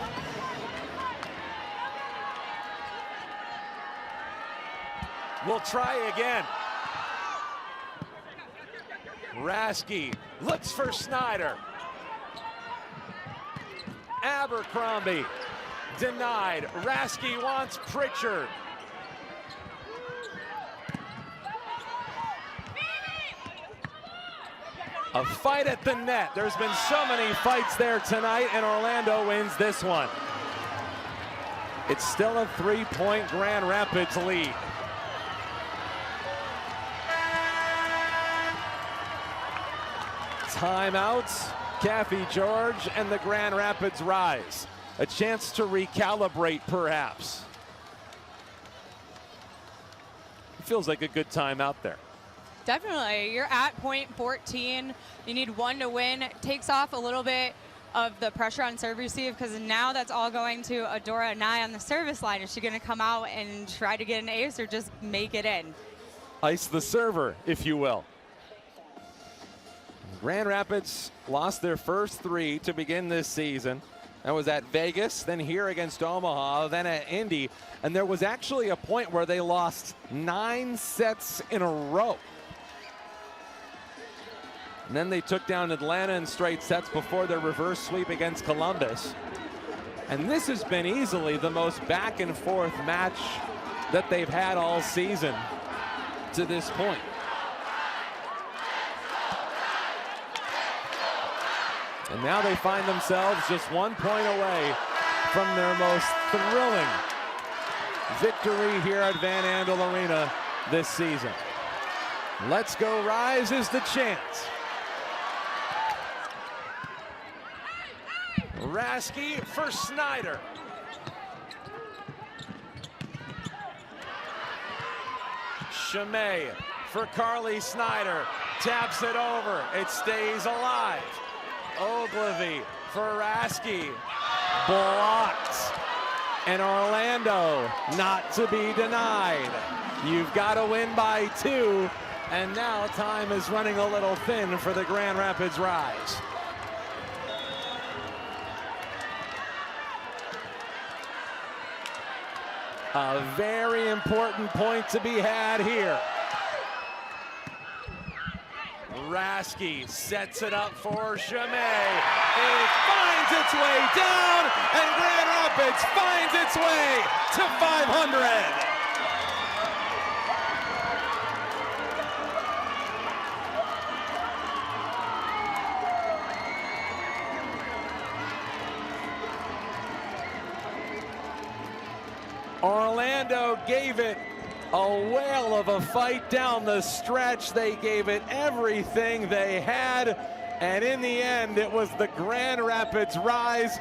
We'll try again. Raski looks for Snyder. Abercrombie denied. Raski wants Pritchard. A fight at the net. There's been so many fights there tonight, and Orlando wins this one. It's still a 3-point Grand Rapids lead. Timeouts. Kathy George and the Grand Rapids Rise. A chance to recalibrate, perhaps. It feels like a good timeout there. Definitely. You're at point 14. You need 1 to win. It takes off a little bit of the pressure on serve receive, because now that's all going to Adora Nye on the service line. Is she going to come out and try to get an ace or just make it in? Ice the server, if you will. Grand Rapids lost their first 3 to begin this season. That was at Vegas, then here against Omaha, then at Indy. And there was actually a point where they lost 9 sets in a row. And then they took down Atlanta in straight sets before their reverse sweep against Columbus. And this has been easily the most back and forth match that they've had all season to this point. And now they find themselves just 1 point away from their most thrilling victory here at Van Andel Arena this season. Let's Go Rise is the chant. Raski for Snyder. Chimay for Carly Snyder. Taps it over. It stays alive. Ogilvy for Raski. Blocked. And Orlando not to be denied. You've got to win by 2 And now time is running a little thin for the Grand Rapids Rise. A very important point to be had here. Rasky sets it up for Chimay. It finds its way down, and Grand Rapids finds its way to 500. Orlando gave it a whale of a fight down the stretch. They gave it everything they had, and in the end, it was the Grand Rapids Rise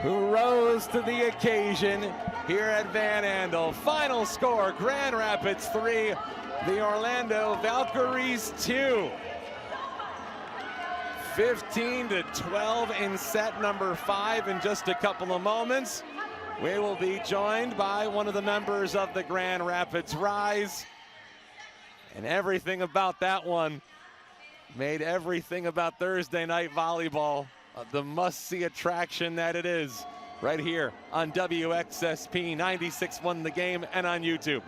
who rose to the occasion here at Van Andel. Final score, Grand Rapids 3, the Orlando Valkyries 2. 15-12 in set number 5 in just a couple of moments. We will be joined by one of the members of the Grand Rapids Rise. And everything about that one made everything about Thursday night volleyball the must-see attraction that it is, right here on WXSP 96.1 The Game and on YouTube.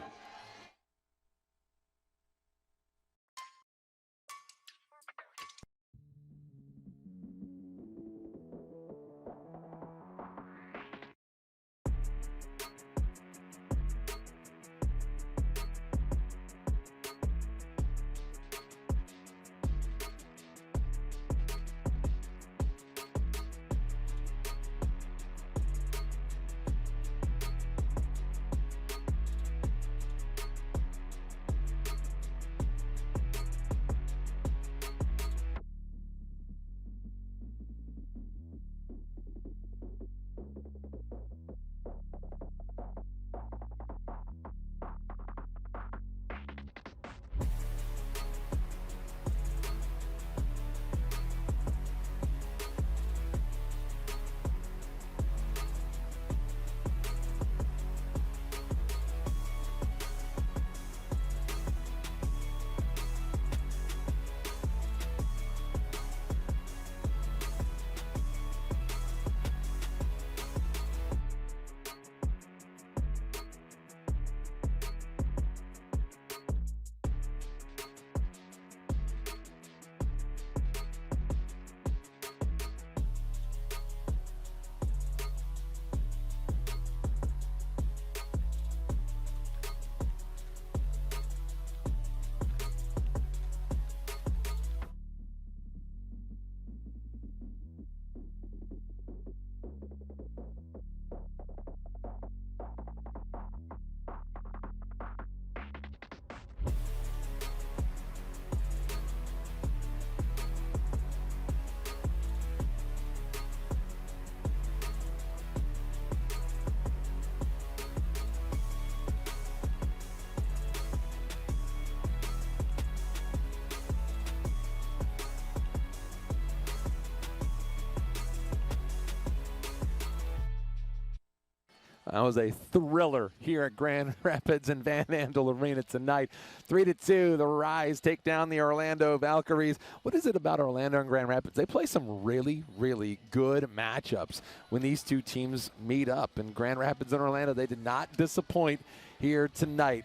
That was a thriller here at Grand Rapids and Van Andel Arena tonight. 3-2, the Rise take down the Orlando Valkyries. What is it about Orlando and Grand Rapids? They play some really, really good matchups when these two teams meet up. And Grand Rapids and Orlando, they did not disappoint here tonight.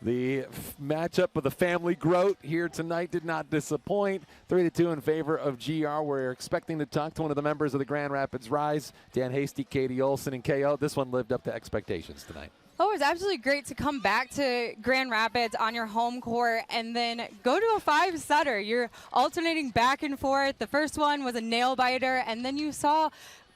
The matchup with the family Grote here tonight did not disappoint. 3-2 in favor of GR. We're expecting to talk to one of the members of the Grand Rapids Rise, Dan Hasty, Katie Olson, and KO. This one lived up to expectations tonight. Oh, it was absolutely great to come back to Grand Rapids on your home court and then go to a 5-setter. You're alternating back and forth. The first one was a nail biter, and then you saw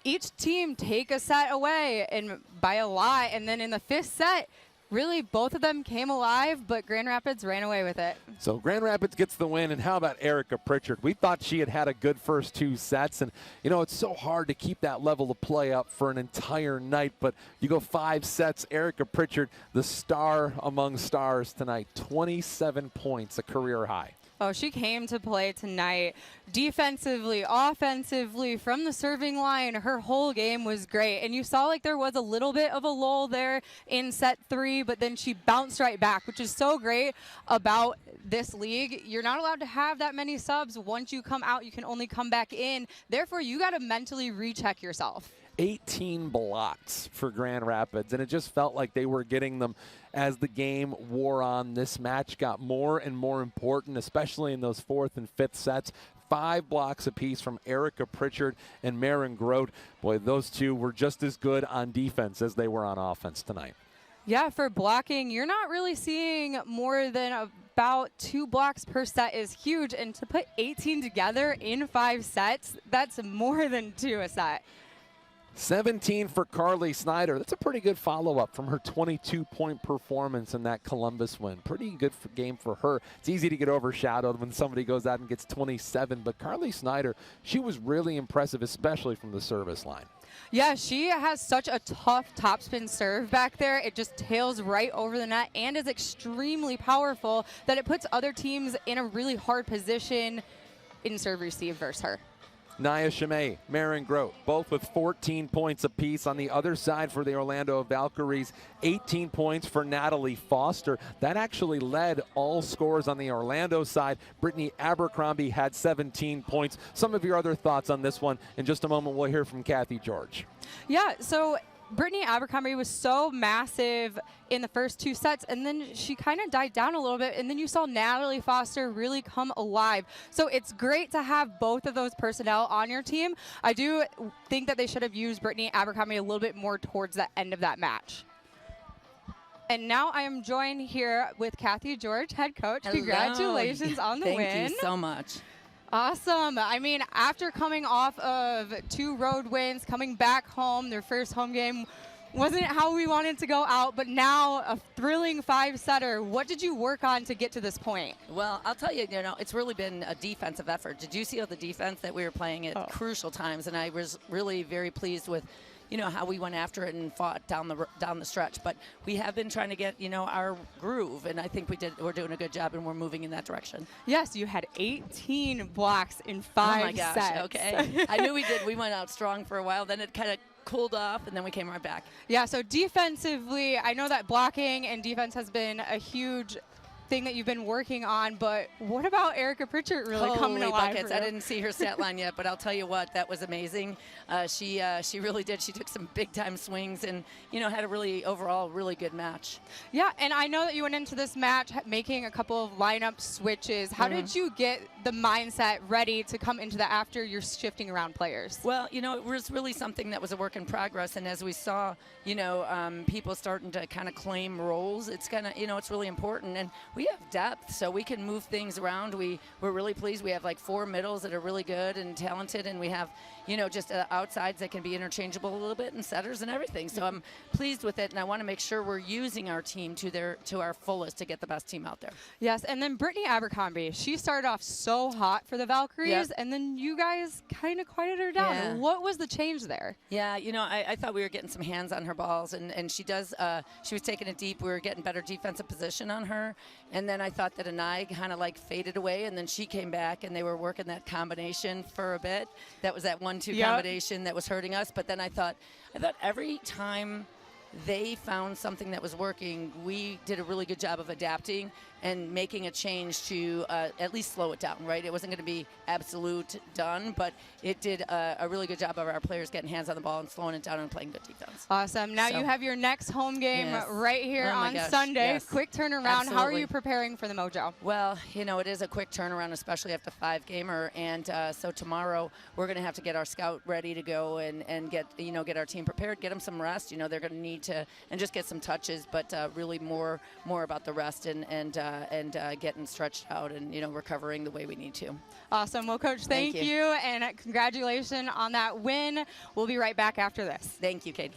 each team take a set away and by a lot. And then in the 5th set, really, both of them came alive, but Grand Rapids ran away with it. So Grand Rapids gets the win, and how about Erica Pritchard? We thought she had had a good first 2 sets, and, you know, it's so hard to keep that level of play up for an entire night, but you go 5 sets. Erica Pritchard, the star among stars tonight, 27 points, a career high. Oh, she came to play tonight. Defensively, offensively, from the serving line, her whole game was great. And you saw like there was a little bit of a lull there in set 3, but then she bounced right back, which is so great about this league. You're not allowed to have that many subs. Once you come out, you can only come back in. Therefore, you got to mentally recheck yourself. 18 blocks for Grand Rapids, and it just felt like they were getting them as the game wore on. This match got more and more important, especially in those 4th and 5th sets. 5 blocks apiece from Erica Pritchard and Maren Grote. Boy, those two were just as good on defense as they were on offense tonight. Yeah, for blocking, you're not really seeing more than about 2 blocks per set is huge. And to put 18 together in 5 sets, that's more than 2 a set. 17 for Carly Snyder. That's a pretty good follow-up from her 22-point performance in that Columbus win. Pretty good game for her. It's easy to get overshadowed when somebody goes out and gets 27, but Carly Snyder, she was really impressive, especially from the service line. Yeah, she has such a tough topspin serve back there. It just tails right over the net and is extremely powerful that it puts other teams in a really hard position in serve receive versus her. Nia Chimay, Maren Grote, both with 14 points apiece. On the other side for the Orlando Valkyries, 18 points for Natalie Foster. That actually led all scores on the Orlando side. Brittany Abercrombie had 17 points. Some of your other thoughts on this one. In just a moment, we'll hear from Kathy George. Yeah, so Brittany Abercrombie was so massive in the first 2 sets, and then she kind of died down a little bit, and then you saw Natalie Foster really come alive. So it's great to have both of those personnel on your team. I do think that they should have used Brittany Abercrombie a little bit more towards the end of that match. And now I am joined here with Kathy George, head coach. Hello. Congratulations on the win. Thank you so much. Awesome. I mean, after coming off of 2 road wins, coming back home, their first home game wasn't how we wanted to go out, but now a thrilling 5-setter. What did you work on to get to this point? Well, I'll tell you, it's really been a defensive effort. Did you see all the defense that we were playing at crucial times? And I was really very pleased with how we went after it and fought down the stretch. But we have been trying to get, our groove, and I think we're doing a good job, and we're moving in that direction. Yes, you had 18 blocks in 5 Oh my gosh, sets. okay. I knew we did. We went out strong for a while, then it kind of cooled off, and then we came right back. Yeah, so defensively, I know that blocking and defense has been a huge thing that you've been working on, but what about Erica Pritchard really coming alive? Buckets. I didn't see her stat line yet, but I'll tell you what, that was amazing. She really did. She took some big time swings and had a overall really good match. Yeah, and I know that you went into this match making a couple of lineup switches. How did you get the mindset ready to come into that after you're shifting around players? Well, it was really something that was a work in progress, and as we saw, people starting to kind of claim roles, it's kind of, it's really important, and we have depth, so we can move things around. We're really pleased. We have like 4 middles that are really good and talented, and we have, just outsides that can be interchangeable a little bit, and setters and everything. So I'm pleased with it, and I want to make sure we're using our team to our fullest to get the best team out there. Yes, and then Brittany Abercrombie, she started off so hot for the Valkyries, and then you guys kind of quieted her down. Yeah. What was the change there? Yeah, I thought we were getting some hands on her balls, and she was taking it deep. We were getting better defensive position on her, and then I thought that Anai kind of like faded away, and then she came back, and they were working that combination for a bit. That was that 1-2 combination that was hurting us, but then I thought every time they found something that was working, we did a really good job of adapting and making a change to at least slow it down, right? It wasn't going to be absolute done, but it did a really good job of our players getting hands on the ball and slowing it down and playing good defense. Awesome. Now you have your next home game right here on Sunday. Yes. Quick turnaround. Absolutely. How are you preparing for the Mojo? Well, it is a quick turnaround, especially after 5-gamer, and so tomorrow we're going to have to get our scout ready to go and get our team prepared, get them some rest. They're going to need to and just get some touches, but really more about the rest and getting stretched out and recovering the way we need to. Awesome. Well, Coach, thank you, and congratulations on that win. We'll be right back after this. Thank you, Kate.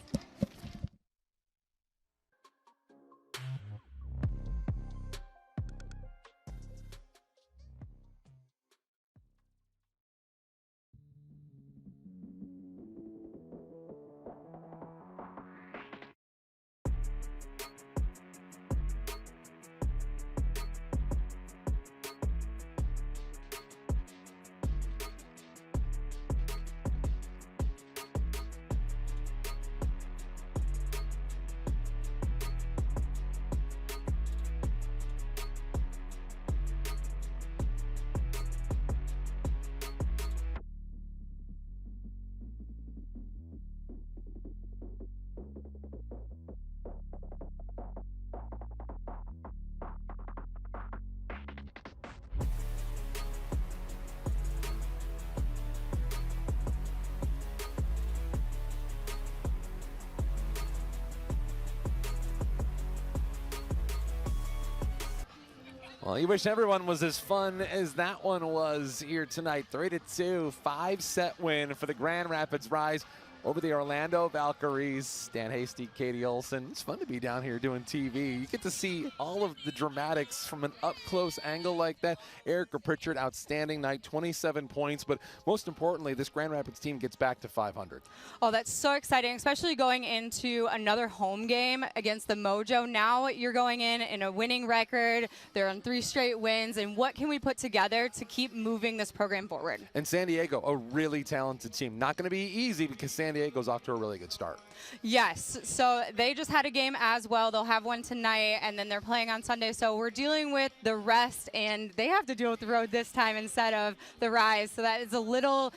Well, you wish everyone was as fun as that one was here tonight. 3-2, 5-set win for the Grand Rapids Rise over the Orlando Valkyries. Dan Hasty, Katie Olson. It's fun to be down here doing TV. You get to see all of the dramatics from an up-close angle like that. Erica Pritchard, outstanding night, 27 points. But most importantly, this Grand Rapids team gets back to 500. Oh, that's so exciting, especially going into another home game against the Mojo. Now you're going in a winning record. They're on 3 straight wins. And what can we put together to keep moving this program forward? And San Diego, a really talented team. Not going to be easy because San Diego's off to a really good start. Yes, so they just had a game as well. They'll have one tonight, and then they're playing on Sunday. So we're dealing with the rest, and they have to deal with the road this time instead of the Rise. So that is a little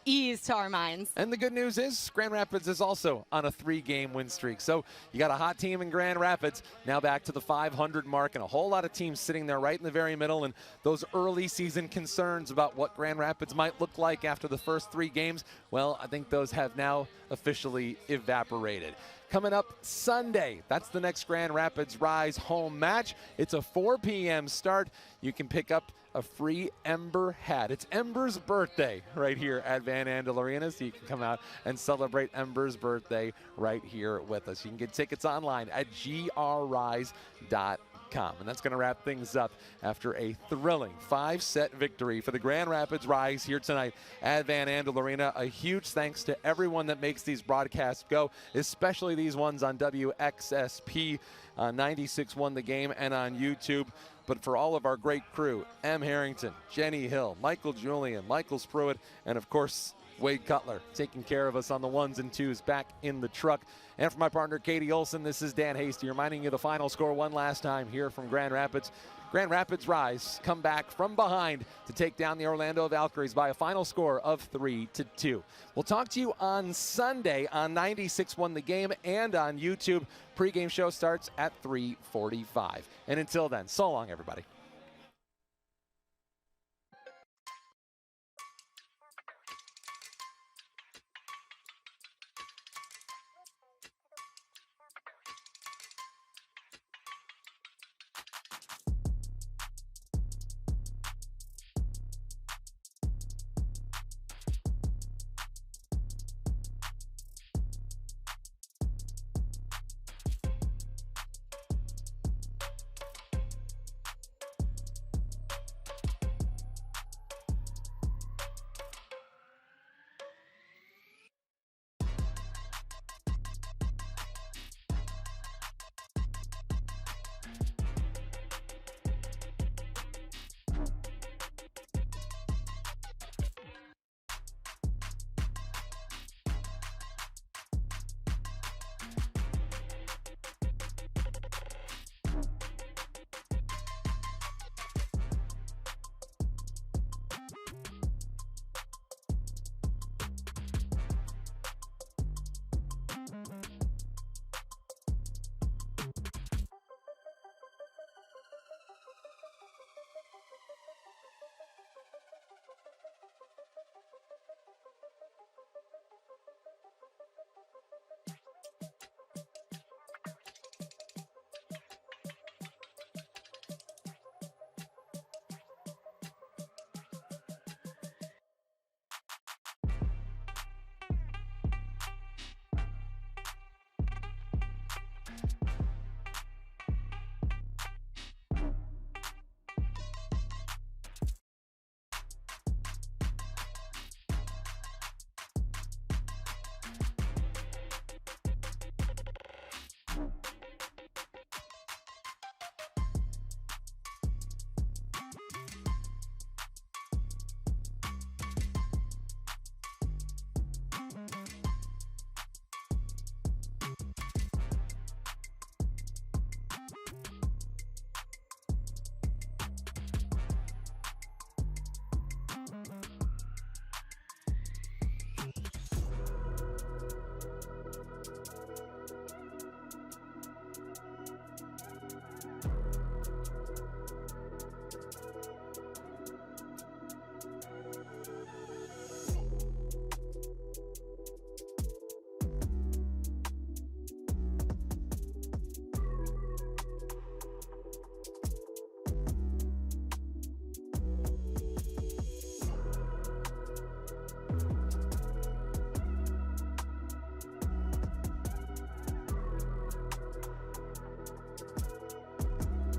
ease to our minds. And the good news is Grand Rapids is also on a 3-game win streak. So you got a hot team in Grand Rapids, now back to the 500 mark, and a whole lot of teams sitting there right in the very middle. And those early season concerns about what Grand Rapids might look like after the first 3 games, well, I think those have now officially evaporated. Coming up Sunday, that's the next Grand Rapids Rise home match. It's a 4 p.m. start. You can pick up a free Ember hat. It's Ember's birthday right here at Van Andel Arena, so you can come out and celebrate Ember's birthday right here with us. You can get tickets online at grrise.com. And that's going to wrap things up after a thrilling 5-set victory for the Grand Rapids Rise here tonight at Van Andel Arena. A huge thanks to everyone that makes these broadcasts go, especially these ones on WXSP 96.1 The Game and on YouTube. But for all of our great crew, M. Harrington, Jenny Hill, Michael Julian, Michael Spruitt, and of course, Wade Cutler taking care of us on the 1s and 2s back in the truck. And for my partner, Katie Olson, this is Dan Hasty reminding you the final score one last time here from Grand Rapids. Grand Rapids Rise come back from behind to take down the Orlando Valkyries by a final score of 3-2. We'll talk to you on Sunday on 96.1 The Game and on YouTube. Pre-game show starts at 3:45. And until then, so long, everybody.